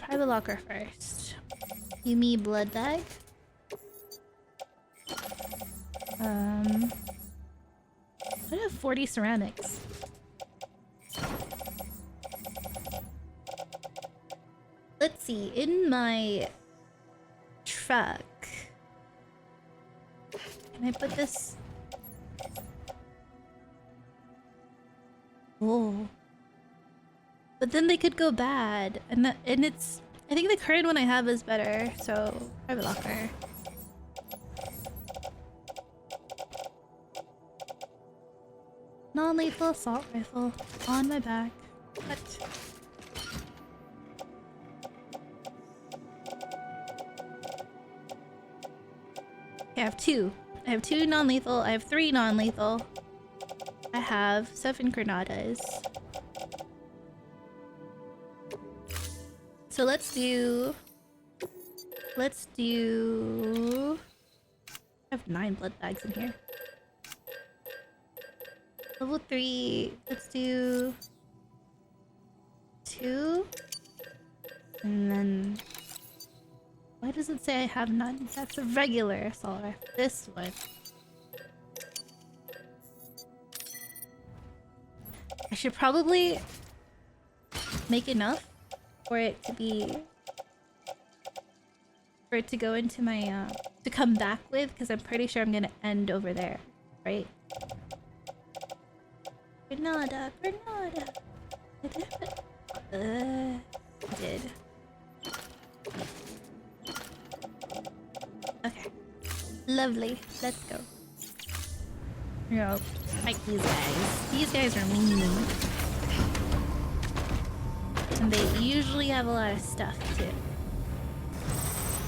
Private locker first. Give me blood bag. I have 40 ceramics. Let's see, in my truck. Can I put this? Oh. But then they could go bad. And it's I think the current one I have is better, so private locker. Non-lethal assault rifle on my back. What? Okay, I have two. I have 2 non-lethal. I have 3 non-lethal. I have 7 granadas. So let's do... I have 9 blood bags in here. Level 3, let's do 2. And then... Why does it say I have none? That's a regular assault rifle. This one. I should probably make enough for it to be... For it to go into my, to come back with, because I'm pretty sure I'm gonna end over there, right? Granada, Granada. I did. Okay. Lovely. Let's go. Yo, fight these guys. These guys are mean. And they usually have a lot of stuff, too.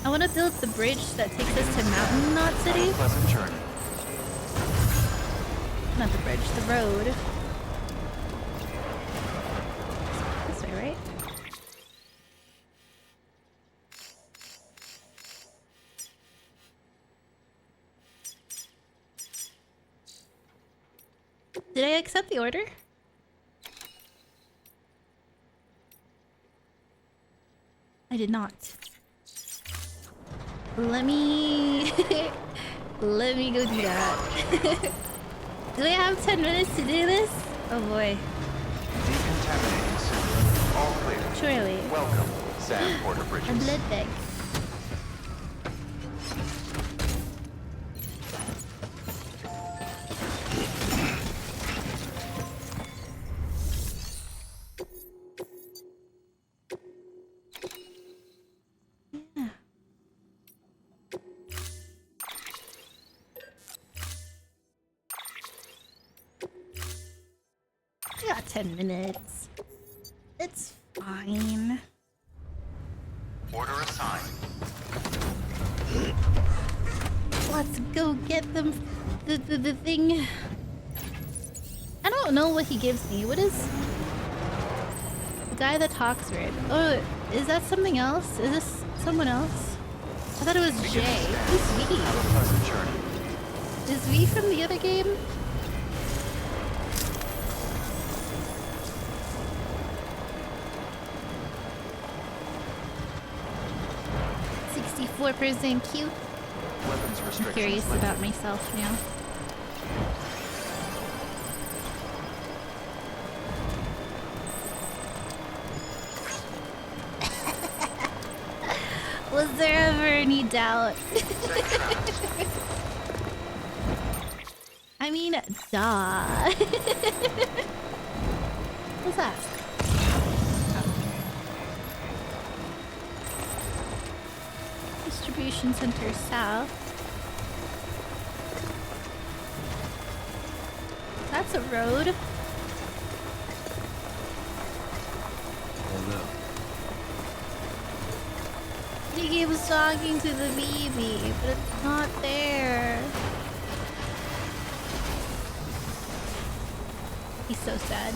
I want to build the bridge that takes us to Mountain Knot City. Pleasant journey. Not the bridge, the road. This way, right? Did I accept the order? I did not. Let me... Let me go do that. Do I have 10 minutes to do this? Oh boy. Decontaminating soon. All clear. Surely. Welcome, Sam Porter Bridges. A blood bag. I got 10 minutes. It's fine. Order assigned. Let's go get them the thing. I don't know what he gives me. What is the guy that talks weird? Oh, is that something else? Is this someone else? I thought it was Jay. Who's V? Have a pleasant journey. Is V from the other game? %cute. Weapons I'm restrictions curious lifted. about myself now. Was there ever any doubt? I mean, duh. What's that? Distribution center south. That's a road. Hello. He was talking to the BB, but it's not there. He's so sad.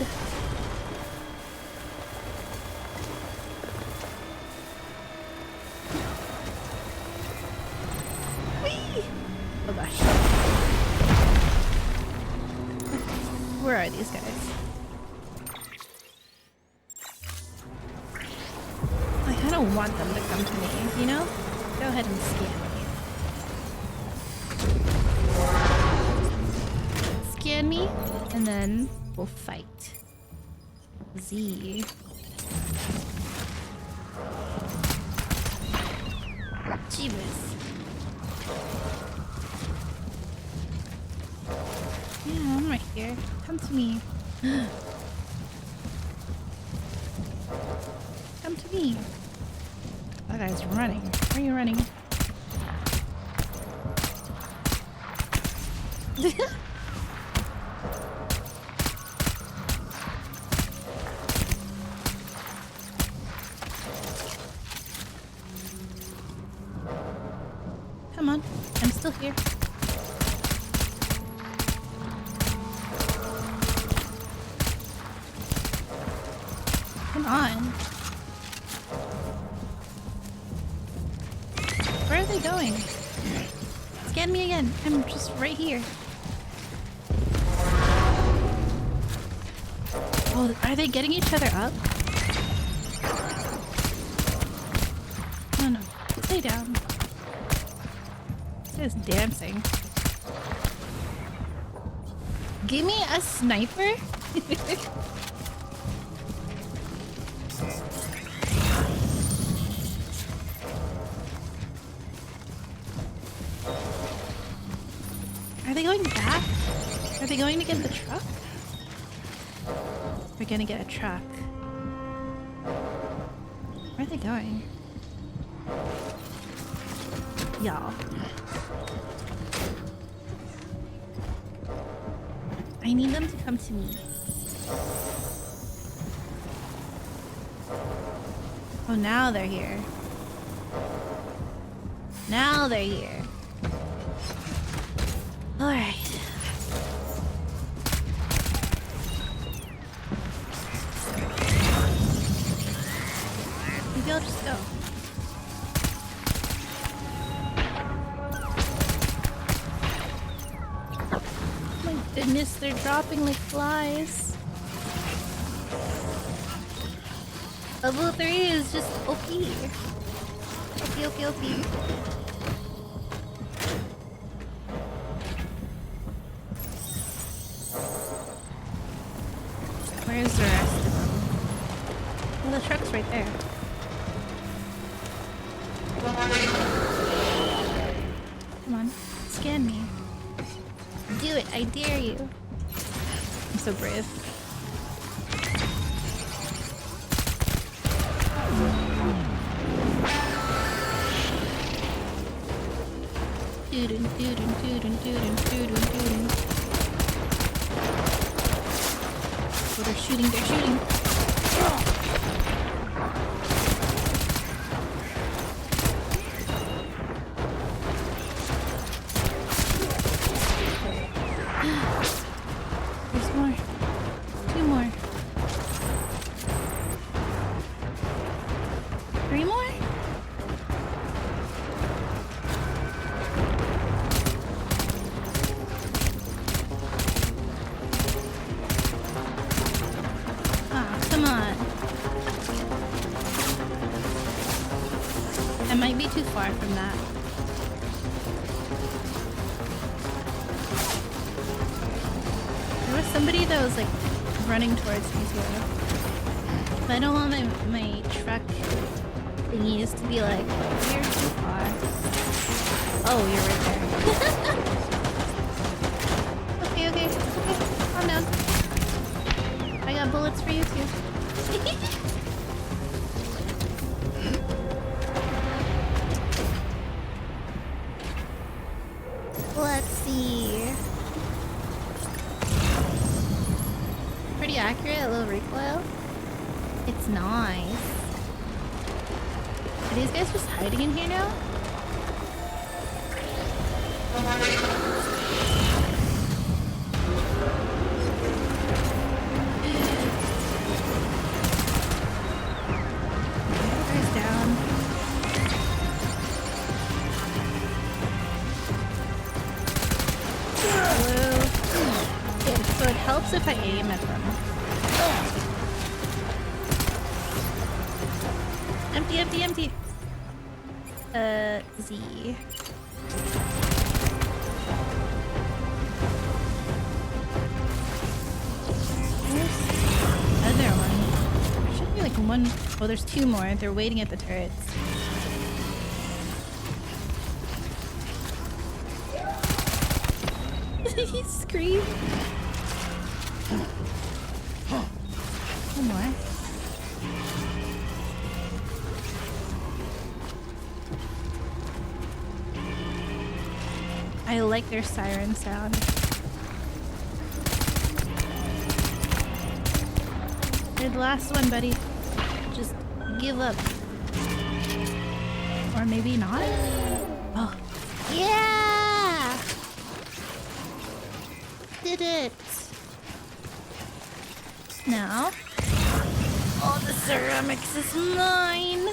Whee! Oh gosh. Where are these guys? I kind of want them to come to me, you know? Go ahead and scan me. Scan me, and then we'll fight. Z. Jeebus. Yeah, I'm right here. Come to me. Come to me. That guy's running. Where are you running? Come on. I'm still here. Come on. Where are they going? Scan me again. I'm just right here. Oh, are they getting each other up? No, no. Stay down. This is dancing. Give me a sniper? Are they going back? Are they going to get the truck? We're gonna get a truck. Where are they going? Y'all. I need them to come to me. Oh, now they're here. Now they're here. Alright. Maybe I'll just go. My goodness, they're dropping like flies. Level 3 is just OP. OP. Where's the rest of them? Well, the truck's right there. Come on, scan me. Do it, I dare you. I'm so brave. Oh, they're shooting, they're shooting. There's more. 2 more. 3 more? Come on. I might be too far from that. There was somebody that was like running towards me too. But I don't want my truck thingies to be like, you're too far. Oh, you're right there. Okay. Calm down. I got bullets for you too. Let's see. Pretty accurate, low recoil. It's nice. Are these guys just hiding in here now? Helps if I aim at them. Empty. Z. Where's the other one? There should be like one. Oh, there's two more. They're waiting at the turrets. He screamed. One more. I like their siren sound. You're the last one, buddy. Just give up. Or maybe not? Oh. Yeah! Did it. Now, all the ceramics is mine.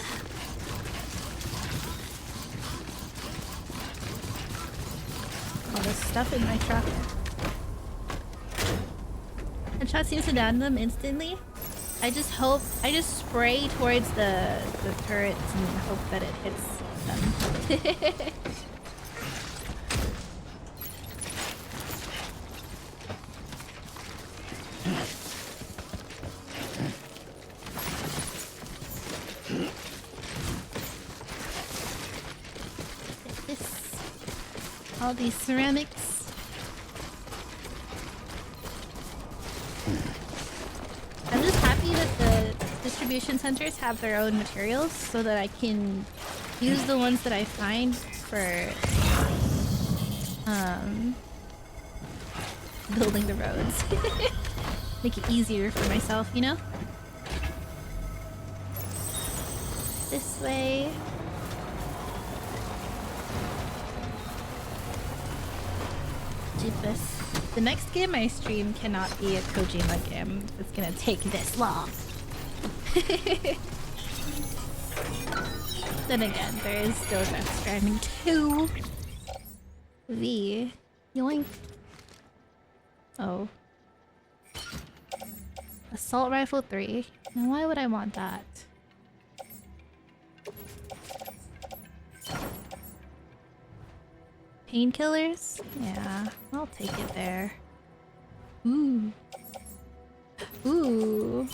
All this stuff in my truck. And shot seems to down them instantly. I just spray towards the turrets and hope that it hits them. All these ceramics. I'm just happy that the distribution centers have their own materials so that I can use the ones that I find for building the roads. Make it easier for myself, you know? This way. Jeepus. The next game I stream cannot be a Kojima game. It's gonna take this long. Then again, there is still Death Stranding 2. V. Yoink. Oh. Assault Rifle 3. Now why would I want that? Painkillers? Yeah, I'll take it there. Ooh. Ooh.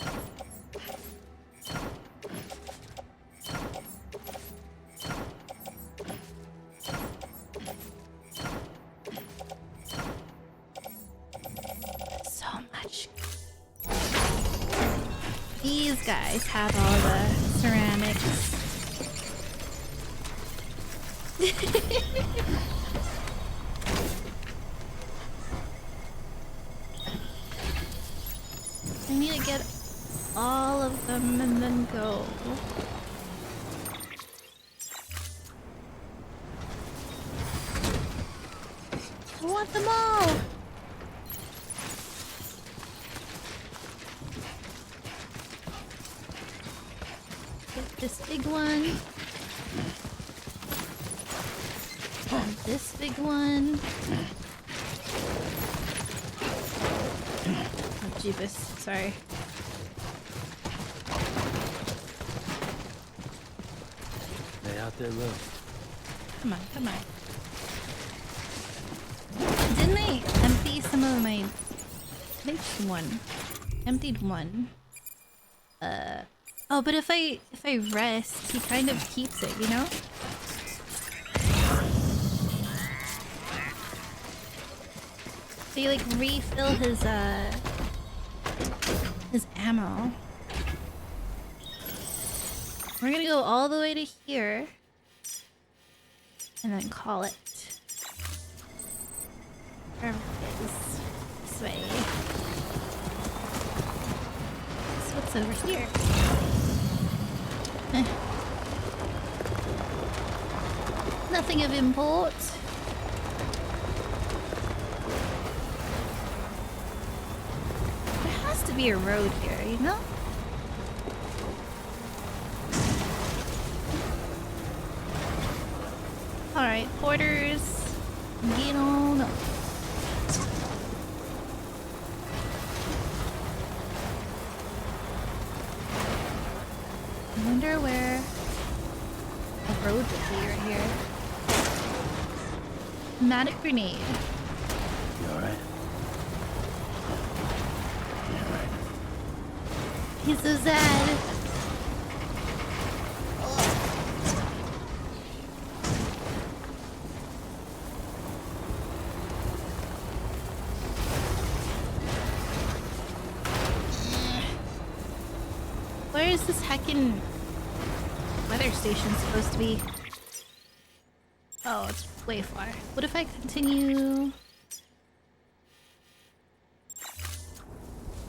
So much. These guys have all the ceramics. I need to get all of them and then go. I want them all! Get this big one. And this big one. Oh, Jeebus. Sorry. Stay out there low. Come on, come on. Didn't I empty some of my... I think one. Emptied one. Oh, but if I rest, he kind of keeps it, you know? So you like refill his ammo. We're gonna go all the way to here and then call it. Wherever it is. This way. So what's over here? Nothing of import. There has to be a road here, you know? Alright, porters, get on up. I wonder where a road debris right here. Pneumatic grenade. You alright? Yeah, right. He's so sad. Where is this heckin' weather station supposed to be? Oh, it's way far. What if I continue?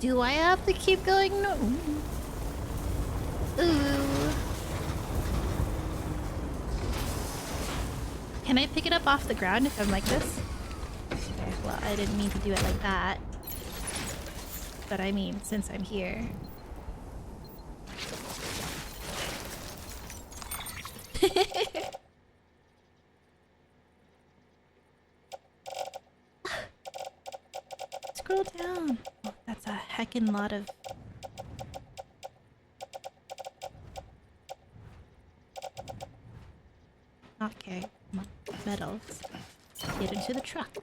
Do I have to keep going? No. Ooh. Can I pick it up off the ground if I'm like this? Okay, well, I didn't mean to do it like that. But I mean, since I'm here. Scroll down. Oh, that's a heckin' lot of... Okay, come on. Metals. Get into the truck.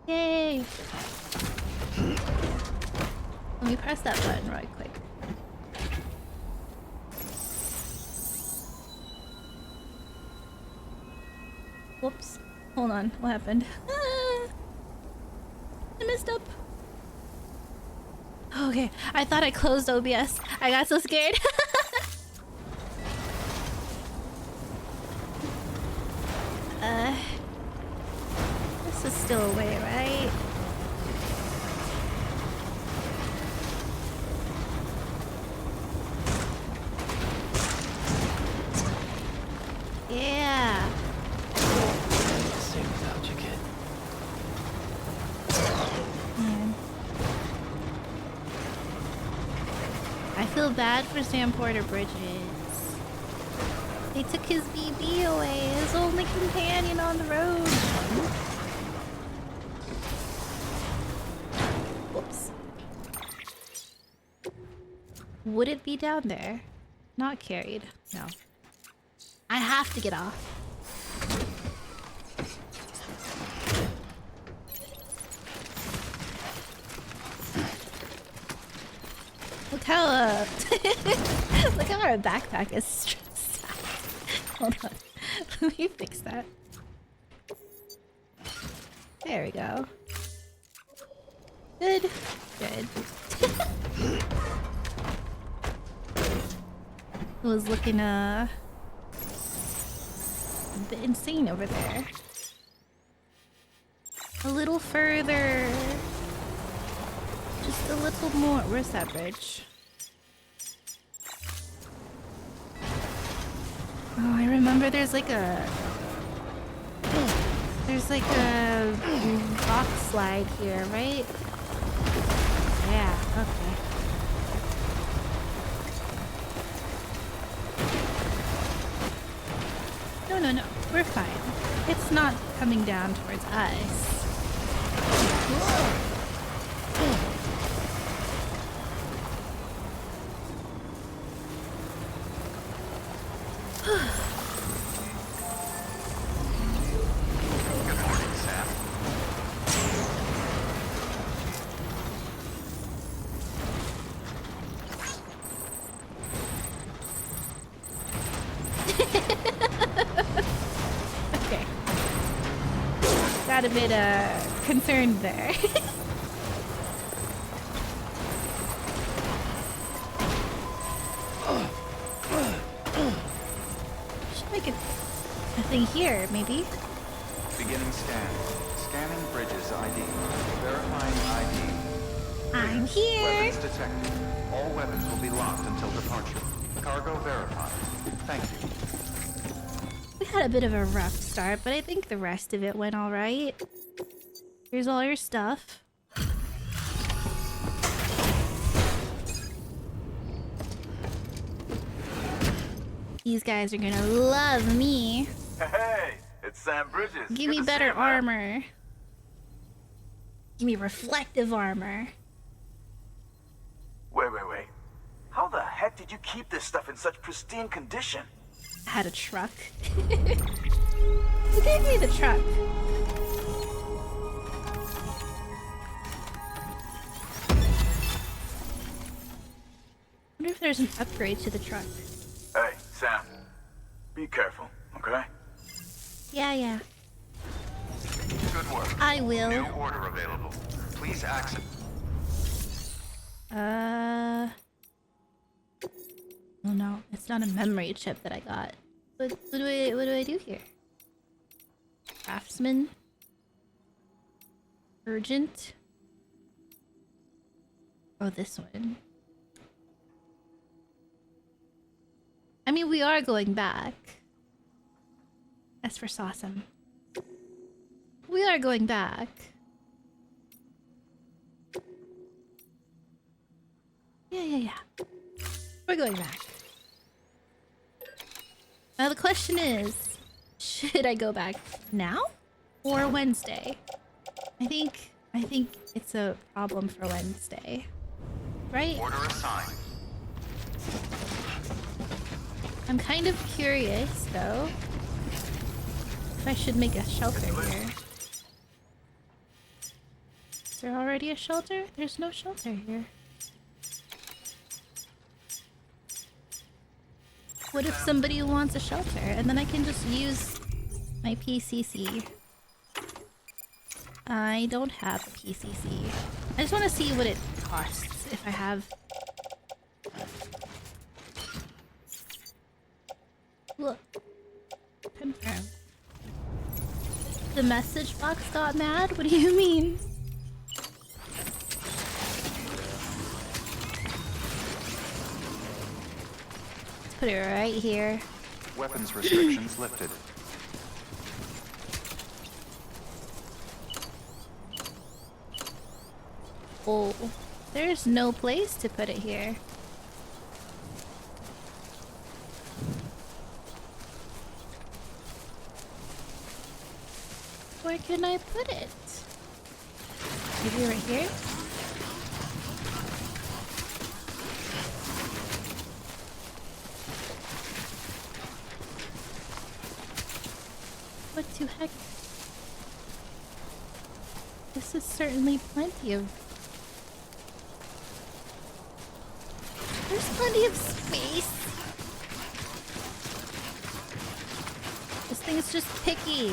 Yay! Let me press that button right quick. Whoops. Hold on. What happened? Ah! I messed up. Okay. I thought I closed OBS. I got so scared. This is still away, right? Yeah. Same without you, kid. Man. I feel bad for Sam Porter Bridges. They took his BB away, his only companion on the road. Whoops. Would it be down there? Not carried. No. I have to get off. Look how look how our backpack is stressed out. Hold on. Let me fix that. There we go. Good. Good. It was looking a bit insane over there. A little further. Just a little more. Where's that bridge? Oh, I remember there's like a... There's like a rock slide here, right? Yeah, okay. No, no, no. We're fine. It's not coming down towards us. Good morning, Sam. Okay. Got a bit concerned there. Should make a thing here, maybe. Beginning scan. Scanning bridges ID. Verifying ID. I'm here. Weapons detected. All weapons will be locked until departure. Cargo verified. Thank you. We had a bit of a rough start, but I think the rest of it went alright. Here's all your stuff. These guys are gonna love me. Hey, it's Sam Bridges. Give me better armor. Give me reflective armor. Wait. How the heck did you keep this stuff in such pristine condition? I had a truck. Who gave me the truck? I wonder if there's an upgrade to the truck. Hey, Sam. Be careful, okay? Yeah. Good work. I will. New order available. Please access. Oh no, it's not a memory chip that I got. What do I do here? Craftsman? Urgent? Oh, this one. I mean, we are going back. As for Sawsum. We are going back. Yeah. We're going back. Now the question is, should I go back now or Wednesday? I think it's a problem for Wednesday. Right? Order assigned. I'm kind of curious though if I should make a shelter here. Is there already a shelter? There's no shelter here. What if somebody wants a shelter and then I can just use my PCC? I don't have a PCC. I just want to see what it costs if I have... Look. Confirm. The message box got mad? What do you mean? Let's put it right here. Weapons restrictions lifted. Oh, there's no place to put it here. Where can I put it? Maybe right here? What the heck? This is certainly plenty of... There's plenty of space. This thing is just picky.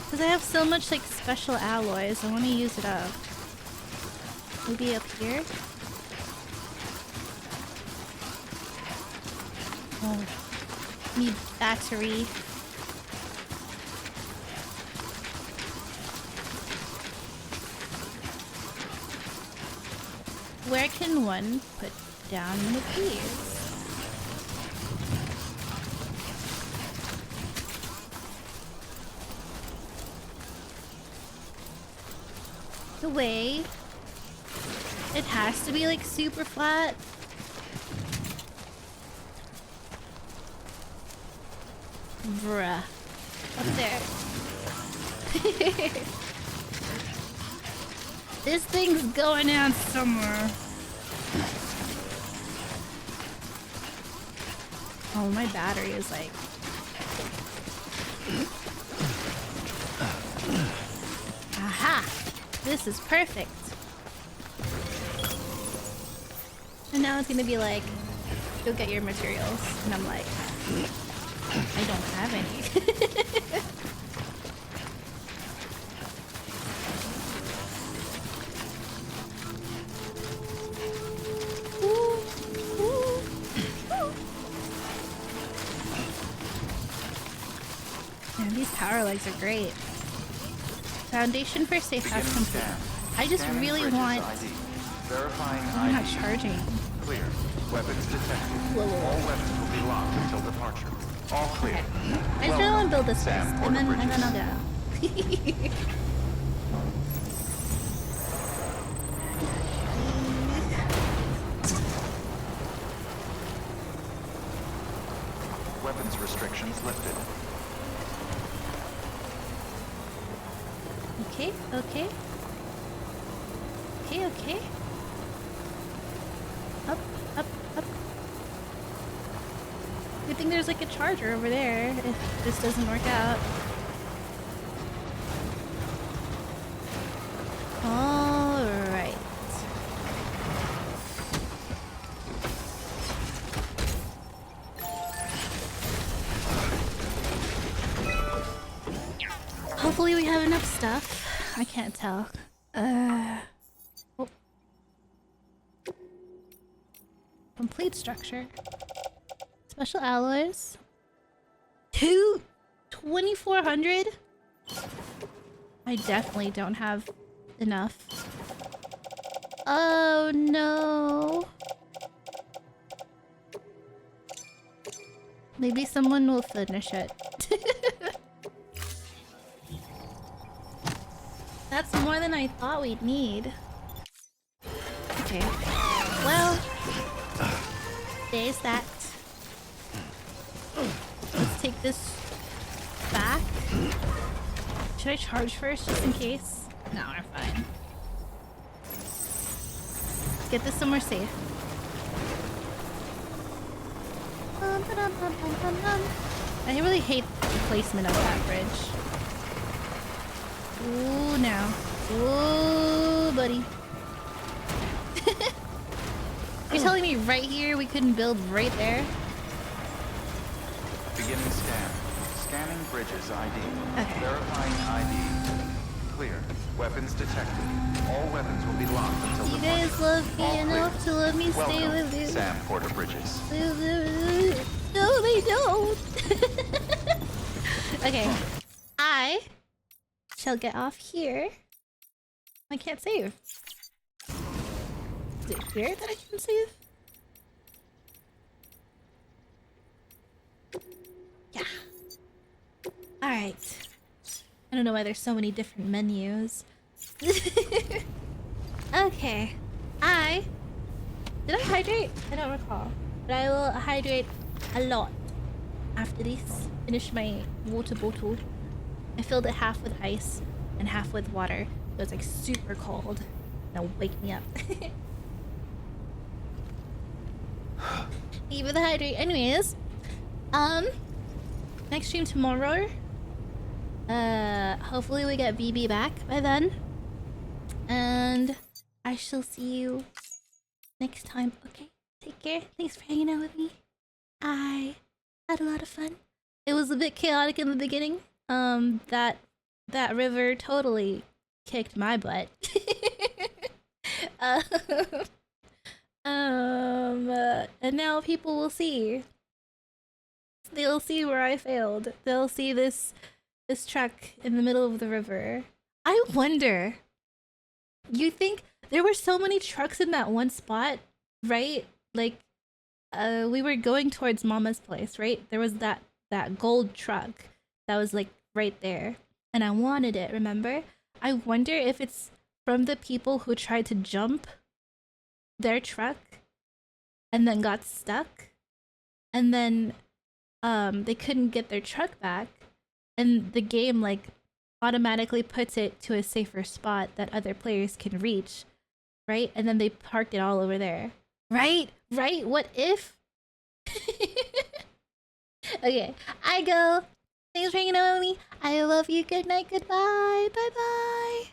Because I have so much like special alloys, I want to use it up. Maybe up here? Oh, need battery. Where can one put down the keys? The way it has to be like super flat. Bruh. Up there. This thing's going down somewhere. Oh, my battery is like... Aha! This is perfect. And now it's gonna be like, go get your materials. And I'm like, I don't have any. Man, these power legs are great. Foundation for safe house complete. I just really want... I'm not charging. Clear. Weapons detected. Whoa. All weapons will be locked until departure. All clear. Okay. I just really want to build this first, and then I'll go. Weapons restrictions lifted. Okay. Up. I think there's like a charger over there if this doesn't work out. Alright. Hopefully we have enough stuff. I can't tell. Oh. Complete structure. Special alloys. 2,400? I definitely don't have enough. Oh no. Maybe someone will finish it. That's more than I thought we'd need. Okay. Well, there's that. Let's take this back. Should I charge first just in case? No, we're fine. Let's get this somewhere safe. I really hate the placement of that bridge. Ooh, now. Ooh, buddy. You're telling me right here we couldn't build right there? Beginning scan. Scanning bridges ID. Okay. Verifying ID. Clear. Weapons detected. All weapons will be locked until You the guys love me All enough clear. to let me stay Welcome, with you. Sam Porter Bridges. No, they don't. Okay. I shall get off here. I can't save. Is it here that I can save? Yeah. Alright. I don't know why there's so many different menus. Okay. Did I hydrate? I don't recall. But I will hydrate a lot after this. Finish my water bottle. I filled it half with ice and half with water. So it's like super cold. Now wake me up. Thank you for the hydrate. Anyways, next stream tomorrow. Hopefully we get BB back by then. And I shall see you next time. Okay, take care. Thanks for hanging out with me. I had a lot of fun. It was a bit chaotic in the beginning. That river totally kicked my butt. And now people will see. They'll see where I failed. They'll see this truck in the middle of the river. I wonder. You think there were so many trucks in that one spot, right? Like, we were going towards Mama's place, right? There was that gold truck that was like right there, and I wanted it. Remember? I wonder if it's from the people who tried to jump their truck and then got stuck, and then they couldn't get their truck back, and the game like automatically puts it to a safer spot that other players can reach, right? And then they parked it all over there, right? What if? Okay, I go. Thanks for hanging out with me. I love you. Good night. Goodbye. Bye bye.